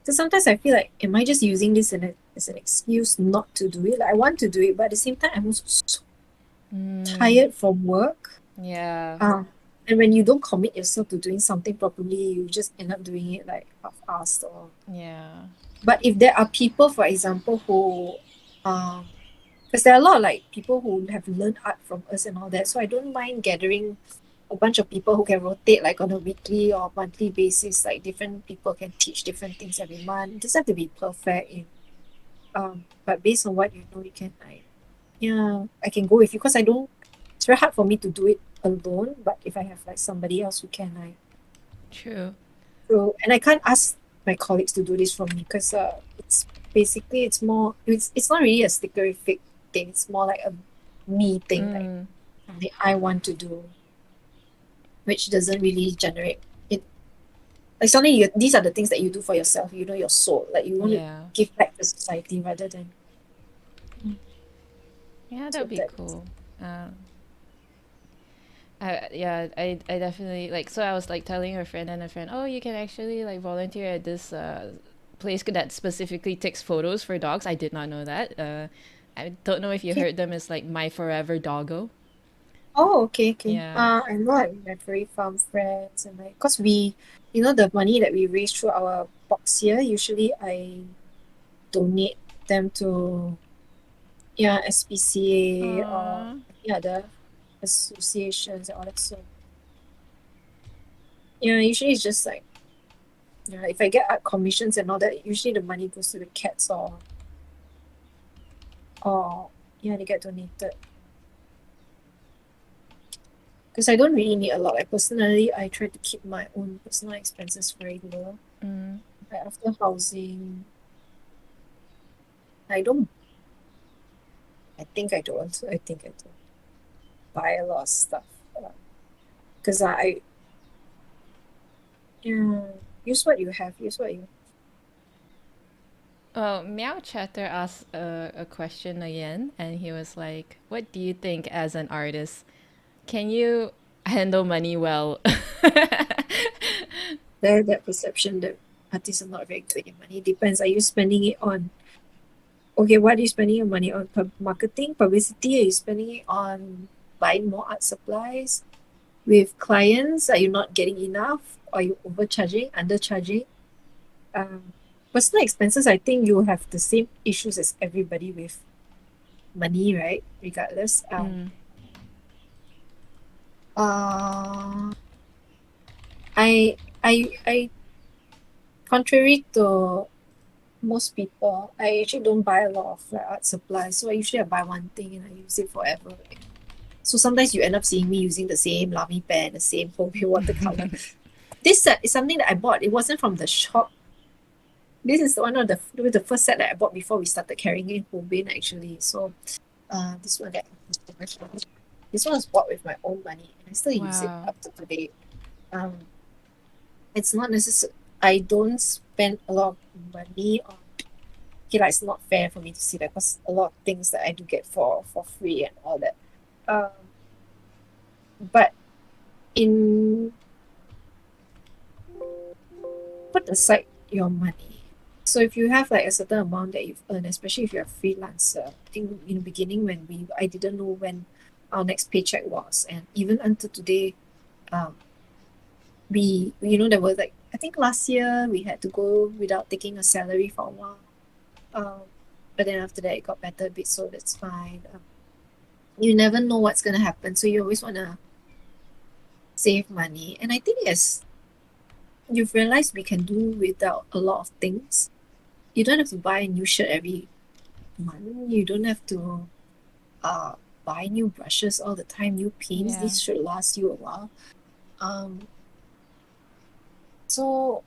so sometimes I feel like, am I just using this as an excuse not to do it? Like I want to do it, but at the same time, I'm also so Mm, tired from work. yeah. Um, and when you don't commit yourself to doing something properly, you just end up doing it like half-assed or. Yeah. But if there are people, for example, who, because there are a lot of like people who have learned art from us and all that, so I don't mind gathering a bunch of people who can rotate like on a weekly or monthly basis. Like different people can teach different things every month. It doesn't have to be perfect. But based on what you know, you can like, yeah, I can go with you because I don't. It's very hard for me to do it alone. But if I have like somebody else who can, like, True. so, and I can't ask my colleagues to do this for me because it's basically it's not really a stickerific thing. It's more like a me thing, like Mm, something I want to do, which doesn't really generate it. Like suddenly, these are the things that you do for yourself. You know your soul. Like you want to yeah. give back to society rather than. Mm. Yeah, So that'd be that. cool. um I definitely like, so I was like telling a friend and a friend, oh, you can actually like volunteer at this place that specifically takes photos for dogs. I did not know that. I don't know if you Okay. heard them as like My Forever Doggo. Oh, okay. Yeah. I know like my furry farm friends and like, cause the money that we raise through our box here, usually I donate them to SPCA or Aww. any other associations and all that. So usually it's just like if I get art commissions and all that, usually the money goes to the cats or they get donated. Because I don't really need a lot. Like personally, I try to keep my own personal expenses very low. Mm. Like after housing, I don't. I think I don't. I think I do. buy a lot of stuff. Because yeah, use what you have. Use what you. Well, Meow Chatter asked a question again, and he was like, "What do you think as an artist? Can you handle money well?" That perception that artists are not very good at money. Depends. Are you spending it on okay, what are you spending your money on? Marketing, publicity? Are you spending it on buying more art supplies? With clients, are you not getting enough? Are you overcharging, undercharging? Um, Personal expenses, I think you have the same issues as everybody with money, right? Regardless. Mm, Uh, I contrary to most people, I actually don't buy a lot of like, art supplies. So I usually buy one thing and I use it forever. So sometimes you end up seeing me using the same Lamy pen, the same homemade watercolor. This set is something that I bought. It wasn't from the shop. This is one of the first set that I bought before we started carrying in Hobin actually. So this one that this one was bought with my own money and I still use it wow. up to today. It's not necessary. I don't spend a lot of money on okay, like it's not fair for me to see that because a lot of things that I do get for free and all that. Um, but in put aside your money. So if you have like a certain amount that you've earned, especially if you're a freelancer, I think in the beginning when I didn't know when our next paycheck was, and even until today, um, we there was like I think last year we had to go without taking a salary for a while. Um, but then after that it got better a bit, so that's fine. You never know what's gonna happen, so you always wanna save money. And I think as you've realized we can do without a lot of things. You don't have to buy a new shirt every month. You don't have to uh buy new brushes all the time, new paints. Yeah. This should last you a while. Um, so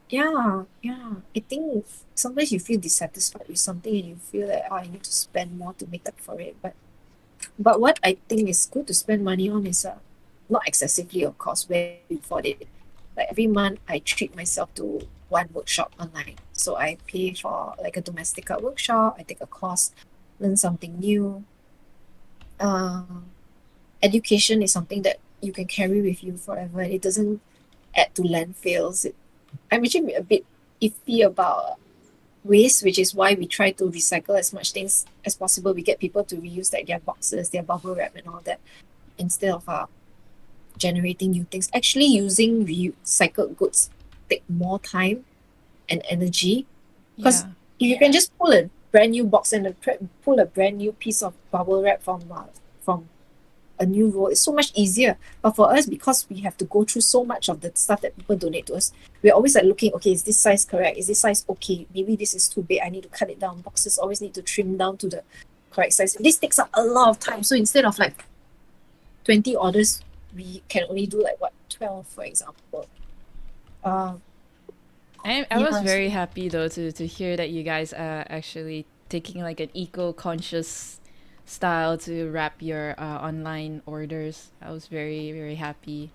yeah. I think sometimes you feel dissatisfied with something and you feel like oh, I need to spend more to make up for it. But what I think is good to spend money on is not excessively of course where you afford it. Like every month I treat myself to one workshop online. So I pay for like a domestic art workshop, I take a course, learn something new. Um, Education is something that you can carry with you forever. It doesn't add to landfills. I'm actually a bit iffy about waste, which is why we try to recycle as much things as possible. We get people to reuse like their boxes, their bubble wrap and all that instead of generating new things. Actually using recycled goods take more time and energy because Yeah. if you can just pull a brand new box and pull a brand new piece of bubble wrap from a new roll, it's so much easier. But for us, because we have to go through so much of the stuff that people donate to us, we're always like looking, okay, is this size correct? Is this size okay? Maybe this is too big. I need to cut it down. Boxes always need to trim down to the correct size. This takes up a lot of time. So instead of like 20 orders, we can only do like what 12, for example. Um, I was yeah, so very happy though to hear that you guys are actually taking like an eco-conscious style to wrap your online orders. I was very, very happy.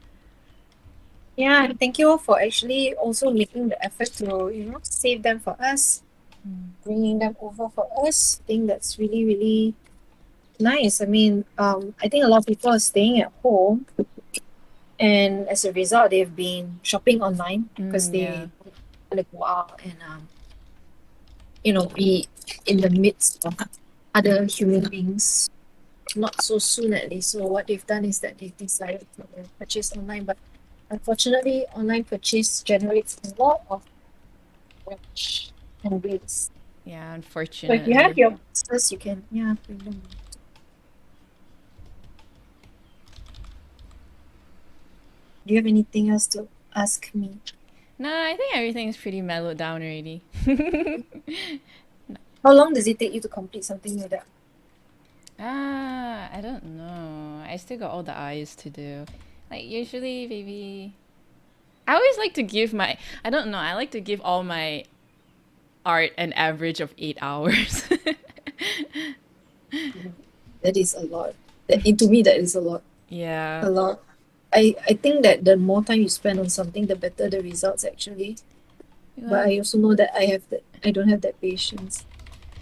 yeah, and thank you all for actually also making the effort to save them for us, bringing them over for us. I think that's really really nice. I mean, I think a lot of people are staying at home, and as a result, they've been shopping online because Mm, they yeah. want to go out and be in the midst of other human beings. Not so soon at least. So what they've done is that they've decided to purchase online, but unfortunately, online purchase generates a lot of waste and waste. Yeah, So if you have unfortunately. your boxes, you can bring them. Do you have anything else to ask me? Nah, I think everything is pretty mellowed down already. How long does it take you to complete something like that? I don't know. I still got all the eyes to do. Like usually maybe I always like to give my I don't know, I like to give all my art an average of 8 hours. Mm, that is a lot. To me, that is a lot. Yeah. A lot. I think that the more time you spend on something, the better the results actually. But Well, I also know that I don't have that patience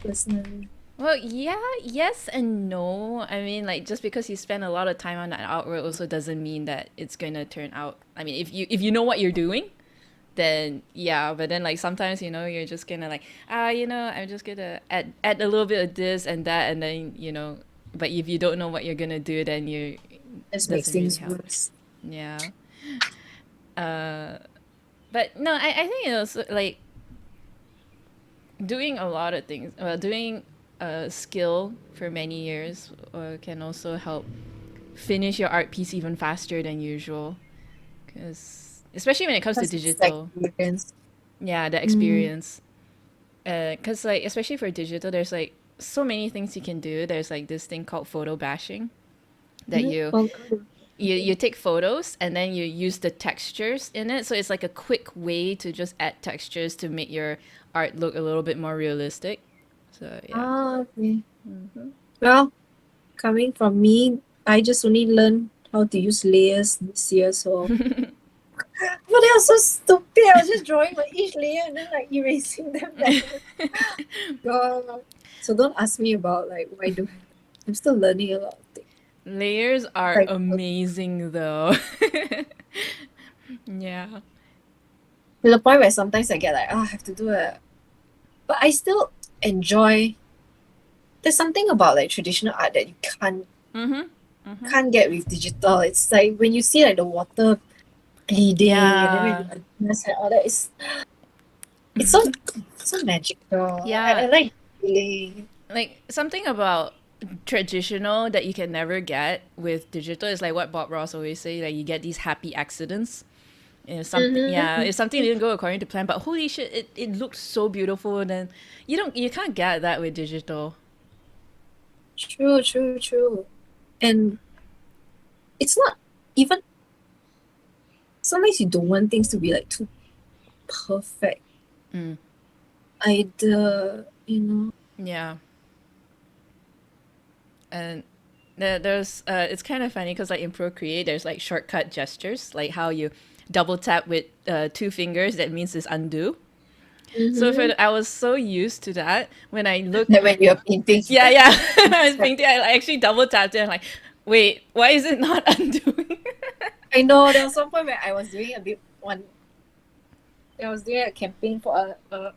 personally. well, yeah, yes and no. I mean, like just because you spend a lot of time on that artwork also doesn't mean that it's gonna turn out. I mean, if you know what you're doing, then yeah. But then like sometimes you're just gonna like I'm just gonna add a little bit of this and that, and then But if you don't know what you're gonna do, then you Just makes doesn't really things help. worse. Yeah. But no, I think it was like doing a lot of things. Doing a skill for many years can also help finish your art piece even faster than usual. Because especially when it comes to Because it's like digital, against. yeah, the Mm. experience. Because like especially for digital, there's like so many things you can do. There's like this thing called photo bashing that Mhm. you Oh, good. you Okay. you take photos and then you use the textures in it. So it's like a quick way to just add textures to make your art look a little bit more realistic. So yeah. Okay. Well, coming from me, I just only learned how to use layers this year, so but they are so stupid. I was just drawing on each layer and then like erasing them backwards. God. So don't ask me about like why do I'm still learning a lot of things. Layers are Like amazing though. Yeah. to the point where sometimes I get like, oh, I have to do it. But I still enjoy there's something about like traditional art that you Mm-hmm. can't get with digital. It's like when you see like the water bleeding and then when Yeah. you adjust and all that, it's so magical. I Yeah. like feeling. Like something about traditional that you can never get with digital is like what Bob Ross always say, like you get these happy accidents. If something yeah, Mm-hmm. if something didn't go according to plan, but holy shit, it looked so beautiful, then you can't get that with digital. True, true, true. And it's not even sometimes you don't want things to be like too perfect Mm. either, you know. Yeah. And there's it's kind of funny because like in Procreate there's like shortcut gestures, like how you double tap with two fingers, that means it's undo. So Mm-hmm. I was so used to that when I look. That when you're painting, Yeah, yeah. I was it's like, painting. I actually double tapped it. I'm like, wait, why is it not undoing? I know there was some point where I was doing a bit one I was doing a campaign for a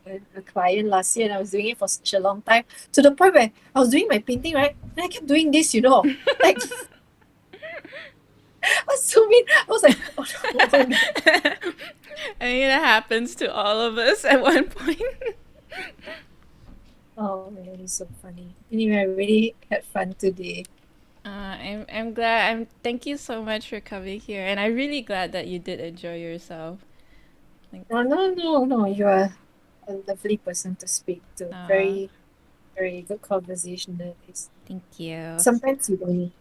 client last year and I was doing it for such a long time to the point where I was doing my painting, right? And I kept doing this, you know. Like I was so mean. I was like, oh no, oh no. I mean, that happens to all of us at one point. Oh man, it's so funny. Anyway, I really had fun today. I'm glad. Thank you so much for coming here, and I'm really glad that you did enjoy yourself. Like, No, no, no, no. You are a lovely person to speak to. uh, Very, very good conversationalist. thank you. Sometimes you don't.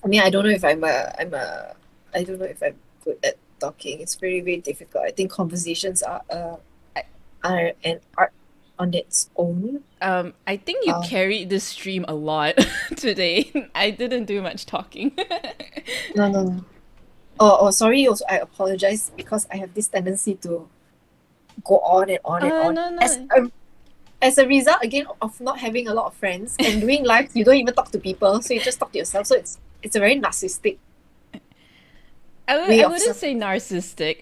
I mean, I don't know if I don't know if I'm good at talking. It's very, very difficult. I think conversations are an art on its own. I think you Um, carried this stream a lot today. I didn't do much talking. no, no, no. Oh, sorry. Also, I apologize because I have this tendency to go on and on and on. No, no. As a result, again, of not having a lot of friends and doing live, you don't even talk to people, so you just talk to yourself. So it's a very narcissistic way I of wouldn't some. say narcissistic.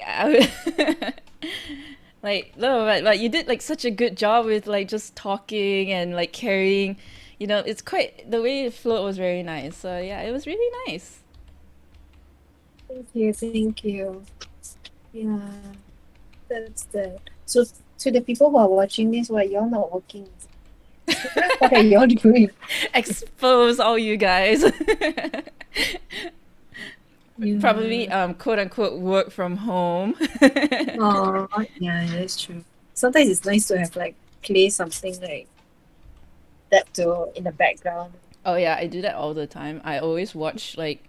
Like no, but you did like such a good job with like just talking and like carrying. It's quite the way it flowed was very nice. So yeah, it was really nice. Thank you, thank you. Yeah, that's that. So to the people who are watching this, why you're not working? What are y'all doing? Expose all you guys. Probably Yeah. quote unquote work from home. Oh, yeah, that's true. Sometimes it's nice to have like play something like that to in the background. Oh yeah, I do that all the time. I always watch like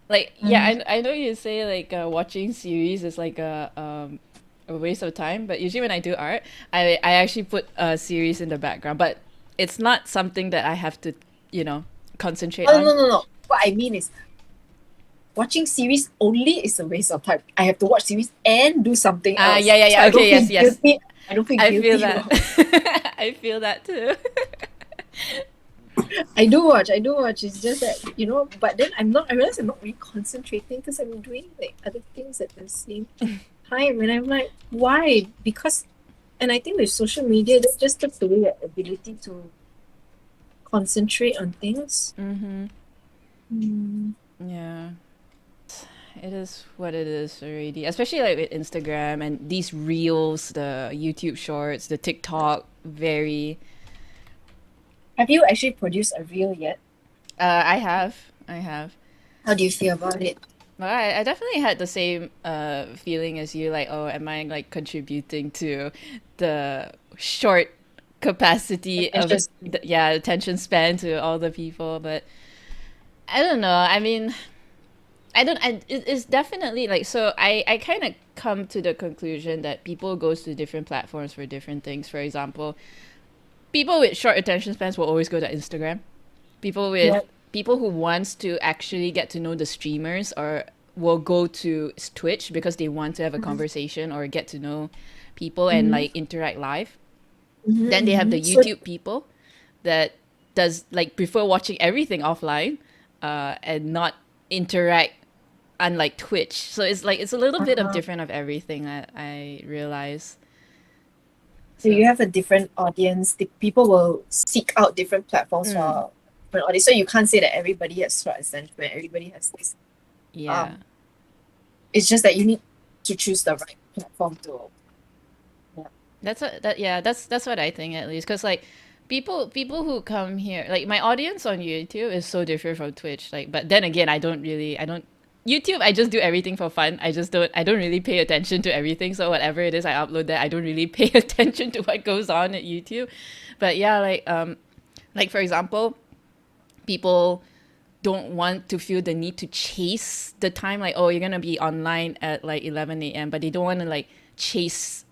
yeah, Mm. I know you say like watching series is like a waste of time, but usually when I do art, I actually put a series in the background, but it's not something that I have to you know concentrate Oh on. no, no, no. what I mean is watching series only is a waste of time. I have to watch series and do something Ah, else. yeah, yeah, So yeah. I don't Okay, feel yes, yes. guilty. I don't feel I feel guilty that. about I feel that too. I do watch. It's just that, but then I realize I'm not really concentrating because I'm doing like other things at the same time. And I'm like, why? Because, and I think with social media, that just took away the ability to concentrate on things. Mm-hmm. Mm. Yeah. It is what it is already. Especially like with Instagram and these reels, the YouTube shorts, the TikTok, very Have you actually produced a reel yet? I have. I have. How do you feel about it? Well, I definitely had the same feeling as you, like, oh, am I like contributing to the short capacity of Attention. yeah, attention span to all the people, but I don't know. I mean, I don't. It's definitely like so. I kind of come to the conclusion that people goes to different platforms for different things. For example, people with short attention spans will always go to Instagram. People with Yeah. people who wants to actually get to know the streamers or will go to Twitch because they want to have a Mm-hmm. conversation or get to know people and Mm-hmm. like interact live. Then they have Mm-hmm. the So YouTube people that does like prefer watching everything offline and not interact unlike Twitch. So it's like it's a little bit of uh, different of everything that I realize. so So you have a different audience. The people will seek out different platforms mm, for different audience. So you can't say that everybody has short attention when everybody has this. yeah. Um, it's just that you need to choose the right platform to. Yeah. That's what that yeah, that's what I think at least cuz like people who come here like my audience on YouTube is so different from Twitch like but then again I don't YouTube I just do everything for fun. I don't really pay attention to everything so whatever it is I upload that I don't really pay attention to what goes on at YouTube. But yeah, like for example, people don't want to feel the need to chase the time like oh you're gonna be online at like 11 a.m but they don't want to like chase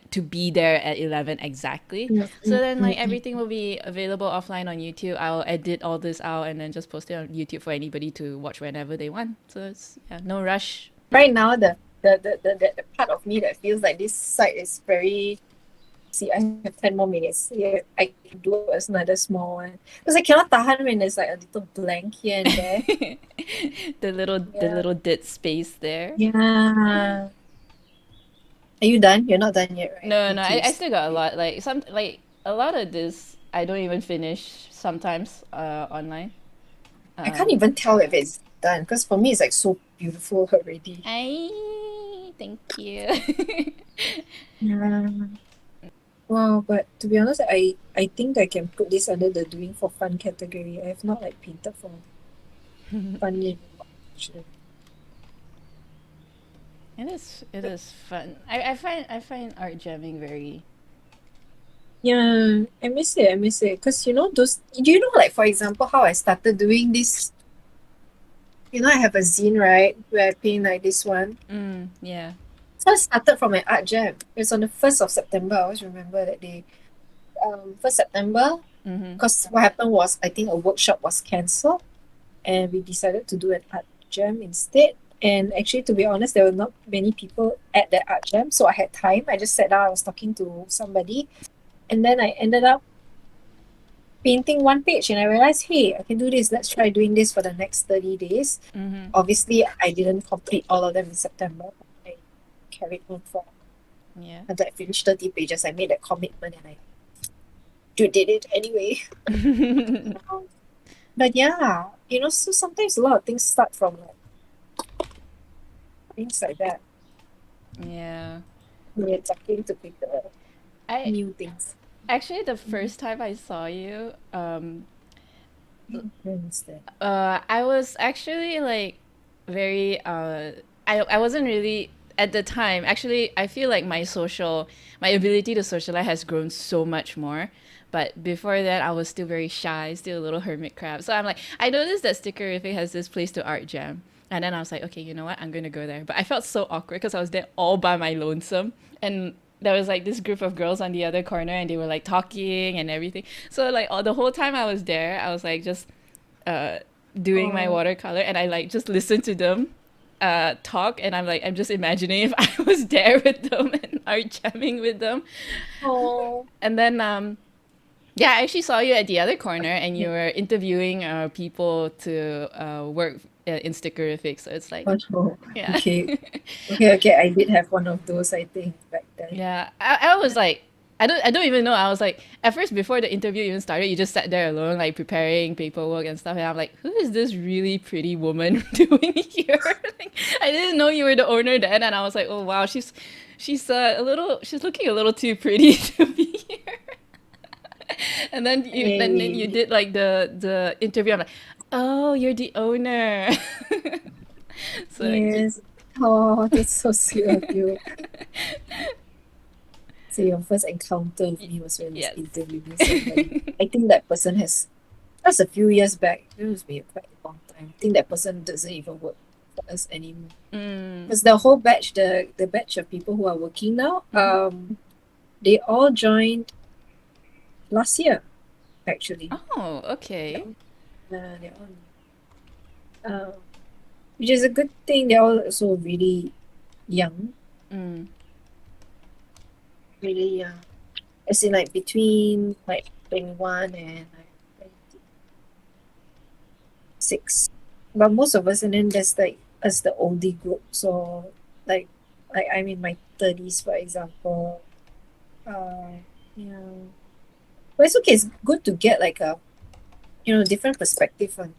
to be there at 11 exactly, Mm, so mm, then like mm, mm. everything will be available offline on YouTube. I'll edit all this out and then just post it on YouTube for anybody to watch whenever they want, so it's yeah, no rush. Right now, the part of me that feels like this site is very. See, I have 10 more minutes. Yeah, I can do another small one. Because I cannot tahan when there's like a little blank here and there. The Yeah. little dead space there. Yeah. Are you done? You're not done yet, right? No, In no, I case. still got a Okay. lot. Like some like a lot of this I don't even finish sometimes online. I can't Um even tell if it's done because for me it's like so beautiful already. I thank you. Yeah. Wow, but to be honest, I think I can put this under the doing for fun category. I have not like painted for fun in a while, actually. It is fun. I find art jamming very Yeah, I miss it. I miss it. Because those, do you know, like, for example, how I started doing this? I have a zine, right? Where I paint like this one. yeah. So I started from an art jam. It's on the 1st of September. I always remember that day. 1st September, Mm-hmm. because what happened was, I think a workshop was cancelled and we decided to do an art jam instead. And actually, to be honest, there were not many people at that art jam. So I had time. I just sat down, I was talking to somebody. And then I ended up painting one page and I realized, hey, I can do this. Let's try doing this for the next 30 days. Mm-hmm. Obviously, I didn't complete all of them in September. I carried on for Yeah. until I finished 30 pages. I made that commitment and I did it anyway. Um, But yeah, so sometimes a lot of things start from like things like that. Yeah. We're talking to people, I new things. actually the Mhm. first time I saw you, I understand. I was actually like very I wasn't really at the time. Actually, I feel like my ability to socialize has grown so much more. But before that, I was still very shy, still a little hermit crab. So I'm like, I noticed that Stickerrific has this place to art jam. And then I was like, okay, you know what? I'm going to go there. But I felt so awkward because I was there all by my lonesome. And there was like this group of girls on the other corner and they were like talking and everything. So like all the whole time I was there, I was like just uh doing my Oh, watercolor, and I like just listen to them talk, and I'm just imagining if I was there with them and art jamming with them. oh, And then yeah, I actually saw you at the other corner, and you yeah. were interviewing people to work in Stickerrific. So it's like, Oh, yeah, okay. Okay, okay. I did have one of those, I think, back then. yeah. I was like, I don't even know. I was like, at first before the interview even started, you just sat there alone, like preparing paperwork and stuff. And I'm like, who is this really pretty woman doing here? Like, I didn't know you were the owner then, and I was like, oh wow, she's looking a little too pretty to be here. And then you Hey, did like the interview. I'm like, oh, you're the owner. So yes. Oh, that's so sweet of you. So your first encounter with me was when I was yes. interviewing somebody. I think that person has, that's a few years back. It was been quite a long time. I think that person doesn't even work for us anymore. Mm. Because the whole batch, the batch of people who are working now, Hmm. they all joined last year, actually. Oh, They're okay. all, they're all which is a good thing. They're all also really young, Mm. really young. As in like between like 21 and like 26. But most of us, and then there's like us, the oldie group. So like I'm in my 30s, for example. Yeah. But it's okay. It's good to get like a different perspective on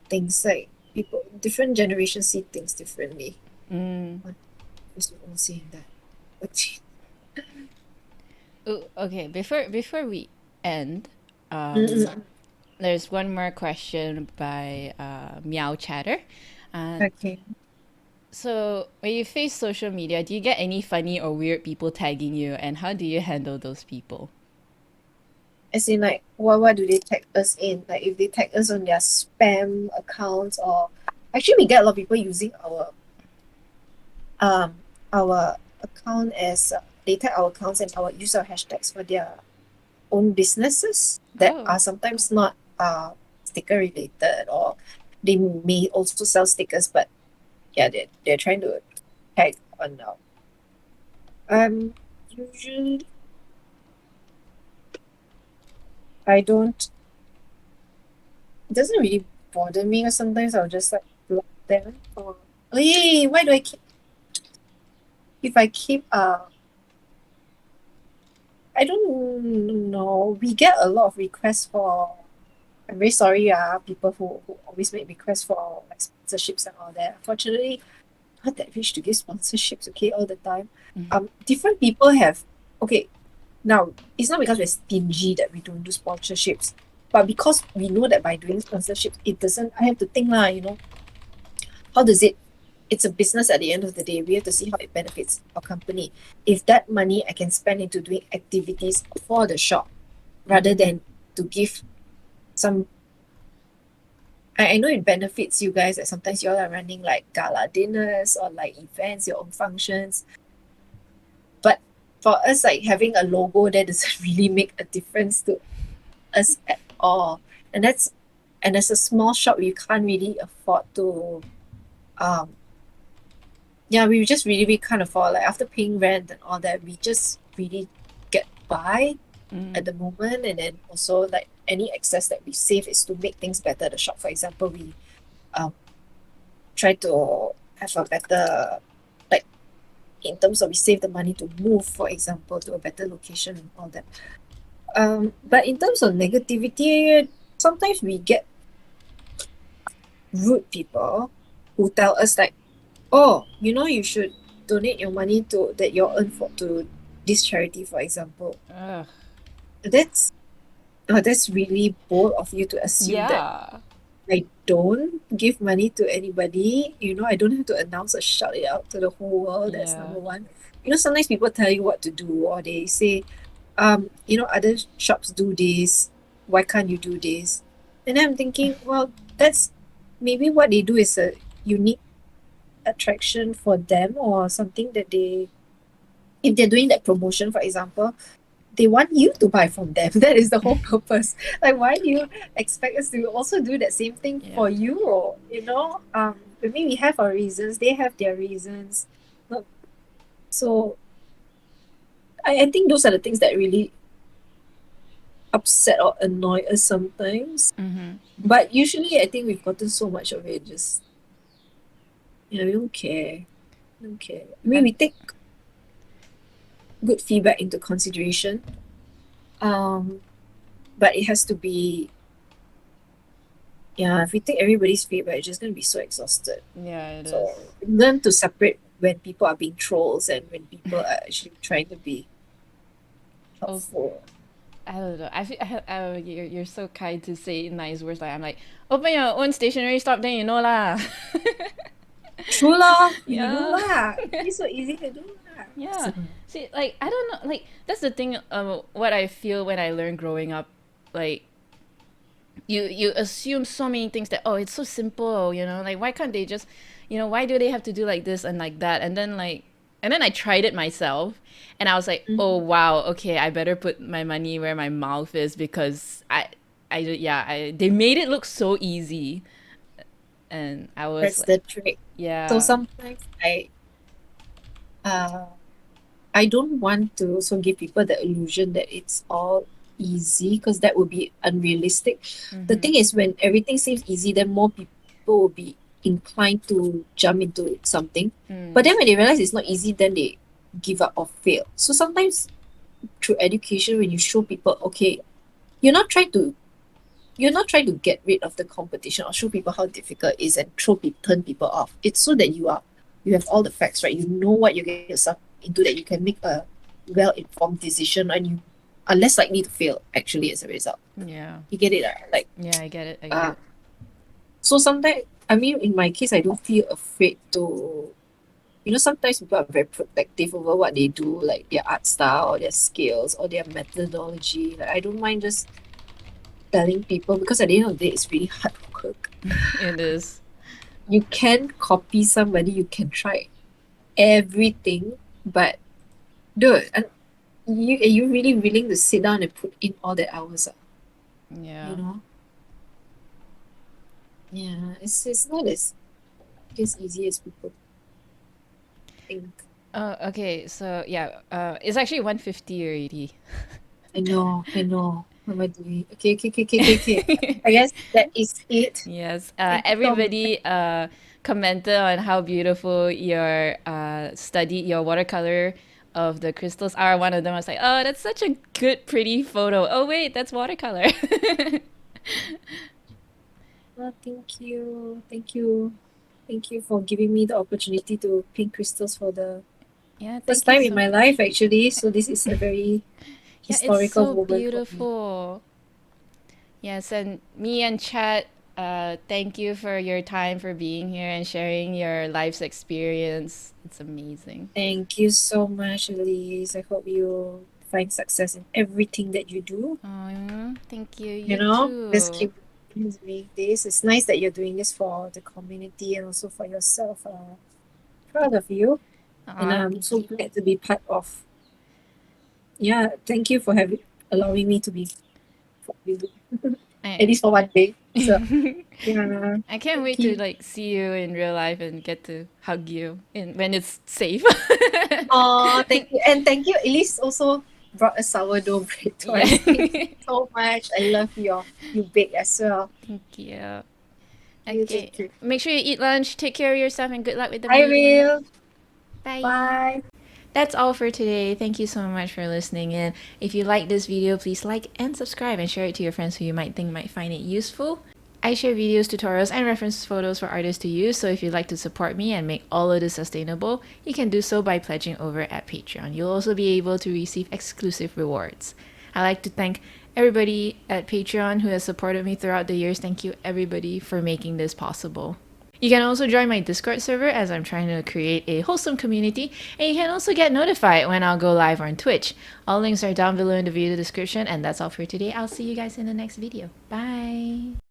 things. Like people, different generations see things differently. Mm. I'm just all saying that. But Ooh, okay, before we end, Mm-mm. there's one more question by Meow Chatter. Uh, Okay. so when you face social media, do you get any funny or weird people tagging you, and how do you handle those people? As in like what do they tag us in? Like if they tag us on their spam accounts, or actually we get a lot of people using our account as they tag our accounts and our use our hashtags for their own businesses that Oh. are sometimes not sticker related, or they may also sell stickers, but yeah, they're trying to tag on usually I don't, it doesn't really bother me, or sometimes I'll just like block them, or oh yeah, why do I keep, if I keep I don't know. We get a lot of requests for. I'm very sorry, people who always make requests for like sponsorships and all that. Unfortunately, not that rich to give sponsorships, okay, all the time. Different people have, okay, now it's not because we're stingy that we don't do sponsorships, but because we know that by doing sponsorships, it doesn't, I have to think lah, how does it, it's a business at the end of the day. We have to see how it benefits our company. If that money I can spend into doing activities for the shop rather Mm-hmm. than to give some, I know it benefits you guys that sometimes you all are running like gala dinners or like events, your own functions. But for us, like having a logo that doesn't really make a difference to us at all. And as a small shop, you can't really afford to um yeah, we just really can't afford, like after paying rent and all that, we just really get by at Mm. the moment. And then also like any excess that we save is to make things better at the shop. For example, we um try to have a better, like in terms of we save the money to move, for example, to a better location and all that. But in terms of negativity, sometimes we get rude people who tell us like, oh, you should donate your money to that you earn for to this charity, for example. Ugh. That's really bold of you to assume that Yeah. I don't give money to anybody. I don't have to announce or shout it out to the whole world. That's Yeah. number one. Sometimes people tell you what to do, or they say, other shops do this. Why can't you do this? And I'm thinking, well, that's maybe what they do is a unique attraction for them, or something that they, if they're doing that promotion, for example, they want you to buy from them. That is the whole purpose. Like, why do you expect us to also do that same thing Yeah. for you? Or, I mean, we have our reasons, they have their reasons. No- So I think those are the things that really upset or annoy us sometimes. Mm-hmm. But usually, I think we've gotten so much of it, just, we don't care. Don't care. I mean, And we take good feedback into consideration. Um, but it has to be, yeah, if we take everybody's feedback, it's just going to be so exhausted. yeah, it is. So learn to separate when people are being trolls and when people are actually trying to be Also, helpful. I don't know. You're so kind to say nice words. Like I'm like, open your own stationery shop, then you know lah. True lah, you do Yeah. lah. It's so easy to do lah. Yeah. See, like I don't know. Like that's the thing. What I feel when I learned growing up, like you assume so many things that oh it's so simple, like why can't they just, why do they have to do like this and like that, and then I tried it myself, and I was like, oh Mhm. wow, okay, I better put my money where my mouth is because they made it look so easy, and I was That's like, the trick. So yeah. sometimes uh I don't want to also give people the illusion that it's all easy because that would be unrealistic. The Mm-hmm. thing is, when everything seems easy, then more people will be inclined to jump into something. But Mm. then when they realize it's not easy, then they give up or fail. So sometimes through education, when you show people, okay, you're not trying to you're not trying to get rid of the competition or show people how difficult it is and turn people off. It's so that you have all the facts, right? You know what you're getting yourself into, that you can make a well-informed decision, and you are less likely to fail actually as a result. Yeah. You get it? Like, Yeah, I get it. I get uh, it. so sometimes, I mean, in my case, I don't feel afraid to, sometimes people are very protective over what they do, like their art style or their skills or their methodology. Like, I don't mind just telling people, because at the end of the day, it's really hard work. It is. You can copy somebody, you can try everything, but dude, and are you really willing to sit down and put in all the hours? You Yeah. know? Yeah, it's not as easy as people think. Okay, so yeah, it's actually 150 already. I know. What am I doing? Okay, okay, okay, okay, okay, okay. I guess that is it. Yes, Thank you so much. everybody commented on how beautiful your your watercolor of the crystals are. One of them was like, "Oh, that's such a good, pretty photo." Oh wait, that's watercolor. Well, thank you. Thank you. Thank you for giving me the opportunity to paint crystals for the Yeah, first thank you time in so my much. life, actually. So this is a very Yeah, it's historical so moment for me. beautiful. Yes, and me and Chat, thank you for your time, for being here and sharing your life's experience. It's amazing. Thank you so much, Elise. I hope you find success in everything that you do. Oh, thank you. You You know, just too. keep doing this. It's nice that you're doing this for the community and also for yourself. Proud of you, and Aw, I'm thank so you. glad to be part of. Yeah, thank you for allowing me to be for you, I at least for one day. So yeah, I can't thank wait to you. like see you in real life and get to hug you in when it's safe. Oh, thank you. And thank you. Elise also brought a sourdough bread to Yeah. us. Thank you so much. I love you bake as well. Thank you. You Okay. take care. Make sure you eat lunch. Take care of yourself and good luck with the I bleeding. will. Bye. Bye. That's all for today. Thank you so much for listening in. If you like this video, please like and subscribe and share it to your friends who you might think might find it useful. I share videos, tutorials, and reference photos for artists to use, so if you'd like to support me and make all of this sustainable, you can do so by pledging over at Patreon. You'll also be able to receive exclusive rewards. I'd like to thank everybody at Patreon who has supported me throughout the years. Thank you, everybody, for making this possible. You can also join my Discord server as I'm trying to create a wholesome community, and you can also get notified when I'll go live on Twitch. All links are down below in the video description, and that's all for today. I'll see you guys in the next video. Bye!